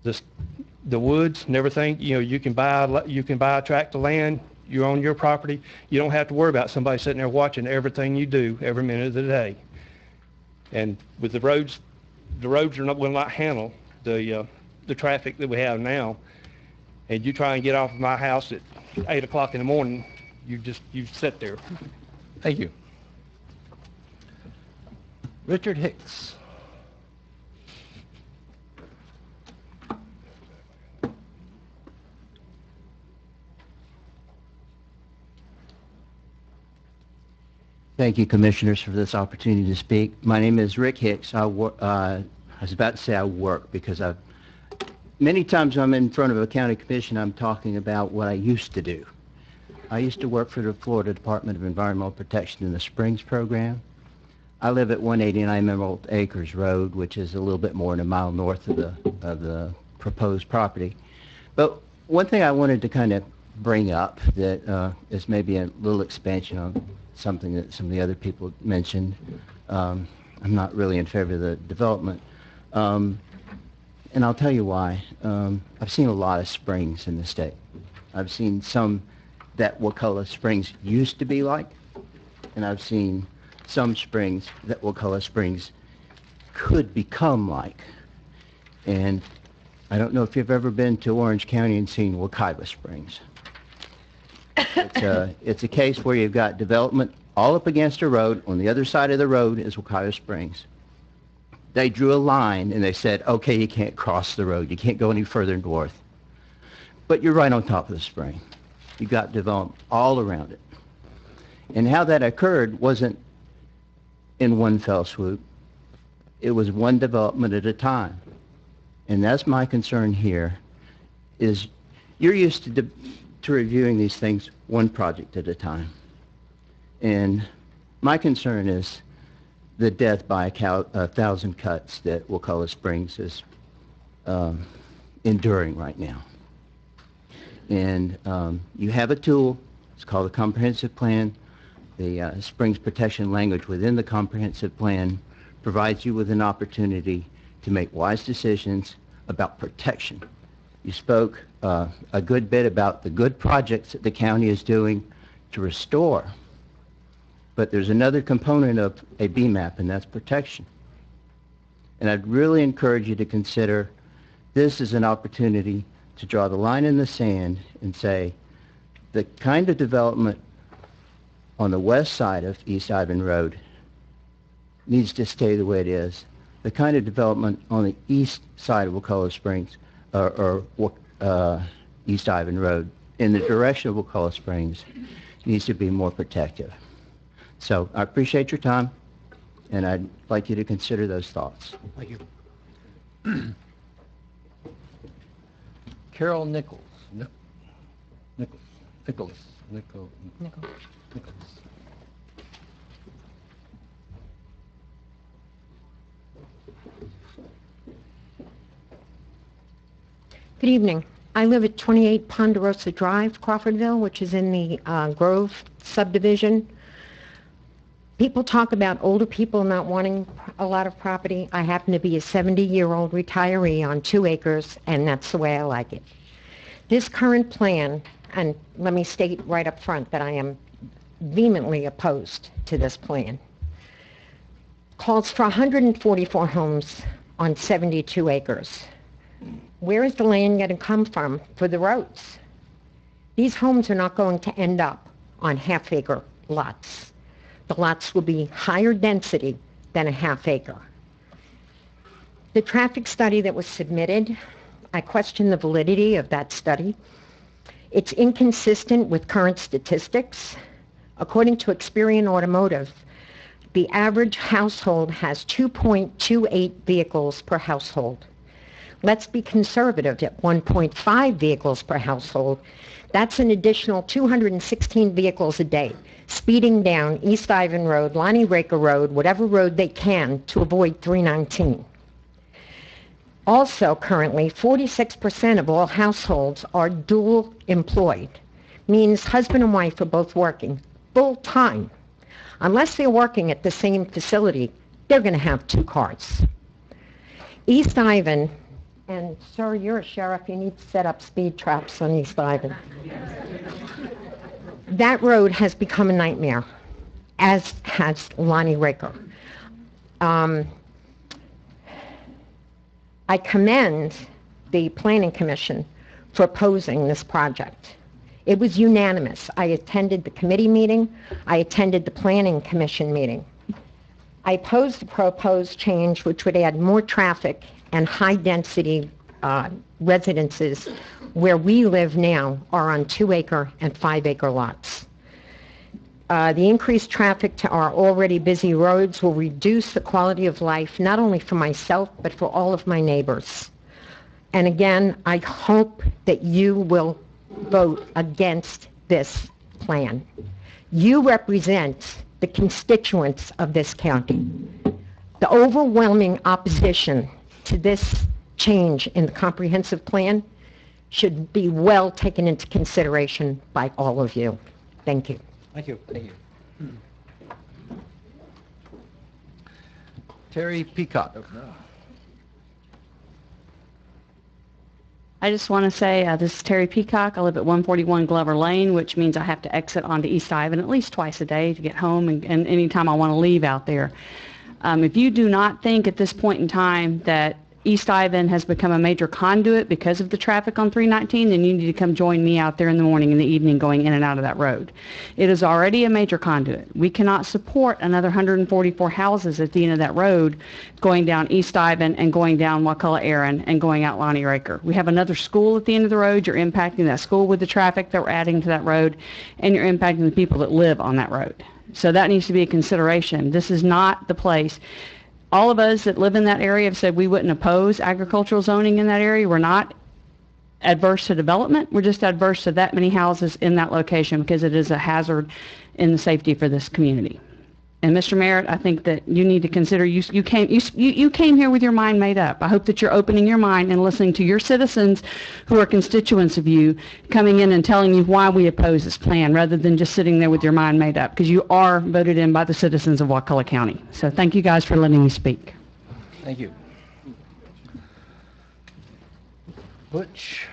Speaker 19: the woods and everything. You can buy a tract of land. You're on your property. You don't have to worry about somebody sitting there watching everything you do every minute of the day. And with the roads will not handle the traffic that we have now. And you try and get off of my house at 8 o'clock in the morning, you sit there.
Speaker 2: Thank you. Richard Hicks.
Speaker 18: Thank you, Commissioners, for this opportunity to speak. My name is Rick Hicks. I was about to say I work because many times I'm in front of a county commission, I'm talking about what I used to do. I used to work for the Florida Department of Environmental Protection in the Springs program. I live at 189 Emerald Acres Road, which is a little bit more than a mile north of the proposed property. But one thing I wanted to kind of bring up that is maybe a little expansion on something that some of the other people mentioned. I'm not really in favor of the development. And I'll tell you why. I've seen a lot of springs in the state. I've seen some that Wakulla Springs used to be like, and I've seen some springs that Wakulla Springs could become like. And I don't know if you've ever been to Orange County and seen Wakulla Springs. It's a case where you've got development all up against a road. On the other side of the road is Wakulla Springs. They drew a line and they said, okay, you can't cross the road. You can't go any further north. But you're right on top of the spring. You got development all around it. And how that occurred wasn't in one fell swoop. It was one development at a time. And that's my concern here, is you're used to reviewing these things one project at a time. And my concern is the death by 1,000 cuts that Wakulla Springs is enduring right now. And you have a tool. It's called a comprehensive plan. The Springs Protection language within the comprehensive plan provides you with an opportunity to make wise decisions about protection. You spoke a good bit about the good projects that the county is doing to restore. But there's another component of a BMAP, and that's protection. And I'd really encourage you to consider this as an opportunity to draw the line in the sand and say the kind of development on the west side of East Ivan Road needs to stay the way it is. The kind of development on the east side of Wakulla Springs or East Ivan Road in the direction of Wakulla Springs needs to be more protective. So I appreciate your time, and I'd like you to consider those thoughts.
Speaker 2: Thank you. Carol Nichols. Nichols.
Speaker 20: Good evening. I live at 28 Ponderosa Drive, Crawfordville, which is in the Grove subdivision. People talk about older people not wanting a lot of property. I happen to be a 70-year-old retiree on 2 acres, and that's the way I like it. This current plan, and let me state right up front that I am vehemently opposed to this plan, calls for 144 homes on 72 acres. Where is the land going to come from for the roads? These homes are not going to end up on half-acre lots. The lots will be higher density than a half acre. The traffic study that was submitted, I question the validity of that study. It's inconsistent with current statistics. According to Experian Automotive, the average household has 2.28 vehicles per household. Let's be conservative at 1.5 vehicles per household. That's an additional 216 vehicles a day, speeding down East Ivan Road, Lonnie Raker Road, whatever road they can to avoid 319. Also, currently, 46% of all households are dual employed, means husband and wife are both working full time. Unless they're working at the same facility, they're going to have 2 cars. East Ivan, and sir, you're a sheriff, you need to set up speed traps on East Ivan. That road has become a nightmare, as has Lonnie Raker. I commend the Planning Commission for opposing this project. It was unanimous. I attended the committee meeting. I attended the Planning Commission meeting. I opposed the proposed change, which would add more traffic and high-density residences where we live now are on 2-acre and 5-acre lots. The increased traffic to our already busy roads will reduce the quality of life, not only for myself, but for all of my neighbors. And again, I hope that you will vote against this plan. You represent the constituents of this county. The overwhelming opposition to this change in the comprehensive plan should be well taken into consideration by all of you. Thank you.
Speaker 2: Thank you. Thank you. Terry Peacock.
Speaker 5: I just want to say this is Terry Peacock. I live at 141 Glover Lane, which means I have to exit onto East Ivan at least twice a day to get home and anytime I want to leave out there. If you do not think at this point in time that East Ivan has become a major conduit because of the traffic on 319, then you need to come join me out there in the morning and the evening going in and out of that road. It is already a major conduit. We cannot support another 144 houses at the end of that road going down East Ivan and going down Wakulla Aaron and going out Lonnie Raker. We have another school at the end of the road. You're impacting that school with the traffic that we're adding to that road, and you're impacting the people that live on that road. So that needs to be a consideration. This is not the place. All of us that live in that area have said we wouldn't oppose agricultural zoning in that area. We're not adverse to development. We're just adverse to that many houses in that location because it is a hazard in the safety for this community. And Mr. Merritt, I think that you need to consider, you came here with your mind made up. I hope that you're opening your mind and listening to your citizens who are constituents of you coming in and telling you why we oppose this plan rather than just sitting there with your mind made up, because you are voted in by the citizens of Wakulla County. So thank you guys for letting me speak.
Speaker 2: Thank you. Butch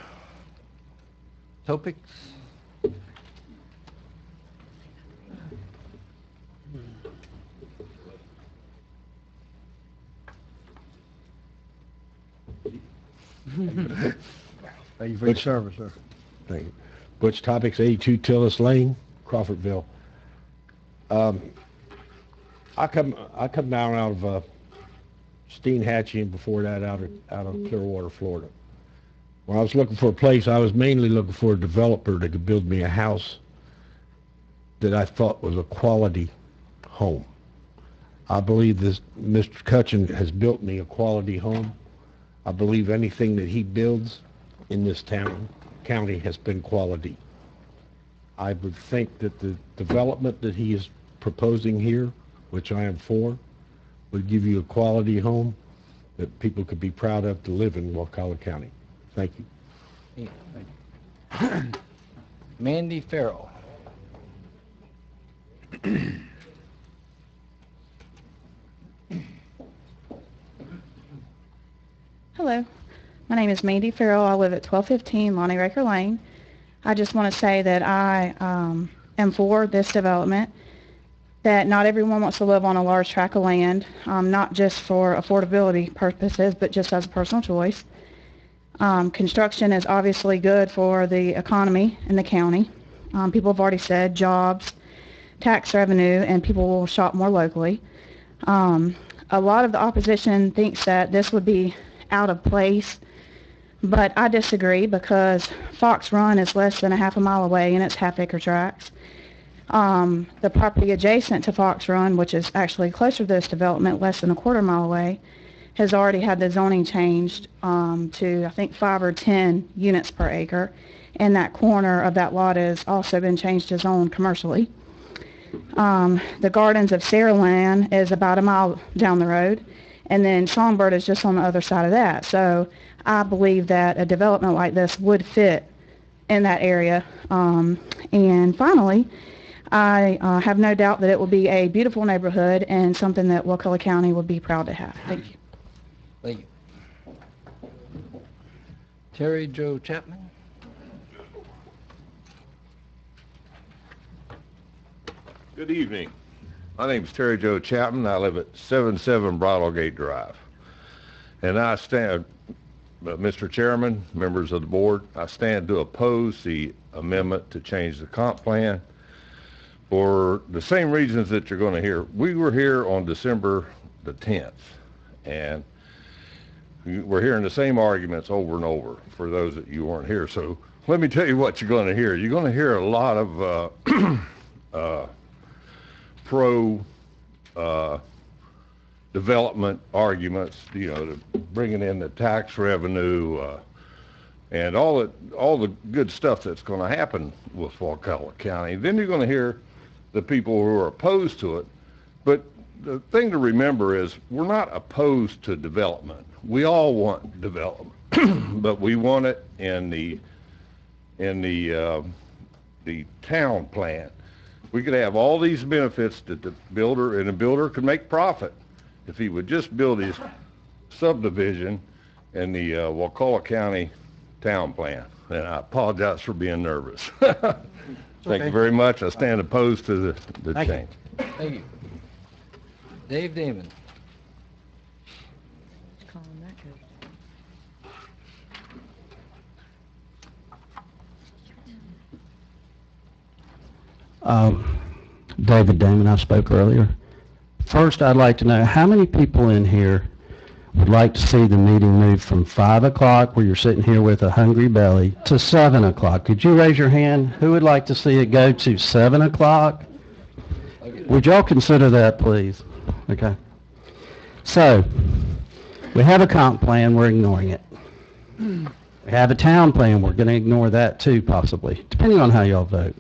Speaker 2: Topics.
Speaker 21: Thank you for your service, sir. Thank you. Butch Topics, 82 Tillis Lane, Crawfordville. I come down out of Steinhatchee and before that out of Clearwater, Florida. When I was looking for a place, I was mainly looking for a developer that could build me a house that I thought was a quality home. I believe this Mr. Cutchin has built me a quality home. I believe anything that he builds in this county has been quality. I would think that the development that he is proposing here, which I am for, would give you a quality home that people could be proud of to live in Wakulla County. Thank you.
Speaker 2: Mandy Farrell.
Speaker 23: Hello, my name is Mandy Farrell. I live at 1215 Lonnie Raker Lane. I just want to say that I am for this development, that not everyone wants to live on a large tract of land, not just for affordability purposes, but just as a personal choice. Construction is obviously good for the economy in the county. People have already said jobs, tax revenue, and people will shop more locally. a lot of the opposition thinks that this would be out of place, but I disagree because Fox Run is less than a half a mile away and it's half-acre tracts. The property adjacent to Fox Run, which is actually closer to this development, less than a quarter mile away, has already had the zoning changed to, I think, 5 or 10 units per acre, and that corner of that lot has also been changed to zone commercially. The Gardens of Saraland is about a mile down the road, and then Songbird is just on the other side of that. So I believe that a development like this would fit in that area. And finally, I have no doubt that it will be a beautiful neighborhood and something that Wakulla County would be proud to have. Thank you.
Speaker 2: Thank you. Terry Jo Chapman.
Speaker 4: Good evening. My name is Terry Jo Chapman. I live at 77 Bridlegate Drive. And I stand, Mr. Chairman, members of the board, I stand to oppose the amendment to change the comp plan for the same reasons that you're going to hear. We were here on December the 10th, and we're hearing the same arguments over and over for those that you weren't here. So let me tell you what you're going to hear. You're going to hear a lot of pro development arguments, you know, bringing in the tax revenue and all the good stuff that's going to happen with Wakulla County. Then you're going to hear the people who are opposed to it. But the thing to remember is we're not opposed to development. We all want development, but we want it in the town plan. We could have all these benefits that the builder, and a builder could make profit if he would just build his subdivision in the Wakulla County town plan. And I apologize for being nervous. Thank you very much. I stand opposed to the change.
Speaker 2: Thank you. Dave Damon.
Speaker 13: David Damon, I spoke earlier. First, I'd like to know how many people in here would like to see the meeting move from 5 o'clock, where you're sitting here with a hungry belly, to 7 o'clock. Could you raise your hand? Who would like to see it go to 7 o'clock? Would y'all consider that, please? Okay. So, we have a comp plan, we're ignoring it. We have a town plan, we're going to ignore that too, possibly, depending on how y'all vote.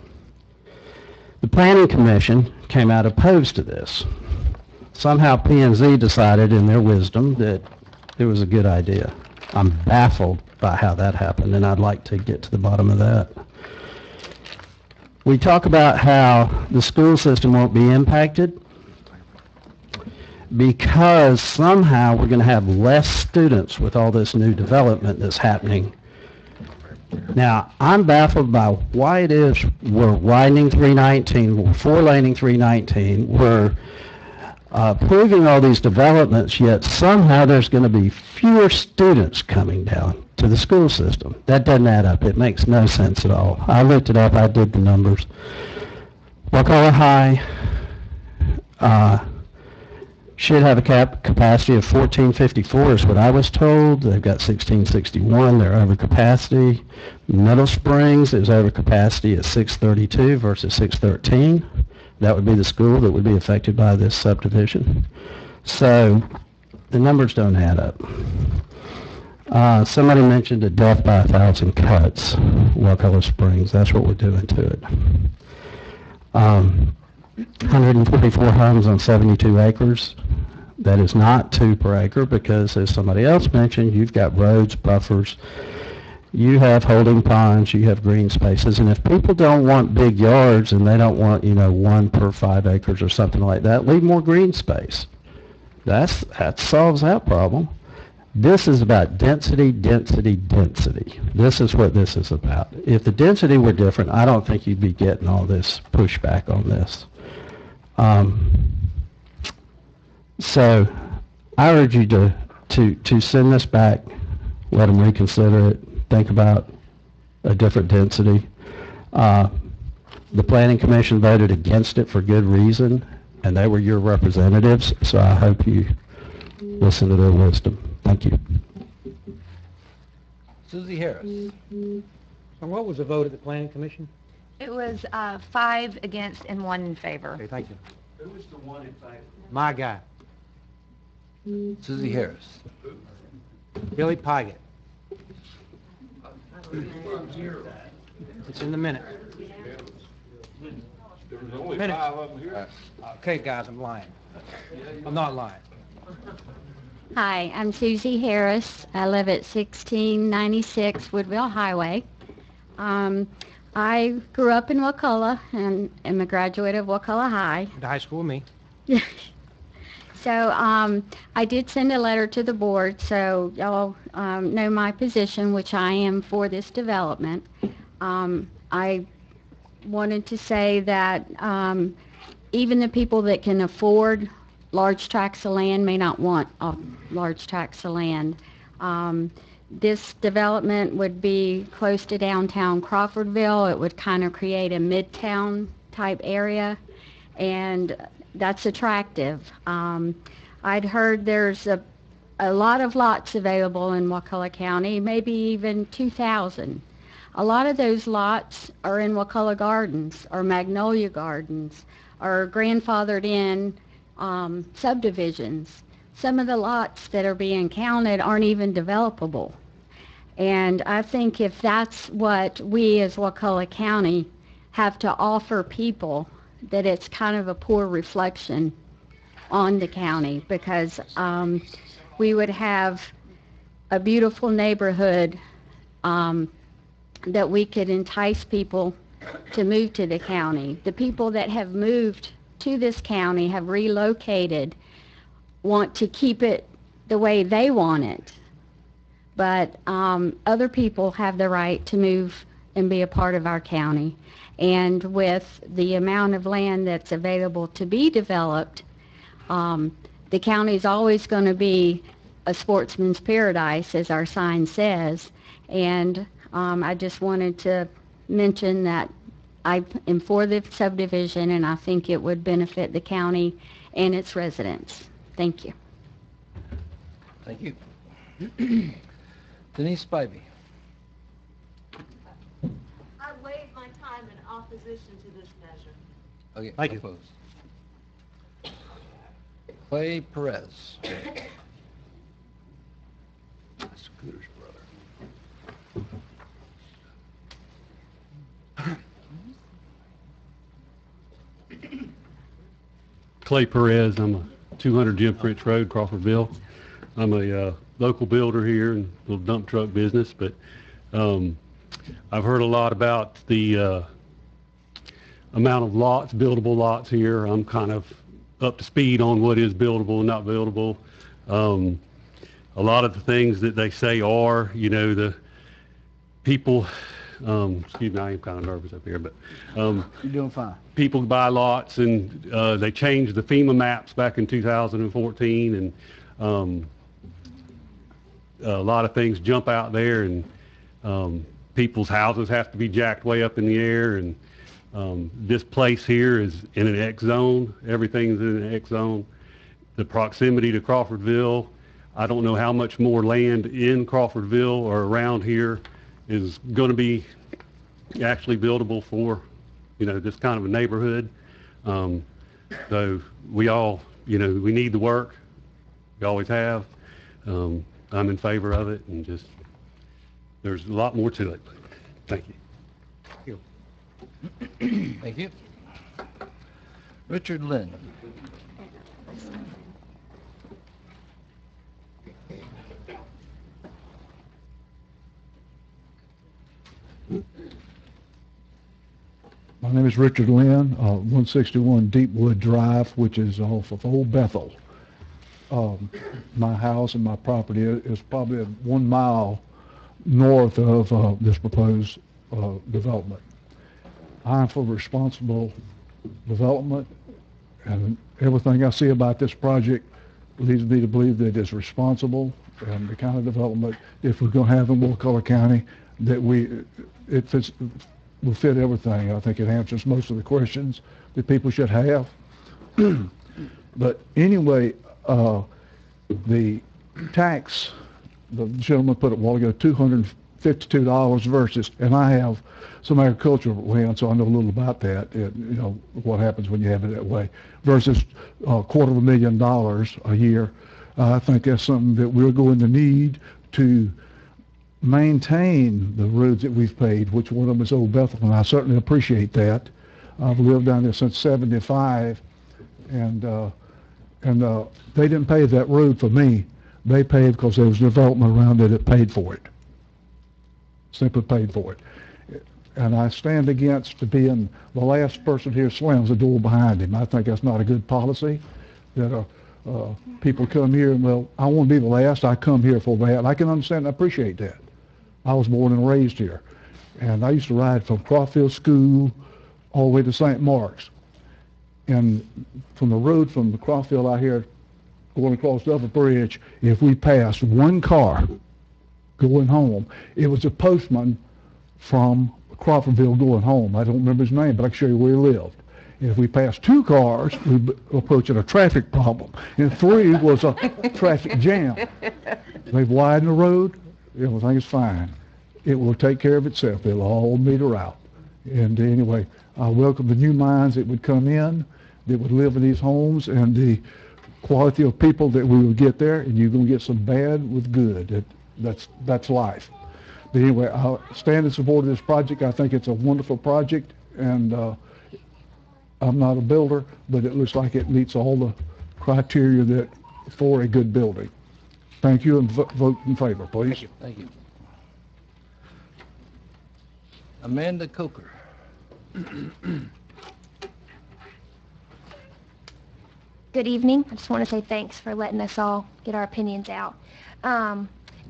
Speaker 13: The Planning Commission came out opposed to this. Somehow P&Z decided in their wisdom that it was a good idea. I'm baffled by how that happened, and I'd like to get to the bottom of that. We talk about how the school system won't be impacted because somehow we're going to have less students with all this new development that's happening. Now, I'm baffled by why it is we're widening 319, we're four-laning 319, we're approving all these developments, yet somehow there's going to be fewer students coming down to the school system. That doesn't add up. It makes no sense at all. I looked it up. I did the numbers. Wakulla High should have a capacity of 1454 is what I was told. They've got 1661. They're over capacity. Middle Springs is over capacity at 632 versus 613. That would be the school that would be affected by this subdivision. So the numbers don't add up. Somebody mentioned a death by 1,000 cuts, Wakulla Springs. That's what we're doing to it. 144 homes on 72 acres. That is not 2 per acre because, as somebody else mentioned, you've got roads, buffers, you have holding ponds, you have green spaces, and if people don't want big yards and they don't want, 1 per 5 acres or something like that, leave more green space. That solves that problem. This is about density, density, density. This is what this is about. If the density were different, I don't think you'd be getting all this pushback on this. So I urge you to send this back, let them reconsider it, think about a different density. The Planning Commission voted against it for good reason, and they were your representatives, so I hope you listen to their wisdom. Thank you.
Speaker 2: Susie Harris.
Speaker 6: And what was the vote at the planning commission?
Speaker 1: It was 5 against and 1 in favor.
Speaker 6: Okay, thank you.
Speaker 9: Who was the one in favor?
Speaker 6: My guy,
Speaker 2: Susie Harris.
Speaker 6: Billy Pygott. It's in the minute.
Speaker 9: There was only
Speaker 6: Minutes.
Speaker 9: 5 of them here.
Speaker 6: Okay, guys, I'm lying. I'm not lying.
Speaker 12: Hi, I'm Susie Harris. I live at 1696 Woodville Highway. I grew up in Wakulla and am a graduate of Wakulla High.
Speaker 6: Went to high school with me.
Speaker 12: So I did send a letter to the board, so y'all know my position, which I am for this development. I wanted to say that even the people that can afford large tracts of land may not want large tracts of land. This development would be close to downtown Crawfordville. It would kind of create a midtown type area, and that's attractive. I'd heard there's a lot of lots available in Wakulla County, maybe even 2,000. A lot of those lots are in Wakulla Gardens or Magnolia Gardens or grandfathered in subdivisions. Some of the lots that are being counted aren't even developable. And I think if that's what we as Wakulla County have to offer people, that it's kind of a poor reflection on the county, because we would have a beautiful neighborhood that we could entice people to move to the county. The people that have moved to this county, have relocated, want to keep it the way they want it. But other people have the right to move and be a part of our county. And with the amount of land that's available to be developed, the county is always going to be a sportsman's paradise, as our sign says. And I just wanted to mention that I am for the subdivision, and I think it would benefit the county and its residents. Thank you.
Speaker 2: Thank you. Denise Spivey.
Speaker 24: I waive my time in opposition to this measure.
Speaker 2: Okay,
Speaker 6: Thank you.
Speaker 2: opposed. Clay Perez. Scooter's brother.
Speaker 25: Clay Perez. I'm a 200 Jim Fritz Road, Crawfordville. I'm a local builder here in a little dump truck business, but I've heard a lot about the amount of lots, buildable lots here. I'm kind of up to speed on what is buildable and not buildable. A lot of the things that they say are, you know, the people, excuse me, I am kind of nervous up here, but
Speaker 13: You're doing fine.
Speaker 25: people buy lots, and they changed the FEMA maps back in 2014, and a lot of things jump out there, and people's houses have to be jacked way up in the air, and this place here is in an X zone. Everything's in an X zone. The proximity to Crawfordville, I don't know how much more land in Crawfordville or around here is going to be actually buildable for, you know, this kind of a neighborhood. So we all, you know, we need the work. We always have. I'm in favor of it, and just, there's a lot more to it. Thank you.
Speaker 2: Thank you. Richard Lynn.
Speaker 26: My name is Richard Lynn, 161 Deepwood Drive, which is off of Old Bethel. My house and my property is probably 1 mile north of this proposed development. I'm for responsible development, and everything I see about this project leads me to believe that it's responsible and the kind of development, if we're going to have in Wakulla County, that it fits, will fit everything. I think it answers most of the questions that people should have. But anyway, the tax, the gentleman put it a while ago, $252 versus, and I have some agricultural land, so I know a little about that, what happens when you have it that way, versus $250,000 a year. I think that's something that we're going to need to maintain the roads that we've paved, which one of them is Old Bethel, and I certainly appreciate that. I've lived down there since '75, and they didn't pave that road for me. They paved because there was development around it that paid for it. Simply paid for it. And I stand against being the last person here slams the door behind him. I think that's not a good policy, that people come here and, well, I want to be the last, I come here for that. I can understand and appreciate that. I was born and raised here. And I used to ride from Crawfield School all the way to St. Mark's. And from the road from the Crawfield out here going across the upper bridge, if we passed one car going home, it was a postman from Crawfordville going home. I don't remember his name, but I can show you where he lived. If we passed two cars, we approaching a traffic problem. And three was a traffic jam. They've widened the road. Everything is fine. It will take care of itself. It'll all meter out. And anyway, I welcome the new minds that would come in, that would live in these homes, and the quality of people that we will get there. And you're going to get some bad with good. That's life. But anyway, I'll stand in support of this project. I think it's a wonderful project, and I'm not a builder, but it looks like it meets all the criteria that for a good building. Thank you, and vote in favor, please.
Speaker 2: Thank you. Thank you. Amanda Coker.
Speaker 7: Good evening. I just want to say thanks for letting us all get our opinions out. I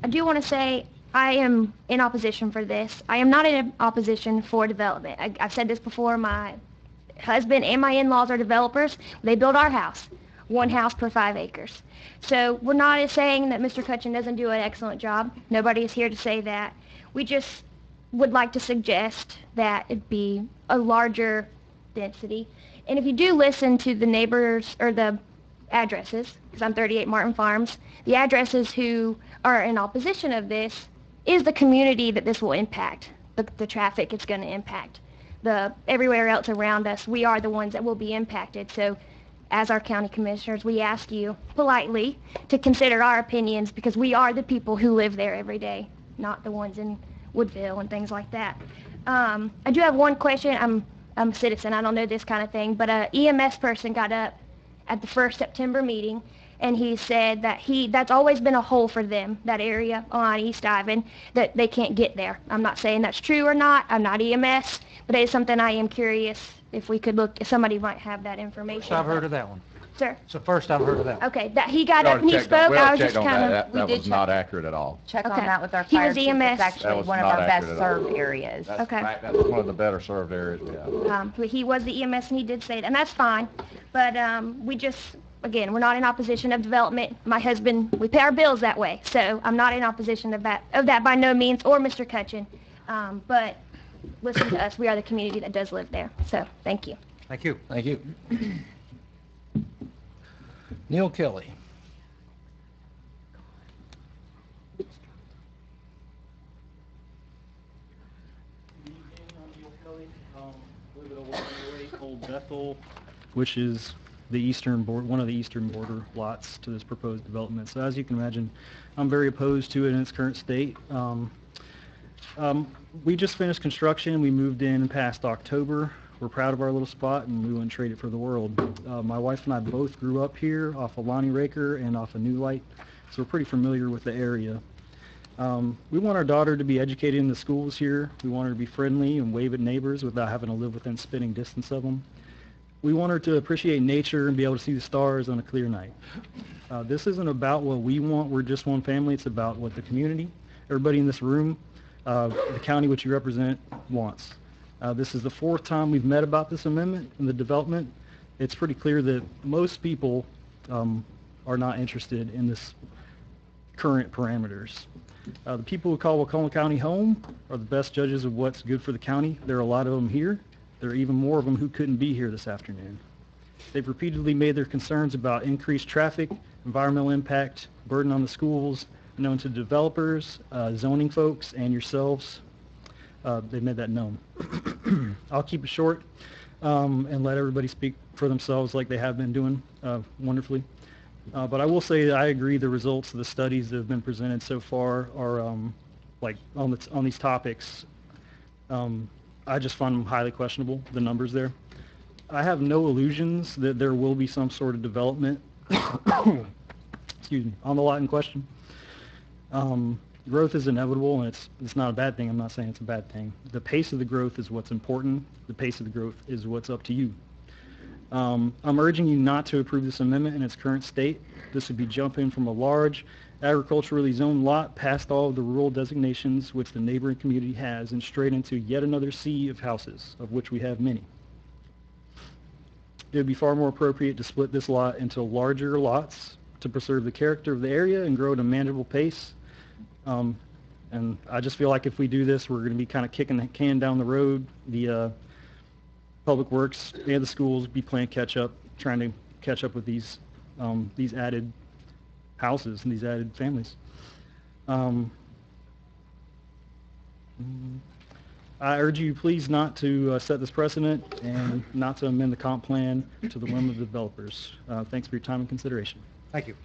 Speaker 7: do want to say I am in opposition for this. I am not in opposition for development. I've said this before. My husband and my in-laws are developers. They build our house, 1 house per 5 acres. So we're not saying that Mr. Cutchin doesn't do an excellent job. Nobody is here to say that. We just would like to suggest that it be a larger density. And if you do listen to the neighbors or the addresses, because I'm 38 Martin Farms, the addresses who are in opposition of this is the community that this will impact, the traffic it's going to impact. Everywhere else around us, we are the ones that will be impacted. So as our county commissioners, we ask you politely to consider our opinions, because we are the people who live there every day, not the ones in Woodville and things like that. I do have one question. I'm a citizen. I don't know this kind of thing, but a EMS person got up at the first September meeting, and he said that that's always been a hole for them, that area on East Ivan, that they can't get there. I'm not saying that's true or not. I'm not EMS, but it is something I am curious if we could look, if somebody might have that information.
Speaker 6: First I've heard of that one.
Speaker 7: Sir?
Speaker 6: So first I've heard of that one.
Speaker 7: Okay, that he got up and he spoke. I was just kind of,
Speaker 8: That was not accurate at all.
Speaker 1: Check on
Speaker 7: Okay.
Speaker 1: that with our
Speaker 7: He
Speaker 1: fire
Speaker 7: was
Speaker 1: chief.
Speaker 7: EMS.
Speaker 1: It's actually
Speaker 8: That was
Speaker 1: one of
Speaker 8: not
Speaker 1: our best
Speaker 8: accurate at all.
Speaker 1: served areas.
Speaker 8: That's,
Speaker 7: Okay.
Speaker 8: that's one of the better served areas we have.
Speaker 7: But he was the EMS and he did say that, and that's fine. But we just, again, we're not in opposition of development. My husband, we pay our bills that way, so I'm not in opposition of that by no means, or Mr. Cutchin. But listen to us. We are the community that does live there. So thank you.
Speaker 6: Thank you.
Speaker 2: Thank you. Neil Kelly.
Speaker 10: Live at 1108 Old Bethel, which is the eastern border, one of the eastern border lots to this proposed development. So as you can imagine, I'm very opposed to it in its current state. We just finished construction. We moved in past October. We're proud of our little spot, and we wouldn't trade it for the world. My wife and I both grew up here off of Lonnie Raker and off of New Light, so we're pretty familiar with the area. We want our daughter to be educated in the schools here. We want her to be friendly and wave at neighbors without having to live within spitting distance of them. We want her to appreciate nature and be able to see the stars on a clear night. This isn't about what we want. We're just one family. It's about what the community, everybody in this room, the county which you represent, wants. This is the 4th time we've met about this amendment and the development. It's pretty clear that most people are not interested in this current parameters. The people who call Wakulla County home are the best judges of what's good for the county. There are a lot of them here. There are even more of them who couldn't be here this afternoon. They've repeatedly made their concerns about increased traffic, environmental impact, burden on the schools, known to developers, zoning folks, and yourselves. They made that known. I'll keep it short and let everybody speak for themselves like they have been doing wonderfully. But I will say that I agree the results of the studies that have been presented so far are like on these topics. I just find them highly questionable, the numbers there. I have no illusions that there will be some sort of development excuse me, on the lot in question. Growth is inevitable, and it's not a bad thing. I'm not saying it's a bad thing. The pace of the growth is what's important. The pace of the growth is what's up to you. I'm urging you not to approve this amendment in its current state. This would be jumping from a large agriculturally zoned lot past all of the rural designations which the neighboring community has and straight into yet another sea of houses, of which we have many. It would be far more appropriate to split this lot into larger lots to preserve the character of the area and grow at a manageable pace. And I just feel like if we do this, we're going to be kind of kicking the can down the road. The Public Works and the schools be playing catch up, trying to catch up with these added houses and these added families. I urge you please not to set this precedent and not to amend the comp plan to the whim of the developers. Thanks for your time and consideration.
Speaker 6: Thank you.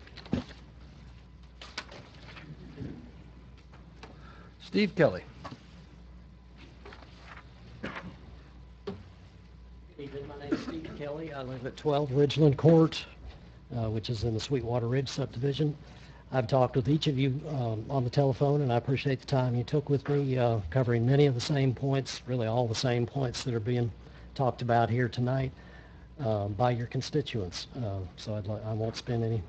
Speaker 2: Steve Kelly.
Speaker 3: Good evening. My name is Steve Kelly. I live at 12 Ridgeland Court, which is in the Sweetwater Ridge subdivision. I've talked with each of you on the telephone, and I appreciate the time you took with me, covering many of the same points, really all the same points that are being talked about here tonight by your constituents. So I won't spend any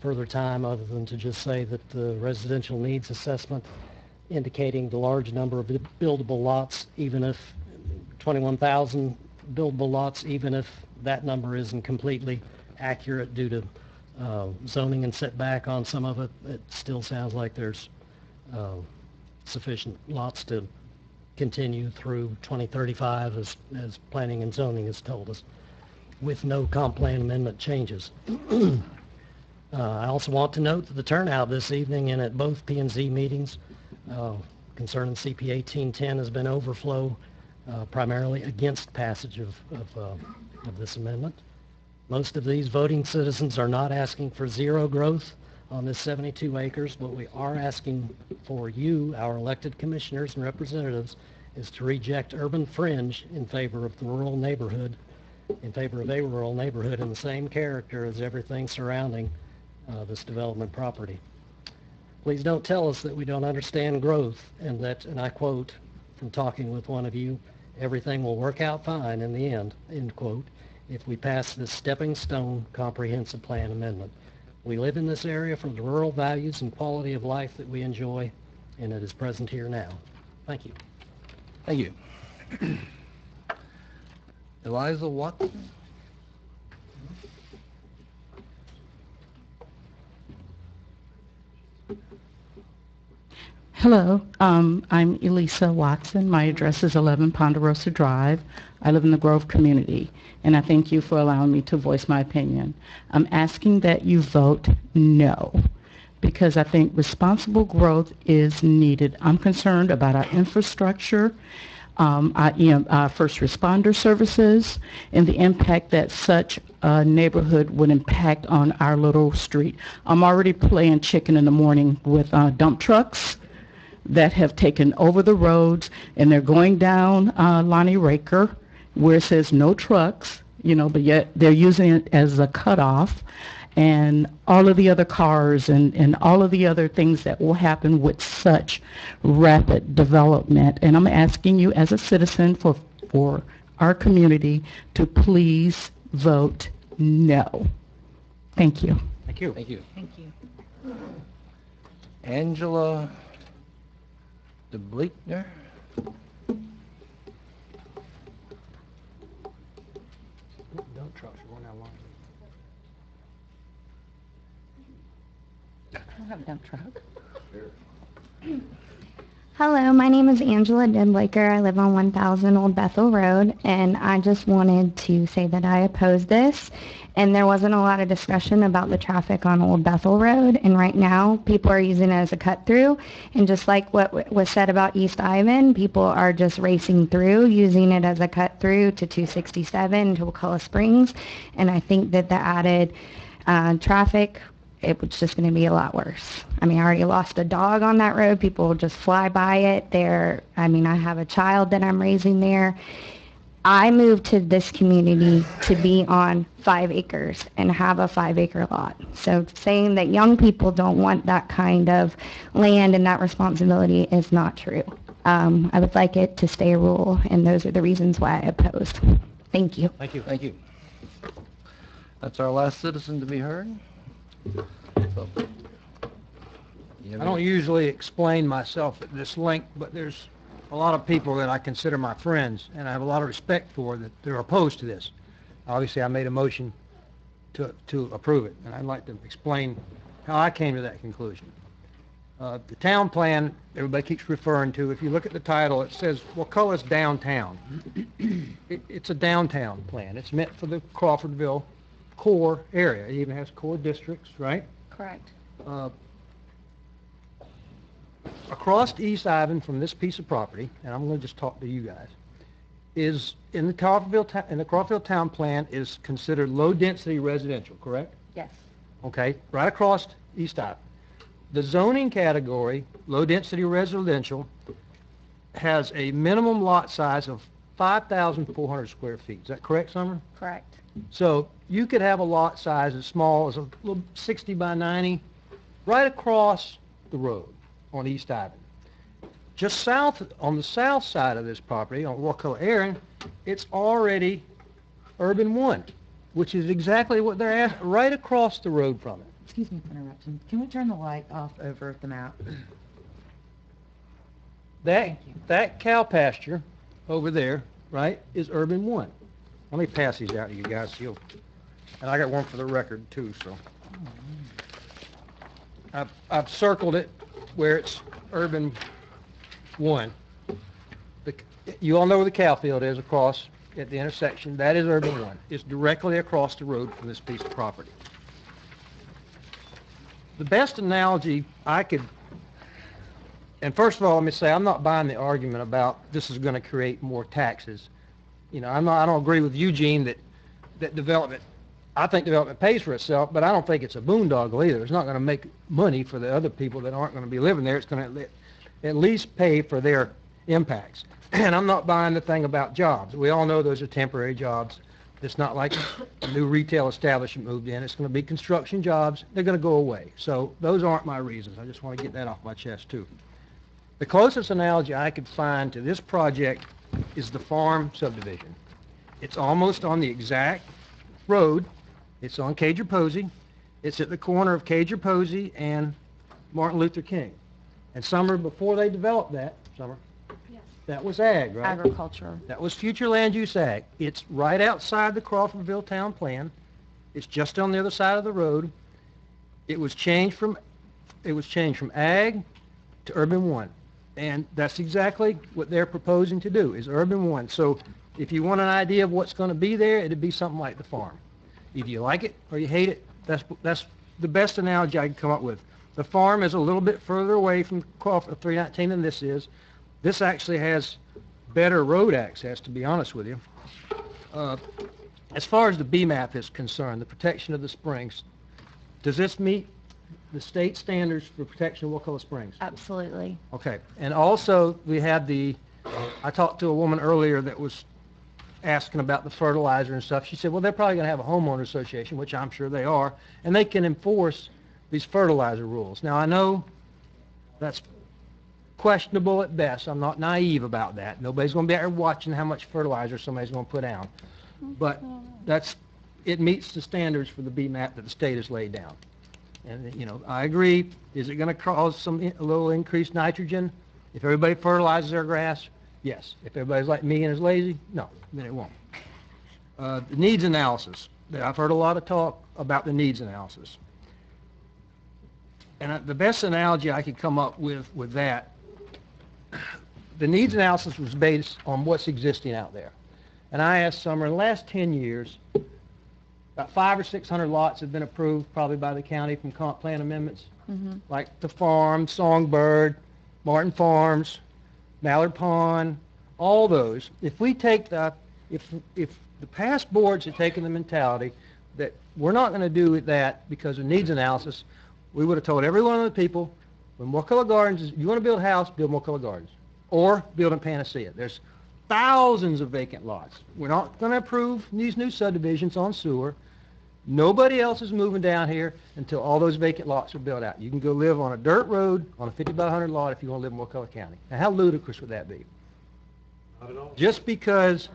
Speaker 3: further time other than to just say that the residential needs assessment indicating the large number of buildable lots, even if 21,000 buildable lots, even if that number isn't completely accurate due to zoning and setback on some of it, it still sounds like there's sufficient lots to continue through 2035 as planning and zoning has told us, with no comp plan amendment changes. I also want to note that the turnout this evening and at both P&Z meetings concerning CP 1810 has been overflow, primarily against passage of this amendment. Most of these voting citizens are not asking for zero growth on this 72 acres. What we are asking for you, our elected commissioners and representatives, is to reject urban fringe in favor of the rural neighborhood, in favor of a rural neighborhood in the same character as everything surrounding this development property. Please don't tell us that we don't understand growth and that, and I quote from talking with one of you, everything will work out fine in the end, end quote, if we pass this stepping stone comprehensive plan amendment. We live in this area for the rural values and quality of life that we enjoy, and it is present here now. Thank you.
Speaker 2: Thank you. Eliza Watson.
Speaker 11: Hello, I'm Elisa Watson. My address is 11 Ponderosa Drive. I live in the Grove community, and I thank you for allowing me to voice my opinion. I'm asking that you vote no, because I think responsible growth is needed. I'm concerned about our infrastructure, our first responder services, and the impact that such a neighborhood would impact on our little street. I'm already playing chicken in the morning with dump trucks that have taken over the roads, and they're going down Lonnie Raker, where it says no trucks, but yet they're using it as a cutoff, and all of the other cars and all of the other things that will happen with such rapid development. And I'm asking you as a citizen for our community to please vote no. Thank you.
Speaker 6: Thank you.
Speaker 2: Thank you.
Speaker 1: Thank you.
Speaker 2: Angela DeBleekner.
Speaker 3: Dump trucks are going down Lonnie.
Speaker 12: I don't have a dump truck.
Speaker 14: Hello, my name is Angela Denblaker. I live on 1000 Old Bethel Road, and I just wanted to say that I oppose this. And there wasn't a lot of discussion about the traffic on Old Bethel Road, and right now people are using it as a cut through. And just like what was said about East Ivan, people are just racing through, using it as a cut through to 267 to Wakulla Springs. And I think that the added traffic, it was just going to be a lot worse. I mean, I already lost a dog on that road. People will just fly by it there. I mean, I have a child that I'm raising there. I moved to this community to be on 5 acres and have a 5-acre lot. So saying that young people don't want that kind of land and that responsibility is not true. I would like it to stay a rule, and those are the reasons why I oppose. Thank you.
Speaker 2: Thank you. Thank you. That's our last citizen to be heard. So,
Speaker 6: I don't usually explain myself at this length, but there's a lot of people that I consider my friends, and I have a lot of respect for that they're opposed to this. Obviously, I made a motion to approve it, and I'd like to explain how I came to that conclusion. The town plan, everybody keeps referring to, if you look at the title, it says Wakulla's downtown. It's a downtown plan. It's meant for the Crawfordville core area. It even has core districts, right?
Speaker 14: Correct.
Speaker 6: Across East Ivan from this piece of property, and I'm going to just talk to you guys, is in the Crawfordville town plan is considered low-density residential, correct?
Speaker 14: Yes.
Speaker 6: Okay, right across East Ivan. The zoning category, low-density residential, has a minimum lot size of 5,400 square feet. Is that correct, Summer?
Speaker 14: Correct.
Speaker 6: So you could have a lot size as small as a little 60 by 90 right across the road on East Ivan. Just south, on the south side of this property, on Wakulla Aaron, it's already Urban 1, which is exactly what they're asking, right across the road from it.
Speaker 15: Excuse me for interruption. Can we turn the light off over the map?
Speaker 6: That cow pasture over there, right, is Urban 1. Let me pass these out to you guys. And I got one for the record, too, so. I've circled it where it's Urban 1. You all know where the cow field is across at the intersection. That is Urban 1. It's directly across the road from this piece of property. The best analogy I could, and first of all, let me say, I'm not buying the argument about this is going to create more taxes. You know, I don't agree with Eugene that development, I think development pays for itself, but I don't think it's a boondoggle either. It's not going to make money for the other people that aren't going to be living there. It's going to at least pay for their impacts. And I'm not buying the thing about jobs. We all know those are temporary jobs. It's not like a new retail establishment moved in. It's going to be construction jobs. They're going to go away. So those aren't my reasons. I just want to get that off my chest, too. The closest analogy I could find to this project is the farm subdivision. It's almost on the exact road. It's on Cager Posey. It's at the corner of Cager Posey and Martin Luther King. And Summer, before they developed that, Summer,
Speaker 14: Yes.
Speaker 6: that was ag, right?
Speaker 14: Agriculture.
Speaker 6: That was future land use ag. It's right outside the Crawfordville town plan. It's just on the other side of the road. It was changed from ag to Urban 1. And that's exactly what they're proposing to do, is Urban 1. So if you want an idea of what's going to be there, it'd be something like the farm. Either you like it or you hate it. That's the best analogy I can come up with. The farm is a little bit further away from Crawford 319 than this is. This actually has better road access, to be honest with you. As far as the BMAP is concerned, the protection of the springs, does this meet the state standards for protection of Wakulla Springs?
Speaker 14: Absolutely.
Speaker 6: Okay. And also, we had I talked to a woman earlier that was asking about the fertilizer and stuff. She said, well, they're probably going to have a homeowner association, which I'm sure they are, and they can enforce these fertilizer rules. Now, I know that's questionable at best. I'm not naive about that. Nobody's going to be out there watching how much fertilizer somebody's going to put down. But it meets the standards for the BMAP that the state has laid down. And, you know, I agree. Is it going to cause a little increased nitrogen if everybody fertilizes their grass? Yes. If everybody's like me and is lazy, no, then it won't. The needs analysis. I've heard a lot of talk about the needs analysis. And the best analogy I could come up with that the needs analysis was based on what's existing out there. And I asked Summer, in the last 10 years, about 500 or 600 lots have been approved probably by the county from comp plan amendments, like the farm, Songbird, Martin Farms, Mallard Pond, all those. If we take if the past boards had taken the mentality that we're not going to do that because of needs analysis, we would have told every one of the people, when Wakulla Gardens, you want to build a house, build Wakulla Gardens, or build in Panacea. There's thousands of vacant lots. We're not going to approve these new subdivisions on sewer. Nobody else is moving down here until all those vacant lots are built out. You can go live on a dirt road on a 50 by 100 lot if you want to live in Wakulla County. Now, how ludicrous would that be?
Speaker 25: Not at all.
Speaker 6: Just because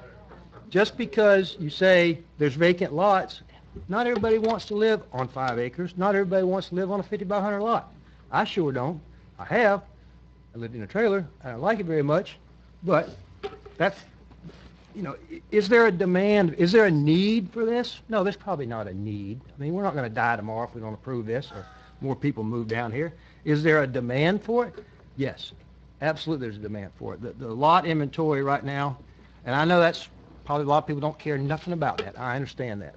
Speaker 6: you say there's vacant lots, not everybody wants to live on 5 acres. Not everybody wants to live on a 50 by 100 lot. I sure don't. I have. I lived in a trailer. I don't like it very much. But that's, is there a demand? Is there a need for this? No, there's probably not a need. I mean, we're not going to die tomorrow if we don't approve this or more people move down here. Is there a demand for it? Yes, absolutely there's a demand for it. The lot inventory right now, and I know that's probably a lot of people don't care nothing about that. I understand that.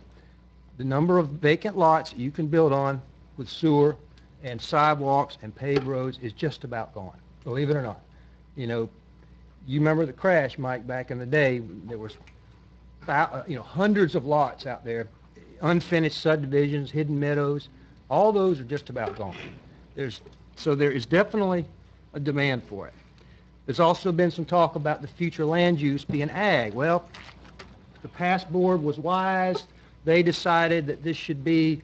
Speaker 6: The number of vacant lots you can build on with sewer and sidewalks and paved roads is just about gone, believe it or not. You remember the crash, Mike, back in the day. There was, hundreds of lots out there, unfinished subdivisions, hidden meadows. All those are just about gone. So there is definitely a demand for it. There's also been some talk about the future land use being ag. Well, the past board was wise. They decided that this should be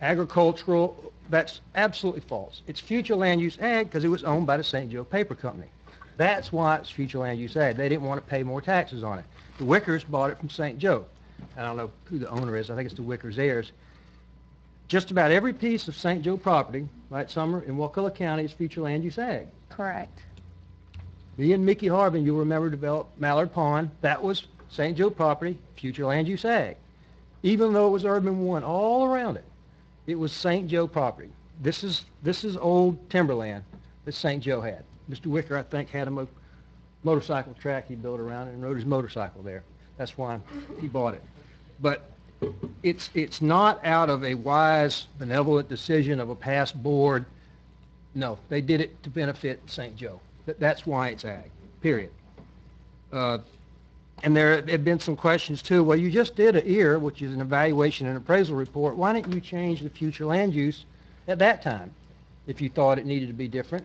Speaker 6: agricultural. That's absolutely false. It's future land use ag because it was owned by the St. Joe Paper Company. That's why it's future land use ag. They didn't want to pay more taxes on it. The Wickers bought it from St. Joe. I don't know who the owner is. I think it's the Wickers heirs. Just about every piece of St. Joe property, right, Summer, in Wakulla County is future land use ag.
Speaker 1: Correct.
Speaker 6: Me and Mickey Harbin, you'll remember, developed Mallard Pond. That was St. Joe property, future land use ag. Even though it was urban one all around it, it was St. Joe property. This is old timberland that St. Joe had. Mr. Wicker, I think, had a motorcycle track he built around it and rode his motorcycle there. That's why he bought it. But it's not out of a wise, benevolent decision of a past board. No, they did it to benefit St. Joe. That's why it's ag, period. And there have been some questions, too. Well, you just did an EAR, which is an evaluation and appraisal report. Why didn't you change the future land use at that time if you thought it needed to be different?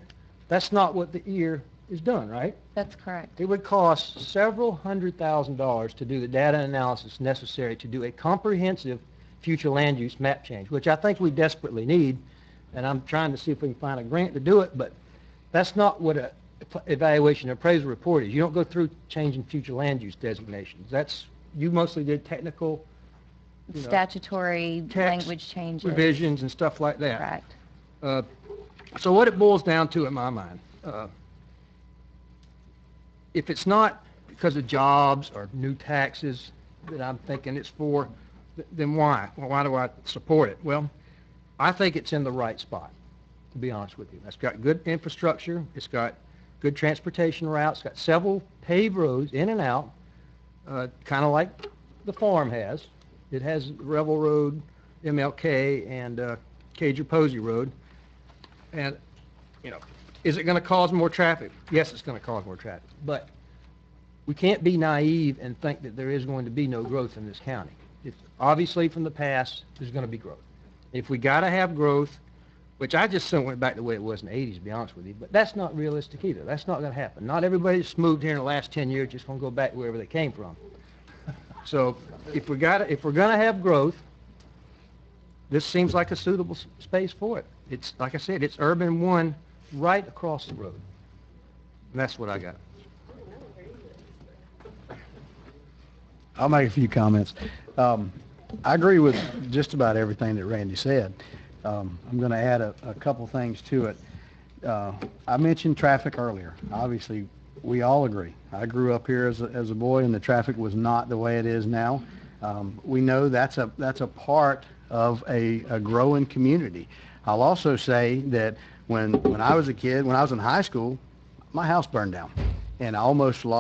Speaker 6: That's not what the EAR is done, right?
Speaker 1: That's correct.
Speaker 6: It would cost several $100,000 to do the data analysis necessary to do a comprehensive future land use map change, which I think we desperately need, and I'm trying to see if we can find a grant to do it, but that's not what a evaluation and appraisal report is. You don't go through changing future land use designations. You mostly did technical,
Speaker 1: statutory language changes,
Speaker 6: revisions and stuff like that.
Speaker 1: Correct.
Speaker 6: So what it boils down to in my mind, if it's not because of jobs or new taxes that I'm thinking it's for, then why? Well, why do I support it? Well, I think it's in the right spot, to be honest with you. It's got good infrastructure. It's got good transportation routes. It's got several paved roads in and out, kind of like the farm has. It has Revel Road, MLK, and Cager Posey Road. And, is it going to cause more traffic? Yes, it's going to cause more traffic. But we can't be naive and think that there is going to be no growth in this county. Obviously, from the past, there's going to be growth. If we got to have growth, which I just went back the way it was in the 80s, to be honest with you, but that's not realistic either. That's not going to happen. Not everybody that's moved here in the last 10 years just going to go back wherever they came from. So if we're going to have growth, this seems like a suitable space for it. It's, like I said, it's urban one right across the road. And that's what I got.
Speaker 16: I'll make a few comments. I agree with just about everything that Randy said. I'm going to add a couple things to it. I mentioned traffic earlier. Obviously, we all agree. I grew up here as a boy, and the traffic was not the way it is now. We know that's a part of a growing community. I'll also say that when I was a kid, when I was in high school, my house burned down. And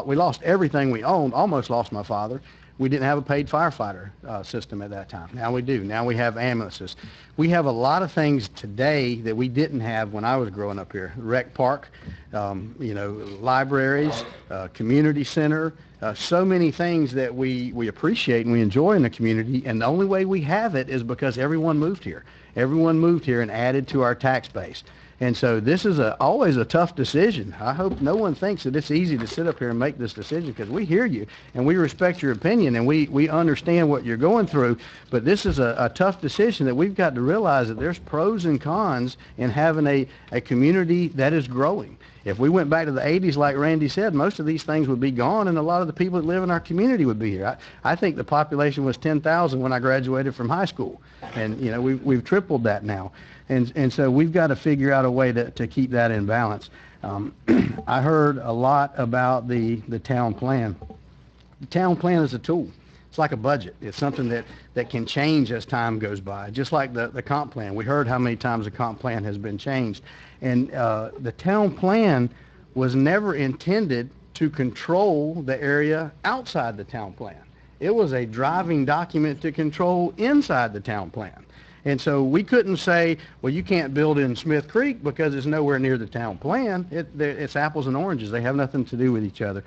Speaker 16: we lost everything we owned, almost lost my father. We didn't have a paid firefighter system at that time. Now we do. Now we have ambulances. We have a lot of things today that we didn't have when I was growing up here. Rec park, libraries, community center, so many things that we appreciate and we enjoy in the community. And the only way we have it is because everyone moved here. Everyone moved here and added to our tax base. And so this is always a tough decision. I hope no one thinks that it's easy to sit up here and make this decision, because we hear you and we respect your opinion and we understand what you're going through. But this is a tough decision that we've got to realize that there's pros and cons in having a community that is growing. If we went back to the 80s, like Randy said, most of these things would be gone and a lot of the people that live in our community would be here. I think the population was 10,000 when I graduated from high school. And, we've tripled that now. And so we've got to figure out a way to keep that in balance. I heard a lot about the town plan. The town plan is a tool. It's like a budget. It's something that can change as time goes by, just like the comp plan. We heard how many times the comp plan has been changed. And the town plan was never intended to control the area outside the town plan. It was a driving document to control inside the town plan. And so we couldn't say, well, you can't build in Smith Creek because it's nowhere near the town plan. It's apples and oranges. They have nothing to do with each other.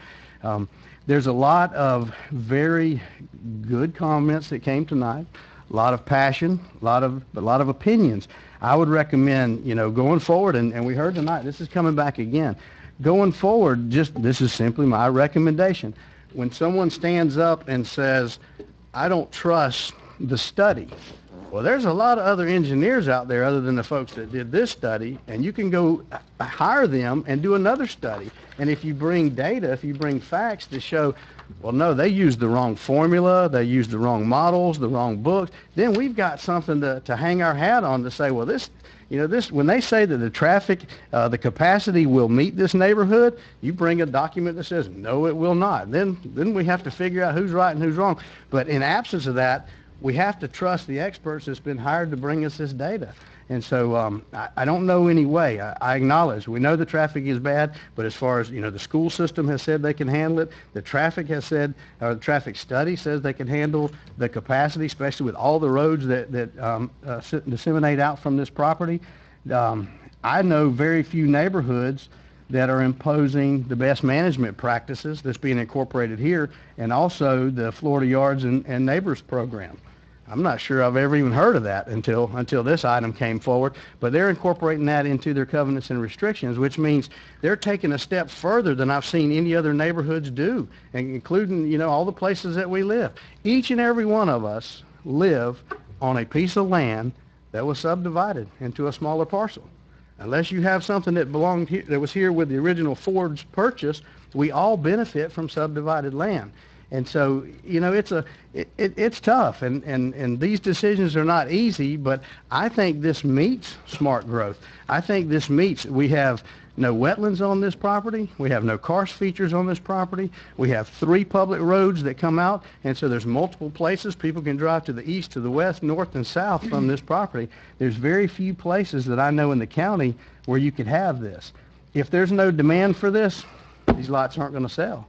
Speaker 16: There's a lot of very good comments that came tonight, a lot of passion, a lot of opinions. I would recommend, going forward, and we heard tonight, this is coming back again. Going forward, this is simply my recommendation. When someone stands up and says, I don't trust the study, well, there's a lot of other engineers out there other than the folks that did this study, and you can go hire them and do another study. And if you bring data, if you bring facts to show, well, no, they used the wrong formula, they used the wrong models, the wrong books, then we've got something to hang our hat on to say, well, this, when they say that the traffic, the capacity will meet this neighborhood, you bring a document that says, no, it will not. Then we have to figure out who's right and who's wrong. But in absence of that, we have to trust the experts that's been hired to bring us this data. And so I don't know any way. I acknowledge we know the traffic is bad, but as far as, the school system has said they can handle it, the traffic has said, or the traffic study says they can handle the capacity, especially with all the roads that disseminate out from this property. I know very few neighborhoods that are imposing the best management practices that's being incorporated here, and also the Florida Yards and Neighbors program. I'm not sure I've ever even heard of that until this item came forward, but they're incorporating that into their covenants and restrictions, which means they're taking a step further than I've seen any other neighborhoods do, and including, all the places that we live. Each and every one of us live on a piece of land that was subdivided into a smaller parcel. Unless you have something that belonged here, that was here with the original Ford's purchase, we all benefit from subdivided land. And so, it's tough, and these decisions are not easy, but I think this meets smart growth. I think this meets, we have no wetlands on this property, we have no karst features on this property, we have 3 public roads that come out, and so there's multiple places people can drive to the east, to the west, north, and south from this property. There's very few places that I know in the county where you could have this. If there's no demand for this, these lots aren't going to sell.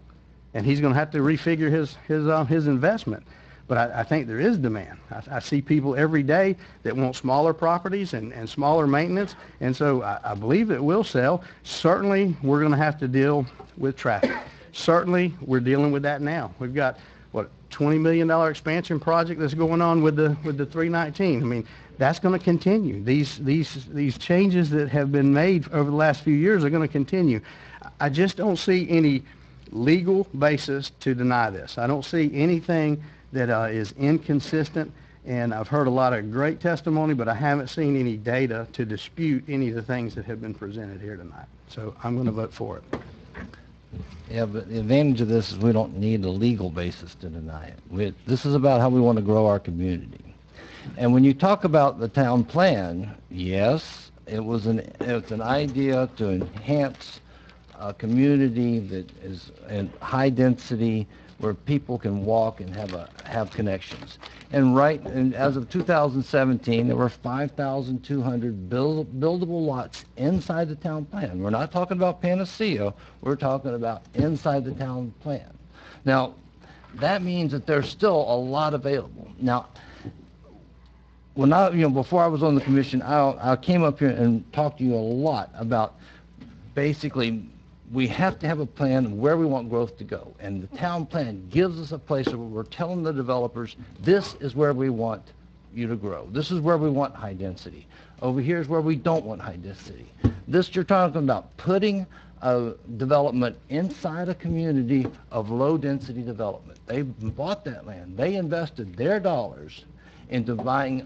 Speaker 16: And he's going to have to refigure his investment. But I think there is demand. I see people every day that want smaller properties and smaller maintenance, and so I believe it will sell. Certainly, we're going to have to deal with traffic. Certainly, we're dealing with that now. We've got, $20 million expansion project that's going on with the 319. I mean, that's going to continue. These changes that have been made over the last few years are going to continue. I just don't see any legal basis to deny this. I don't see anything that is inconsistent, and I've heard a lot of great testimony, but I haven't seen any data to dispute any of the things that have been presented here tonight. So I'm going to vote for it.
Speaker 2: Yeah, but the advantage of this is we don't need a legal basis to deny it. This is about how we want to grow our community. And when you talk about the town plan, yes, it's an idea to enhance a community that is in high density where people can walk and have connections. And as of 2017, there were 5,200 buildable lots inside the town plan. We're not talking about Panacea, we're talking about inside the town plan. Now, that means that there's still a lot available. Now, before I was on the commission, I came up here and talked to you a lot about basically we have to have a plan of where we want growth to go. And the town plan gives us a place where we're telling the developers, this is where we want you to grow. This is where we want high density. Over here is where we don't want high density. This you're talking about putting a development inside a community of low density development. They bought that land. They invested their dollars into buying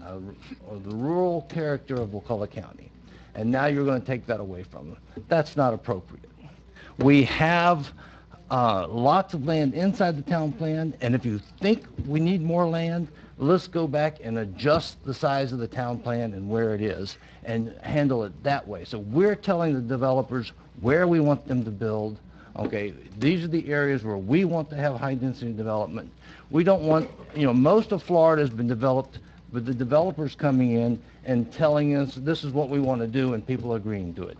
Speaker 2: the rural character of Wakulla County. And now you're going to take that away from them. That's not appropriate. We have lots of land inside the town plan, and if you think we need more land, let's go back and adjust the size of the town plan and where it is and handle it that way. So we're telling the developers where we want them to build. Okay, these are the areas where we want to have high density development. We don't want, most of Florida has been developed with the developers coming in and telling us this is what we want to do and people agreeing to it.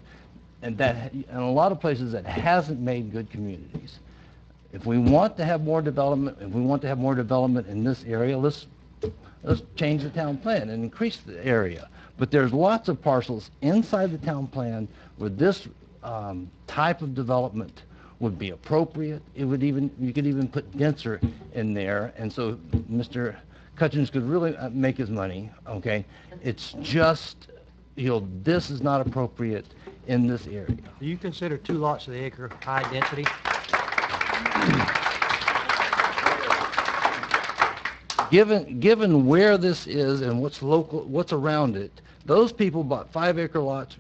Speaker 2: And that, in a lot of places, that hasn't made good communities. If we want to have more development, in this area, let's change the town plan and increase the area. But there's lots of parcels inside the town plan where this type of development would be appropriate. You could even put denser in there, and so Mr. Cutchins could really make his money. Okay, it's just this is not appropriate in this area.
Speaker 6: Do you consider 2 lots to the acre high density?
Speaker 2: Given where this is and what's around it, those people bought 5-acre lots,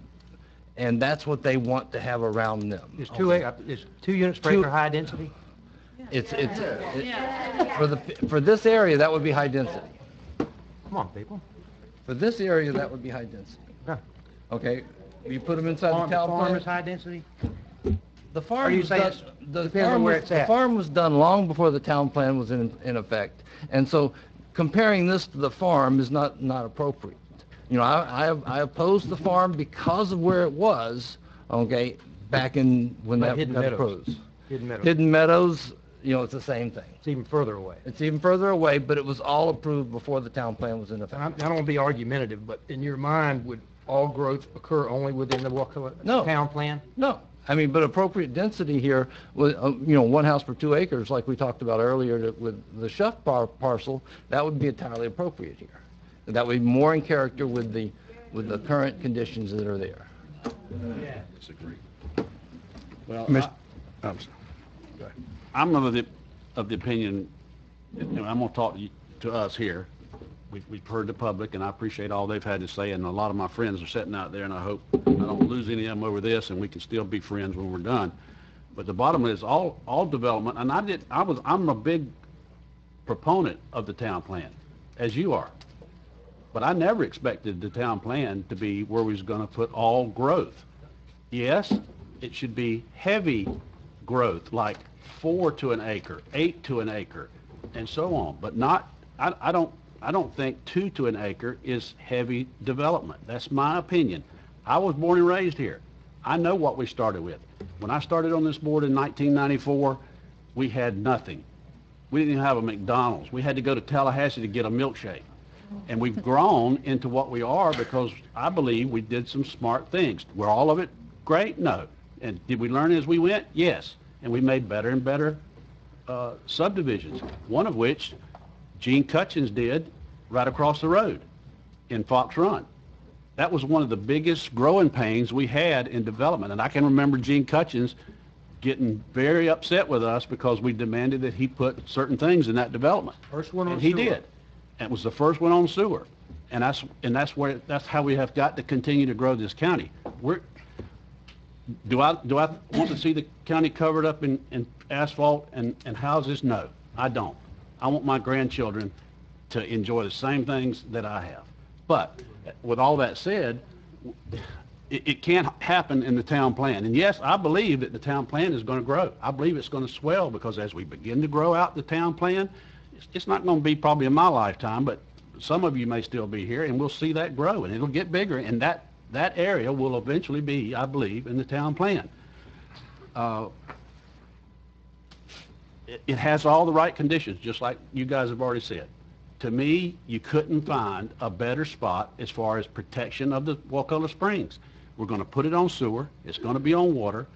Speaker 2: and that's what they want to have around them.
Speaker 6: Is 2 units per acre high density?
Speaker 2: For this area, that would be high density.
Speaker 6: Come on, people.
Speaker 2: For this area, that would be high density.
Speaker 6: Yeah.
Speaker 2: Okay, you put them inside the town plan.
Speaker 6: The farm is high density?
Speaker 2: The farm
Speaker 6: Are you
Speaker 2: was
Speaker 6: saying
Speaker 2: done,
Speaker 6: depends on where it's at?
Speaker 2: The farm was done long before the town plan was in effect, and so comparing this to the farm is not appropriate. I opposed the farm because of where it was. Okay, back in when that was proposed. Hidden Meadows. It's the same thing.
Speaker 6: It's even further away.
Speaker 2: It's even further away, but it was all approved before the town plan was in effect.
Speaker 6: I don't want to be argumentative, but in your mind, would all growth occur only within the Wakulla town plan?
Speaker 2: No. But appropriate density here, with 1 house per 2 acres, like we talked about earlier with the Schuff parcel, that would be entirely appropriate here. That would be more in character with the current conditions that are there.
Speaker 6: Yeah.
Speaker 21: Disagree. Well,
Speaker 5: I'm of the opinion, I'm going to talk to us here. We've heard the public, and I appreciate all they've had to say, and a lot of my friends are sitting out there, and I hope I don't lose any of them over this, and we can still be friends when we're done. But the bottom is all development, and I'm a big proponent of the town plan, as you are. But I never expected the town plan to be where we was going to put all growth. Yes, it should be heavy growth, like 4 to an acre, 8 to an acre, and so on. But not, I don't think 2 to an acre is heavy development. That's my opinion. I was born and raised here. I know what we started with. When I started on this board in 1994, we had nothing. We didn't even have a McDonald's. We had to go to Tallahassee to get a milkshake. And we've grown into what we are because I believe we did some smart things. Were all of it great? No. And did we learn as we went? Yes. And we made better and better subdivisions, one of which Gene Cutchins did right across the road in Fox Run. That was one of the biggest growing pains we had in development. And I can remember Gene Cutchins getting very upset with us because we demanded that he put certain things in that development.
Speaker 6: First one on
Speaker 5: and he
Speaker 6: sewer.
Speaker 5: did. And it was the first one on sewer. And that's how we have got to continue to grow this county. Do I want to see the county covered up in asphalt and houses? No, I don't. I want my grandchildren to enjoy the same things that I have. But with all that said, it can't happen in the town plan. And yes, I believe that the town plan is going to grow. I believe it's going to swell because as we begin to grow out the town plan, it's not going to be probably in my lifetime, but some of you may still be here, and we'll see that grow, and it'll get bigger, and that area will eventually be, I believe, in the town plan. It has all the right conditions, just like you guys have already said. To me, you couldn't find a better spot as far as protection of the Wakulla Springs. We're going to put it on sewer. It's going to be on water.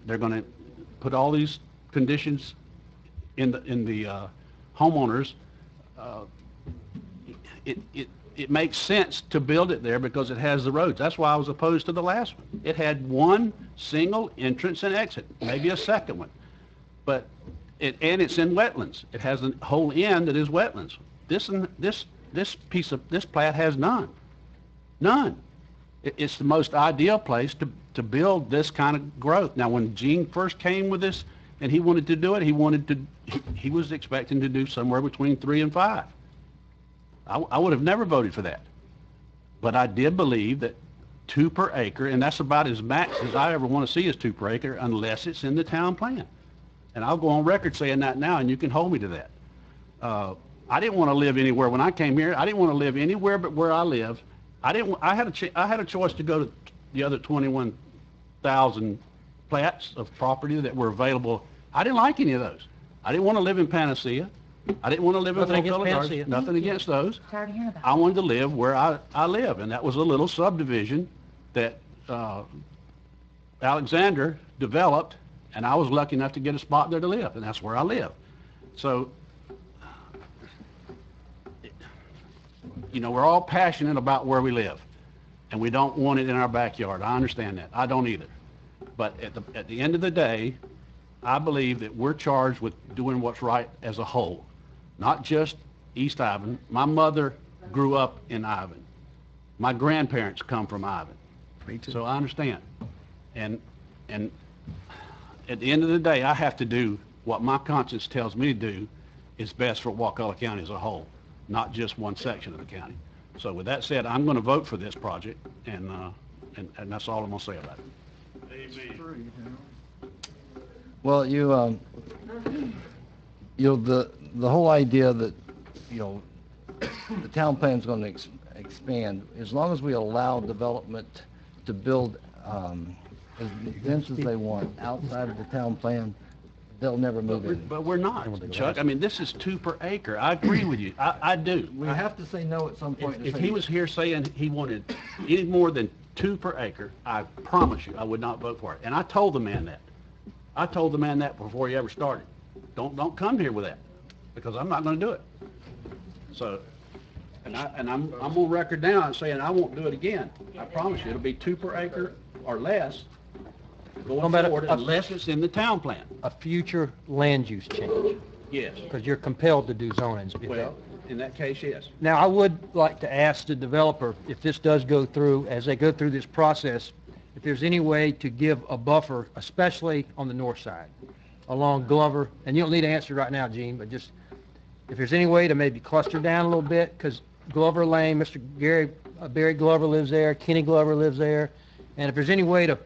Speaker 5: They're going to put all these conditions in the homeowners. It makes sense to build it there because it has the roads. That's why I was opposed to the last one. It had one single entrance and exit, maybe a second one, but and it's in wetlands. It has a whole end that is wetlands. This plat has none. None. It's the most ideal place to build this kind of growth. Now, when Gene first came with this and he wanted to do it, he was expecting to do somewhere between 3 and 5. I would have never voted for that. But I did believe that 2 per acre, and that's about as max as I ever want to see is 2 per acre unless it's in the town plan. And I'll go on record saying that now, and you can hold me to that. I didn't want to live anywhere. When I came here, I didn't want to live anywhere but where I live. I had a choice to go to the other 21,000 plats of property that were available. I didn't like any of those. I didn't want to live in Panacea. I didn't want to live in Wakulla Gardens. Nothing against those. I wanted to live where I live, and that was a little subdivision that Alexander developed, and I was lucky enough to get a spot there to live, and that's where I live. So, you know, we're all passionate about where we live, and we don't want it in our backyard. I understand that. I don't either. But at the end of the day, I believe that we're charged with doing what's right as a whole, not just East Ivan. My mother grew up in Ivan. My grandparents come from Ivan. Me too. So I understand. And at the end of the day, I have to do what my conscience tells me to do is best for Wakulla County as a whole, not just one section of the county. So with that said, I'm going to vote for this project, and that's all I'm going to say about it.
Speaker 2: Well, the whole idea that, the town plan's going to expand, as long as we allow development to build as dense as they want outside of the town plan, they'll never move in.
Speaker 5: But we're not, Chuck. I mean, this is 2 per acre. I agree with you. I do.
Speaker 2: We have to say no at some point.
Speaker 5: If he was here saying he wanted any more than 2 per acre, I promise you I would not vote for it. And I told the man that. I told the man that before he ever started. Don't come here with that, because I'm not going to do it. So, and I'm on record now and saying I won't do it again. I promise you it'll be 2 per acre or less going forward unless it's in the town plan.
Speaker 6: A future land use change.
Speaker 5: Yes.
Speaker 6: Because you're compelled to do zonings.
Speaker 5: Well, in that case, yes.
Speaker 6: Now, I would like to ask the developer, if this does go through, as they go through this process, if there's any way to give a buffer, especially on the north side, along Glover, and you don't need to answer right now, Gene, but just, if there's any way to maybe cluster down a little bit, because Glover Lane, Mr. Barry Glover lives there, Kenny Glover lives there, and if there's any way to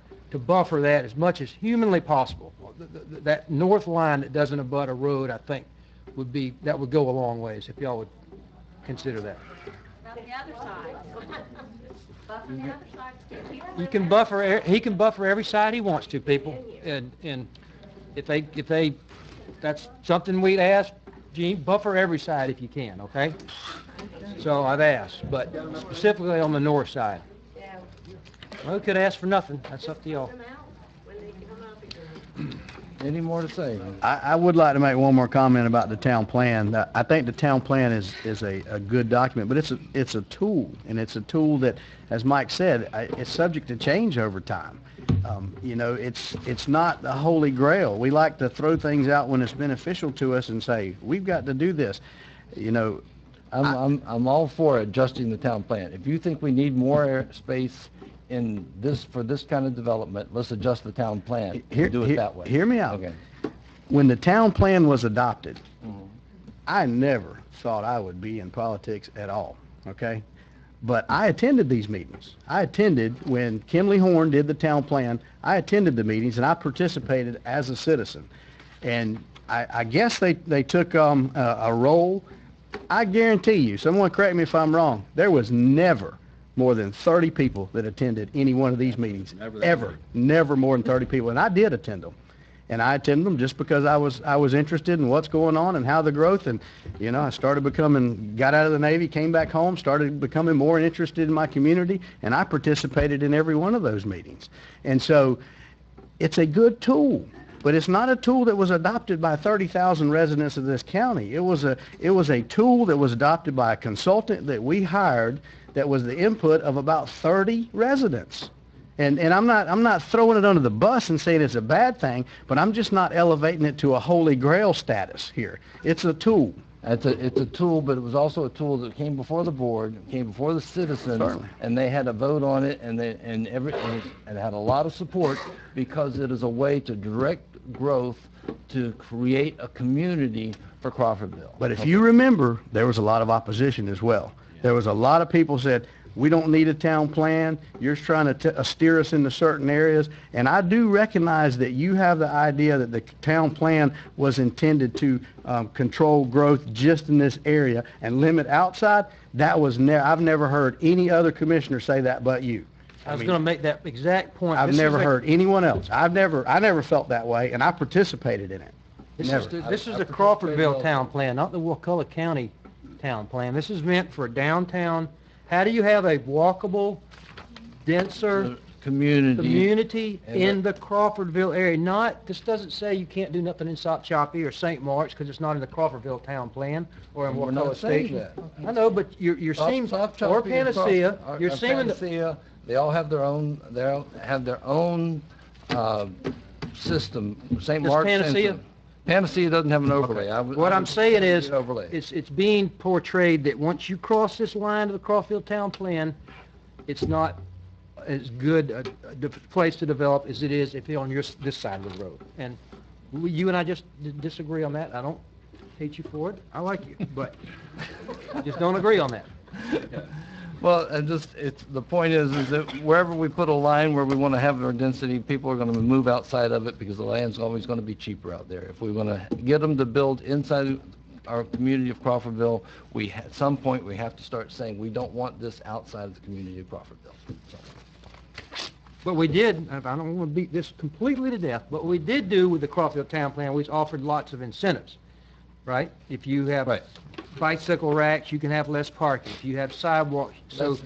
Speaker 6: buffer that as much as humanly possible, that north line that doesn't abut a road, I think, that would go a long ways, if y'all would consider that.
Speaker 24: About the other side. Buffer the other side.
Speaker 6: You can buffer. He can buffer every side he wants to, people. And if they, that's something we'd ask. Gene, buffer every side if you can. Okay. So I've asked, but specifically on the north side. Well, we could ask for nothing. That's up to y'all.
Speaker 2: Any more to say?
Speaker 16: I would like to make one more comment about the town plan. I think the town plan is a good document, but it's a tool, and it's a tool that, as Mike said, it's subject to change over time. It's not the holy grail. We like to throw things out when it's beneficial to us and say, we've got to do this.
Speaker 2: I'm all for adjusting the town plan. If you think we need more space for this kind of development, let's adjust the town plan. Do it that way.
Speaker 16: Hear me out.
Speaker 2: Okay.
Speaker 16: When the town plan was adopted, I never thought I would be in politics at all. Okay, But I attended these meetings. I attended when Kimley Horn did the town plan. I attended the meetings and I participated as a citizen. And I guess they took a role. I guarantee you, someone correct me if I'm wrong, there was never more than 30 people that attended any one of these meetings. Ever. Never more than 30 people. And I did attend them. And I attended them just because I was interested in what's going on and how the growth, and you know, I got out of the Navy, came back home, started becoming more interested in my community, and I participated in every one of those meetings. And so it's a good tool, but it's not a tool that was adopted by 30,000 residents of this county. It was a tool that was adopted by a consultant that we hired that was the input of about 30 residents. And I'm not throwing it under the bus and saying it's a bad thing, but I'm just not elevating it to a holy grail status here. It's a tool.
Speaker 2: It's a tool, but it was also a tool that came before the board, came before the citizens,
Speaker 16: Certainly.
Speaker 2: and they had a vote on it, and it had a lot of support because it is a way to direct growth to create a community for Crawfordville.
Speaker 16: But if you remember, there was a lot of opposition as well. There was a lot of people said, we don't need a town plan. You're trying to steer us into certain areas. And I do recognize that you have the idea that the town plan was intended to control growth just in this area and limit outside. That was I've never heard any other commissioner say that but you.
Speaker 6: I was going to make that exact point.
Speaker 16: I've never heard anyone else. I never felt that way, and I participated in it.
Speaker 6: This is the Crawfordville town plan, not the Wakulla County town plan. This is meant for downtown. How do you have a walkable, denser community in the Crawfordville area? This doesn't say you can't do nothing in Sop Choppy or St. Mark's because it's not in the Crawfordville town plan or in Wakulla Station. I know, but you're seeming, or Panacea, you're seeming
Speaker 2: Panacea, they all have their own, system. St. Mark's.
Speaker 6: Panacea?
Speaker 2: Panacea doesn't have an overlay.
Speaker 6: Okay. What I'm saying is, it's being portrayed that once you cross this line to the Crawfordville town plan, it's not as good a place to develop as it is if you're on this side of the road. And you and I just disagree on that. I don't hate you for it. I like you, but I just don't agree on that.
Speaker 2: Well, the point is that wherever we put a line where we want to have our density, people are going to move outside of it because the land's always going to be cheaper out there. If we want to get them to build inside our community of Crawfordville, at some point we have to start saying we don't want this outside of the community of Crawfordville. So.
Speaker 6: But we did, I don't want to beat this completely to death, but we did do with the Crawfordville town plan, we offered lots of incentives, right? If you have bicycle racks, you can have less parking. If you have sidewalks, so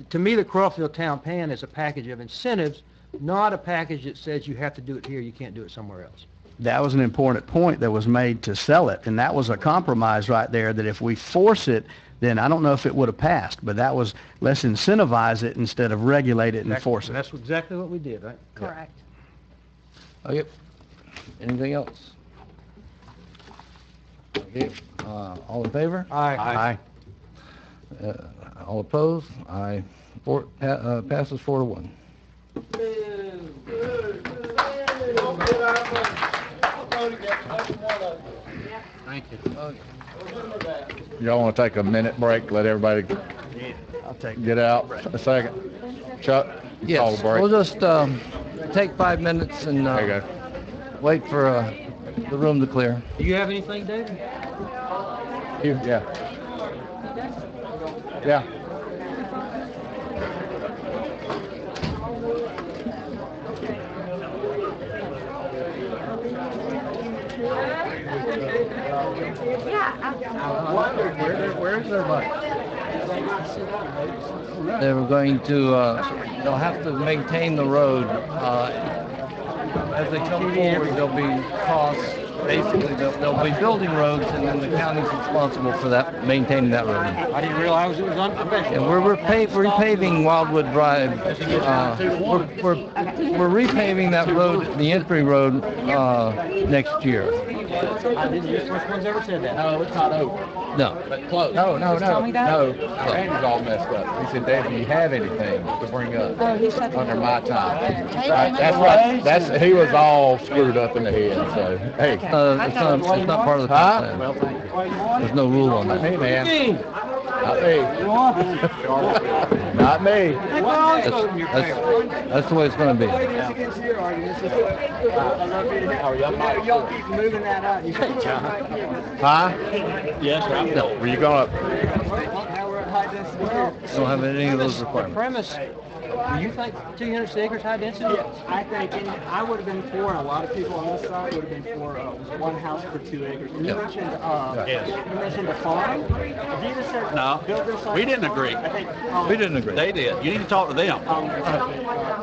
Speaker 6: to me, the Crawfordville town plan is a package of incentives, not a package that says you have to do it here, you can't do it somewhere else.
Speaker 16: That was an important point that was made to sell it, and that was a compromise right there, that if we force it, then I don't know if it would have passed, but that was, let's incentivize it instead of regulate it and force it.
Speaker 6: That's exactly what we did, right?
Speaker 1: Correct.
Speaker 2: Okay. Anything else? Okay. All in favor?
Speaker 6: Aye.
Speaker 2: All opposed? Aye. Passes 4-1.
Speaker 6: Thank you.
Speaker 8: Y'all want to take a minute break, let everybody get out a second? Chuck?
Speaker 2: Yes,
Speaker 8: call a break.
Speaker 2: we'll just take 5 minutes and wait for the room to clear.
Speaker 6: Do you have anything, David?
Speaker 8: Yeah. Yeah.
Speaker 16: Where's everybody?
Speaker 2: They were going to, they'll have to maintain the road. As they come forward, there'll be costs. Basically, they'll be building roads, and then the county's responsible for that, maintaining that road.
Speaker 6: I didn't realize it was unprofessional.
Speaker 2: And we're repaving Wildwood Drive. We're repaving that road, the entry road, next year.
Speaker 3: I didn't, you're the first one's ever said that.
Speaker 8: No, it's not over.
Speaker 2: No.
Speaker 8: But close. No,
Speaker 15: tell me that?
Speaker 8: No, Randy's all messed up. He said, Dave, do you have anything to bring up
Speaker 15: Oh, he said
Speaker 8: under my time?
Speaker 15: Hey,
Speaker 8: That's right. He was all screwed up in the head, so, hey.
Speaker 2: It's not part of the comp plan. There's no rule on that.
Speaker 8: Hey, man. Not me. Not me.
Speaker 2: That's the way it's gonna be.
Speaker 9: Y'all keep moving that out.
Speaker 8: Huh?
Speaker 5: Yes, sir.
Speaker 8: No. Were you gonna?
Speaker 9: Now we're at high density here.
Speaker 2: Don't have any of those
Speaker 6: The
Speaker 2: requirements.
Speaker 6: premise, do you think 200 acres high density?
Speaker 9: I think, and I would have been for, and a lot of people on this side would have been for, one house for 2 acres. And you mentioned, you mentioned a farm. If you just said,
Speaker 5: No,
Speaker 9: build this like
Speaker 5: we didn't agree.
Speaker 9: I think,
Speaker 2: We didn't agree.
Speaker 5: They did. You need to talk to them.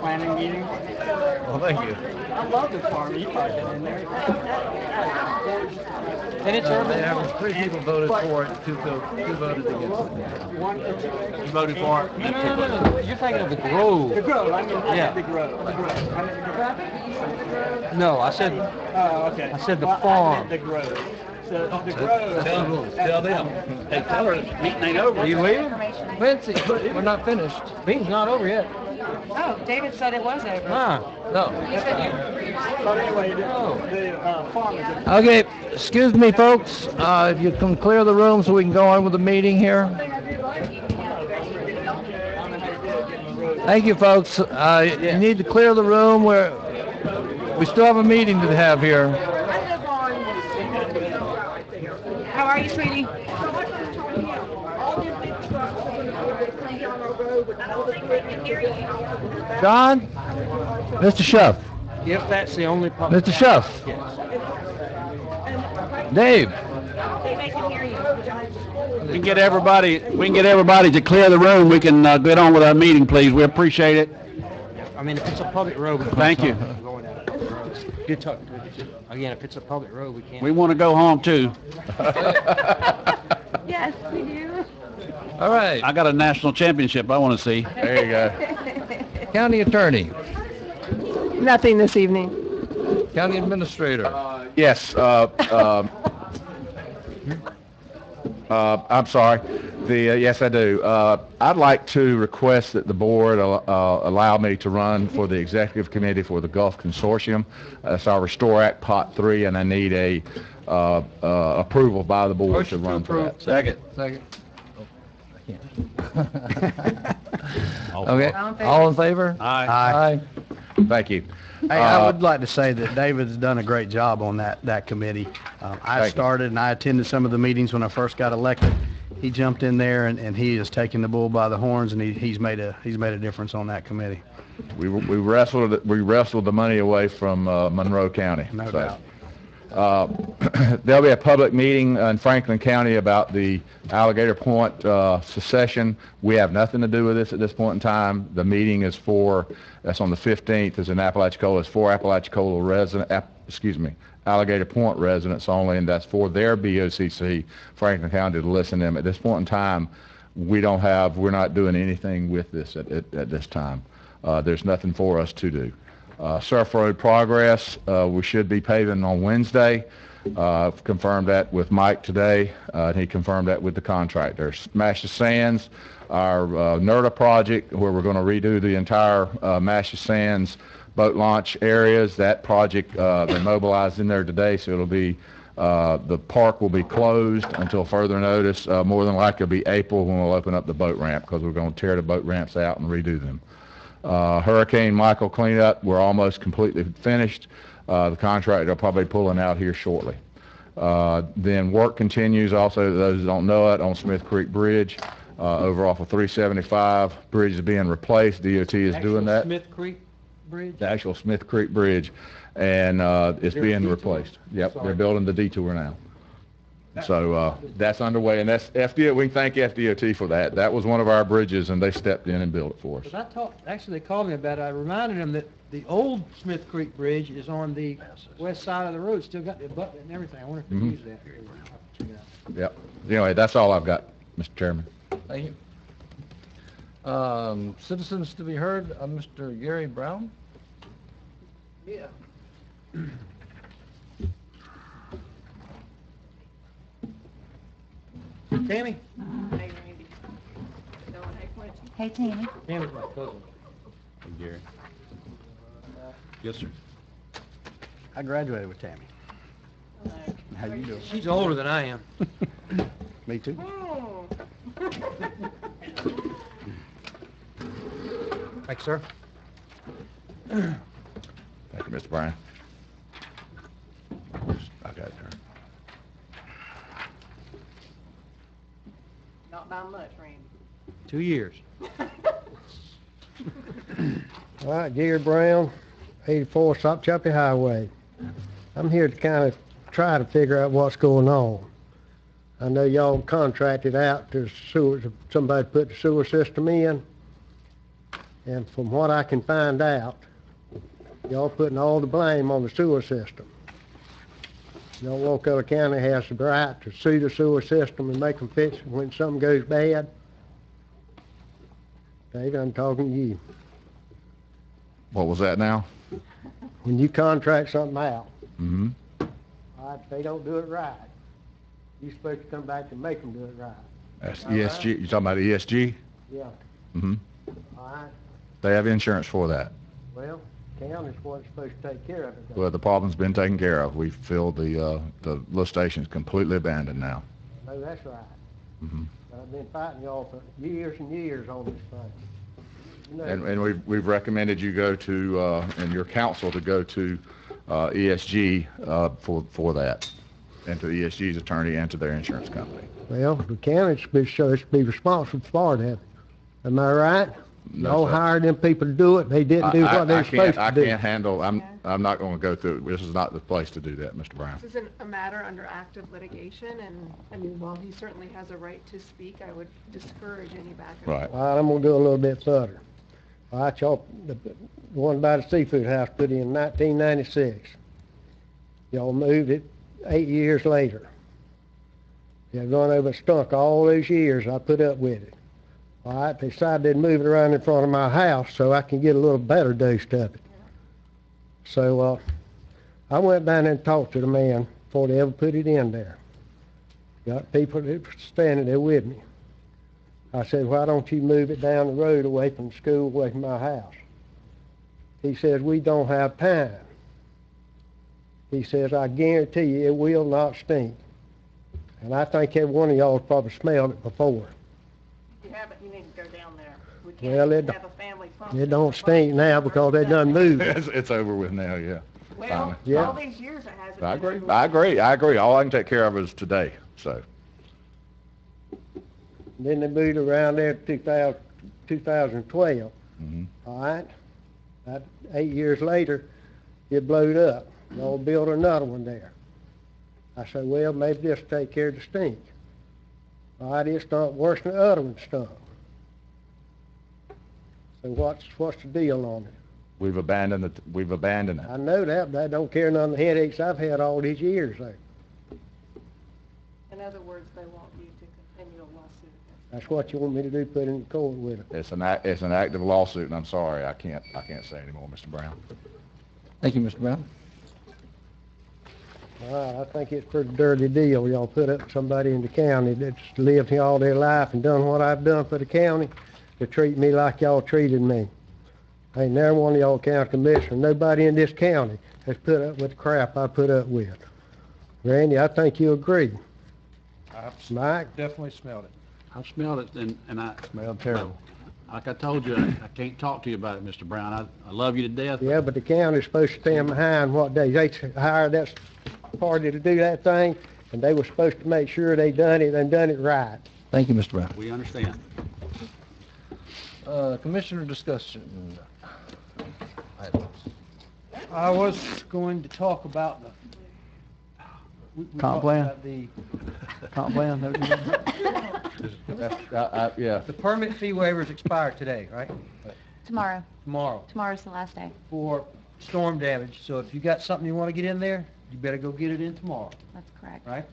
Speaker 9: planning meeting.
Speaker 2: Well, thank you.
Speaker 9: I love the farm. You probably been in there.
Speaker 6: And it's urban.
Speaker 2: The average 3 people voted for it, 2 voted against it.
Speaker 5: You voted for it?
Speaker 6: No. You're thinking of the Grove.
Speaker 9: The Grove. I mean,
Speaker 6: Yeah.
Speaker 9: the Grove. The Grove. I meant the Grove.
Speaker 6: No, I said,
Speaker 9: Oh, okay.
Speaker 6: I said the
Speaker 9: Well, I
Speaker 6: farm.
Speaker 9: meant the Grove. So the Grove.
Speaker 5: Tell them. Hey, tell her the meeting ain't over.
Speaker 6: are you leaving?
Speaker 2: Fancy, we're not finished.
Speaker 6: Meeting's not over yet.
Speaker 15: Oh, David said it was over.
Speaker 6: Huh.
Speaker 2: No.
Speaker 9: But anyway, the farm is a
Speaker 2: Okay, excuse me, folks. If you can clear the room so we can go on with the meeting here. Thank you, folks. You need to clear the room. We still have a meeting to have here.
Speaker 15: How are you, sweetie?
Speaker 2: John? Mr. Shuff?
Speaker 6: If that's the only public.
Speaker 2: Mr. Shuff?
Speaker 6: Yes.
Speaker 2: Dave?
Speaker 5: We can get everybody to clear the room. We can get on with our meeting, please. We appreciate it.
Speaker 6: I mean, if it's a public road.
Speaker 5: Thank you.
Speaker 6: Good talking to you. Again, if it's a public road, we can't.
Speaker 5: We want to go home too.
Speaker 15: Yes, we do.
Speaker 2: All right.
Speaker 5: I got a national championship I want to see.
Speaker 8: There you go.
Speaker 2: County Attorney?
Speaker 17: Nothing this evening.
Speaker 2: County Administrator?
Speaker 8: Yes, I'm sorry. Yes, I do. I'd like to request that the board allow me to run for the executive committee for the Gulf Consortium. That's our Restore Act Pot 3, and I need a approval by the board to run for that.
Speaker 2: Second. Second. Okay, all in favor?
Speaker 5: Aye.
Speaker 8: Thank you.
Speaker 16: Hey, I would like to say that David's done a great job on that committee. I started and I attended some of the meetings when I first got elected. He jumped in there and he is taking the bull by the horns, and he's made a difference on that committee.
Speaker 8: We wrestled the money away from Monroe County.
Speaker 16: No doubt.
Speaker 8: There'll be a public meeting in Franklin County about the Alligator Point secession. We have nothing to do with this at this point in time. The meeting is that's on the 15th, is in Apalachicola. It's for Apalachicola Alligator Point residents only, and that's for their BOCC, Franklin County, to listen to them. At this point in time, we're not doing anything with this at this time. There's nothing for us to do. Surf Road progress, we should be paving on Wednesday. I've confirmed that with Mike today. He confirmed that with the contractor. Masha Sands, our NERDA project, where we're going to redo the entire Masha Sands boat launch areas. That project, they mobilized in there today, so it'll be, the park will be closed until further notice. More than likely it'll be April when we'll open up the boat ramp, because we're going to tear the boat ramps out and redo them. Hurricane Michael cleanup, we're almost completely finished. The contractor will probably be pulling out here shortly. Then work continues also, those that don't know it, on Smith Creek Bridge, over off of 375. Bridge is being replaced. DOT is doing that.
Speaker 6: Smith Creek Bridge?
Speaker 8: The actual Smith Creek Bridge, and it's being replaced. Yep, they're building the detour now. So that's underway, and that's FDOT. We can thank FDOT for that. That was one of our bridges, and they stepped in and built it for us.
Speaker 6: Actually, they called me about it. I reminded them that the old Smith Creek Bridge is on the west side of the road. Still got the abutment and everything. I wonder if they use that.
Speaker 8: Yep. Anyway, that's all I've got, Mr. Chairman.
Speaker 2: Thank you. Citizens to be heard, Mr. Gary Brown?
Speaker 18: Yeah.
Speaker 6: Tammy?
Speaker 17: Hey, Randy. Hey, Quincy.
Speaker 1: Hey, Tammy.
Speaker 6: Tammy's my cousin.
Speaker 5: Hey, Gary. Yes, sir.
Speaker 16: I graduated with Tammy. How you doing?
Speaker 6: She's older than I am.
Speaker 16: Me too. Thanks, sir.
Speaker 8: Thank you, Mr. Brown. I got it, sir.
Speaker 17: Not by much, Randy.
Speaker 6: 2 years.
Speaker 4: All right, Gary Brown, 84 Sopchoppy Highway. I'm here to kind of try to figure out what's going on. I know y'all contracted out to sewer, somebody put the sewer system in, and from what I can find out, y'all putting all the blame on the sewer system. Y'all, Wakulla County has the right to sue the sewer system and make them fix it when something goes bad. David, I'm talking to you.
Speaker 8: What was that now?
Speaker 4: When you contract something out,
Speaker 8: Mm-hmm.
Speaker 4: all right, if they don't do it right, you're supposed to come back and make them do it right.
Speaker 8: That's
Speaker 4: All right?
Speaker 8: ESG. You talking about ESG?
Speaker 4: Yeah,
Speaker 8: Mm-hmm.
Speaker 4: all right.
Speaker 8: They have insurance for that.
Speaker 4: Well, county's what's supposed to take care of it. though.
Speaker 8: Well, the problem's been taken care of. We've filled the lift station's completely abandoned now.
Speaker 4: No, that's right.
Speaker 8: Mm-hmm.
Speaker 4: I've been fighting y'all for years and years on this thing. You know,
Speaker 8: And we've recommended you go to, and your council to go to ESG for that, and to ESG's attorney and to their insurance company.
Speaker 4: Well, the county's supposed to be responsible for that. Am I right?
Speaker 8: No,
Speaker 4: Y'all
Speaker 8: sir.
Speaker 4: hired them people to do it, they didn't do what they were supposed to do.
Speaker 8: I can't handle, I'm not going to go through, this is not the place to do that, Mr. Brown.
Speaker 17: This isn't a matter under active litigation, and, I mean, while he certainly has a right to speak, I would discourage any back and
Speaker 8: Right.
Speaker 4: All right, I'm gonna go a little bit further. All right, y'all, the one by the seafood house put in 1996. Y'all moved it 8 years later. Y'all gone over and stunk all those years I put up with it. All right, they decided they'd move it around in front of my house so I can get a little better dose of it. So, I went down there and talked to the man before they ever put it in there. Got people that were standing there with me. I said, why don't you move it down the road away from the school, away from my house? He says, we don't have time. He says, I guarantee you it will not stink. And I think every one of y'all has probably smelled it before.
Speaker 17: If you haven't, you need to go down there. We
Speaker 4: Well,
Speaker 17: can't
Speaker 4: it,
Speaker 17: have a family function.
Speaker 4: it don't stink now because they done moved it.
Speaker 8: It's over with now, yeah.
Speaker 17: Well,
Speaker 8: Finally.
Speaker 4: Yeah.
Speaker 17: all these years it hasn't.
Speaker 8: I
Speaker 17: been
Speaker 8: agree,
Speaker 17: over.
Speaker 8: I agree. All I can take care of is today, so.
Speaker 4: Then they moved around there to 2012.
Speaker 8: Mhm.
Speaker 4: All right? About 8 years later, it blowed up. Y'all built another one there. I said, well, maybe this will take care of the stink. All right, it stunk worse than the other one stunk. So what's the deal on it?
Speaker 8: We've abandoned it.
Speaker 4: I know that, but I don't care none of the headaches I've had all these years there.
Speaker 17: In other words, they want you to continue a lawsuit.
Speaker 4: That's what you want me to do, put in court with it.
Speaker 8: It's an active lawsuit, and I'm sorry, I can't say anymore, Mr. Brown.
Speaker 2: Thank you, Mr. Brown.
Speaker 4: All right, I think it's a pretty dirty deal. Y'all put up somebody in the county that's lived here all their life and done what I've done for the county to treat me like y'all treated me. Ain't never one of y'all county commissioners, nobody in this county has put up with the crap I put up with. Randy, I think you agree. Mike?
Speaker 16: Definitely smelled it.
Speaker 5: I've smelled it, and I...
Speaker 16: Smelled terrible.
Speaker 5: Like I told you, I can't talk to you about it, Mr. Brown. I love you to death.
Speaker 4: Yeah, but the county's supposed to stand behind what they hired that party to do that thing, and they were supposed to make sure they done it and done it right.
Speaker 2: Thank you, Mr. Brown.
Speaker 5: We understand.
Speaker 2: Commissioner discussion items.
Speaker 6: I was going to talk about the... we
Speaker 16: Comp
Speaker 6: talked
Speaker 16: plan?
Speaker 6: about the
Speaker 16: Comp plan, that what you
Speaker 2: Yeah.
Speaker 6: The permit fee waivers expired today, right?
Speaker 1: Tomorrow.
Speaker 6: Tomorrow,
Speaker 1: Tomorrow's the last day.
Speaker 6: for storm damage. So if you got something you want to get in there, you better go get it in tomorrow,
Speaker 1: That's correct.
Speaker 6: right?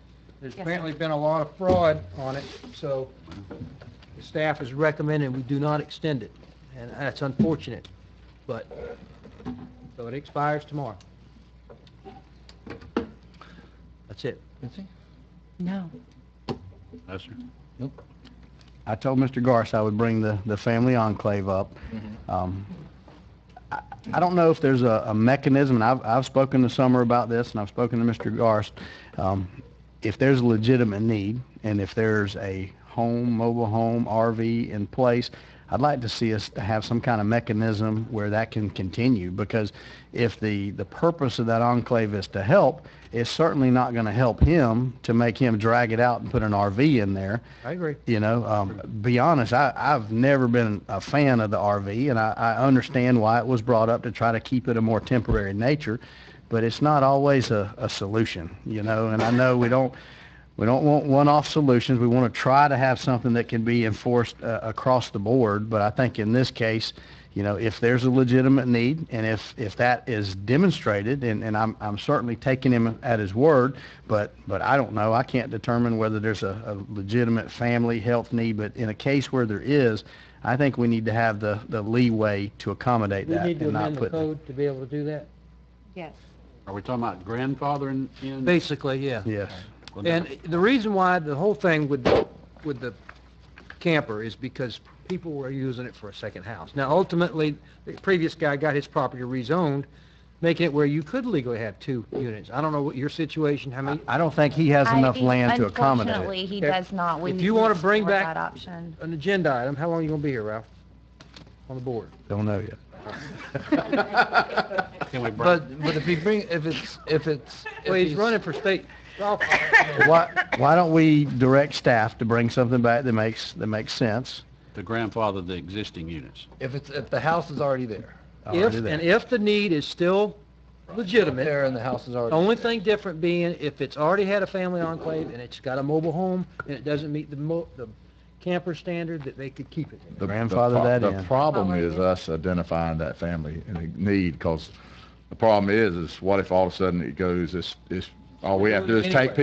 Speaker 6: There's
Speaker 1: Yes,
Speaker 6: apparently been a lot of fraud on it, so the staff is recommending we do not extend it. And that's unfortunate, but, so it expires tomorrow. That's it.
Speaker 2: Quincy?
Speaker 1: No.
Speaker 5: Yes, sir.
Speaker 16: I told Mr. Garst I would bring the family enclave up. I don't know if there's a mechanism, and I've spoken to Summer about this, and I've spoken to Mr. Garst. If there's a legitimate need, and if there's a mobile home, RV in place, I'd like to see us to have some kind of mechanism where that can continue, because if the purpose of that enclave is to help, it's certainly not going to help him to make him drag it out and put an RV in there.
Speaker 6: I agree.
Speaker 16: You know, be honest, I've never been a fan of the RV, and I understand why it was brought up to try to keep it a more temporary nature, but it's not always a solution, you know, and I know we don't want one-off solutions. We want to try to have something that can be enforced across the board, but I think in this case, you know, if there's a legitimate need, and if that is demonstrated, and I'm certainly taking him at his word, but I don't know. I can't determine whether there's a legitimate family health need, but in a case where there is, I think we need to have the leeway to accommodate that.
Speaker 6: We need to
Speaker 16: and not
Speaker 6: amend the
Speaker 16: put
Speaker 6: code to be able to do that?
Speaker 1: Yes.
Speaker 5: Are we talking about grandfathering in?
Speaker 6: Basically, yeah.
Speaker 16: Yes.
Speaker 6: And the reason why the whole thing with the camper is because people were using it for a second house. Now, ultimately, the previous guy got his property rezoned, making it where you could legally have 2 units. I don't know what your situation, how many...
Speaker 16: I don't think he has enough land to accommodate it.
Speaker 1: Unfortunately, he does not. We
Speaker 6: If
Speaker 1: need
Speaker 6: you want to
Speaker 1: explore
Speaker 6: bring
Speaker 1: that
Speaker 6: back
Speaker 1: option.
Speaker 6: an agenda item, how long are you going to be here, Ralph, on the board?
Speaker 16: Don't know yet.
Speaker 5: Can we
Speaker 2: But if he
Speaker 6: Well, he's running for state.
Speaker 16: Why don't we direct staff to bring something back that makes sense?
Speaker 5: to grandfather the existing units?
Speaker 2: If the house is already there.
Speaker 6: If the need is still legitimate.
Speaker 2: There and the house is already.
Speaker 6: Only thing different being if it's already had a family enclave and it's got a mobile home and it doesn't meet the camper standard, that they could keep it.
Speaker 8: The problem is us identifying that family need, because the problem is what if all of a sudden it goes, all we have to do is take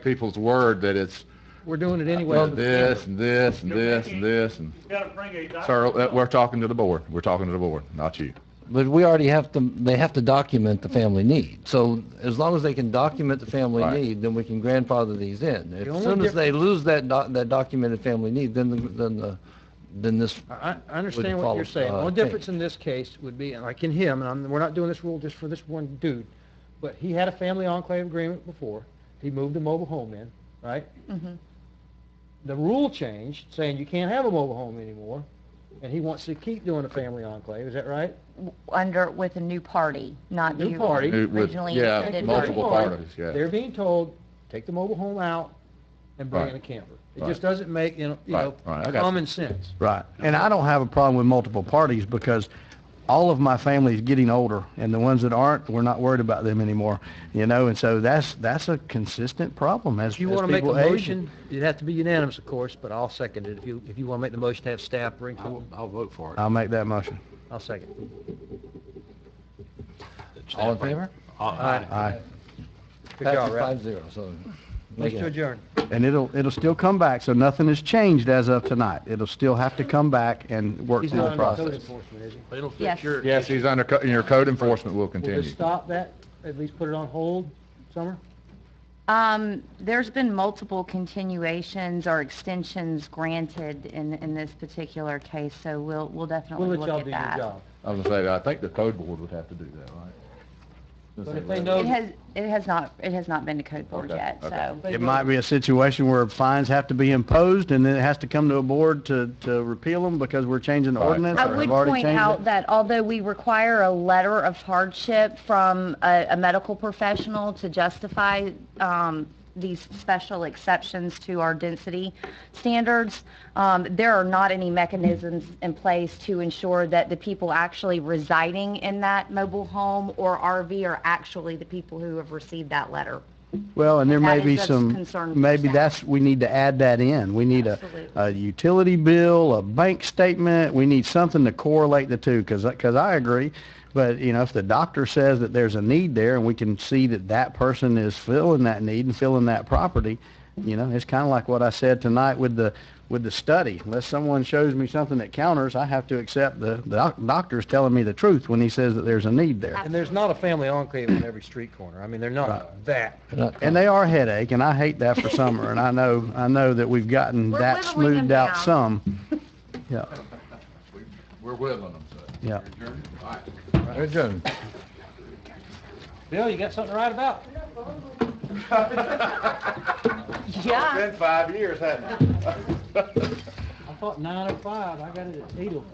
Speaker 8: people's word that it's,
Speaker 6: we're doing it anyway.
Speaker 8: well, this and this and this and this and. Sir, we're talking to the board. We're talking to the board, not you.
Speaker 2: But we already they have to document the family need. So as long as they can document the family need, then we can grandfather these in. As soon as they lose that documented family need, then this.
Speaker 6: I understand what you're saying. The only difference in this case would be, like in him, and we're not doing this rule just for this one dude, but he had a family enclave agreement before. He moved a mobile home in, right?
Speaker 1: Mm-hmm.
Speaker 6: The rule changed, saying you can't have a mobile home anymore, and he wants to keep doing a family enclave. Is that right?
Speaker 1: With a new party, not
Speaker 6: New
Speaker 1: the
Speaker 6: party.
Speaker 1: originally
Speaker 8: Yeah,
Speaker 1: intended
Speaker 8: multiple
Speaker 1: party.
Speaker 8: parties, yeah.
Speaker 6: They're being told, take the mobile home out and bring in
Speaker 8: Right.
Speaker 6: a camper. It
Speaker 8: Right.
Speaker 6: just doesn't make,
Speaker 8: Right, I got you.
Speaker 6: common sense.
Speaker 16: Right. And I don't have a problem with multiple parties, because all of my family is getting older, and the ones that aren't, we're not worried about them anymore, and so that's a consistent problem as
Speaker 6: If you want to make a
Speaker 16: people age.
Speaker 6: motion, it'd have to be unanimous, of course, but I'll second it. If you want to make the motion to have staff bring something,
Speaker 5: I'll vote for it.
Speaker 16: I'll make that motion.
Speaker 6: I'll second.
Speaker 2: All in favor?
Speaker 6: Aye.
Speaker 16: Aye.
Speaker 6: Good job,
Speaker 2: Passes
Speaker 6: Ralph.
Speaker 2: 5-0, so.
Speaker 6: Motion to adjourn.
Speaker 16: And it'll still come back, so nothing has changed as of tonight. It'll still have to come back and work
Speaker 6: He's
Speaker 16: through
Speaker 6: not
Speaker 16: the
Speaker 6: under code
Speaker 16: process.
Speaker 6: enforcement, is he?
Speaker 5: It'll fix
Speaker 1: Yes.
Speaker 8: Yes, he's under, your code enforcement will
Speaker 6: We'll
Speaker 8: continue.
Speaker 6: just stop that, at least put it on hold, Summer?
Speaker 1: There's been multiple continuations or extensions granted in this particular case, so we'll definitely
Speaker 6: We'll let
Speaker 1: look
Speaker 6: y'all
Speaker 1: at
Speaker 6: do your
Speaker 1: that.
Speaker 6: job.
Speaker 8: I was gonna say, I think the code board would have to do that, right?
Speaker 6: But if they know,
Speaker 1: It has not been to code board
Speaker 8: Okay,
Speaker 1: yet,
Speaker 8: okay.
Speaker 1: so.
Speaker 16: It might be a situation where fines have to be imposed, and then it has to come to a board to repeal them because we're changing the
Speaker 8: Right.
Speaker 16: ordinance,
Speaker 1: I
Speaker 16: or
Speaker 1: would
Speaker 16: have already
Speaker 1: point
Speaker 16: changed
Speaker 1: out
Speaker 16: it.
Speaker 1: that although we require a letter of hardship from a medical professional to justify these special exceptions to our density standards, there are not any mechanisms in place to ensure that the people actually residing in that mobile home or RV are actually the people who have received that letter.
Speaker 16: Well, and there
Speaker 1: That
Speaker 16: may be
Speaker 1: is of
Speaker 16: some,
Speaker 1: concern for
Speaker 16: maybe
Speaker 1: staff.
Speaker 16: we need to add that in. We need a utility bill, a bank statement. We need something to correlate the two, because I agree. But, if the doctor says that there's a need there and we can see that that person is filling that need and filling that property, You know, it's kind of like what I said tonight with the study. Unless someone shows me something that counters, I have to accept the doctor's telling me the truth when he says that there's a need there.
Speaker 6: And there's not a family enclave on every street corner. I mean, they're not that.
Speaker 16: And they are a headache, and I hate that for summer, and I know that we've gotten that
Speaker 1: whittling them
Speaker 16: smoothed out
Speaker 1: down.
Speaker 16: some. Yeah,
Speaker 8: We're whittling them, so.
Speaker 16: yeah.
Speaker 8: All right. Adjourned.
Speaker 6: Bill, you got something to write about?
Speaker 1: Yeah.
Speaker 8: It's been 5 years, hasn't it?
Speaker 6: I thought 9:05. I got it at 8:05.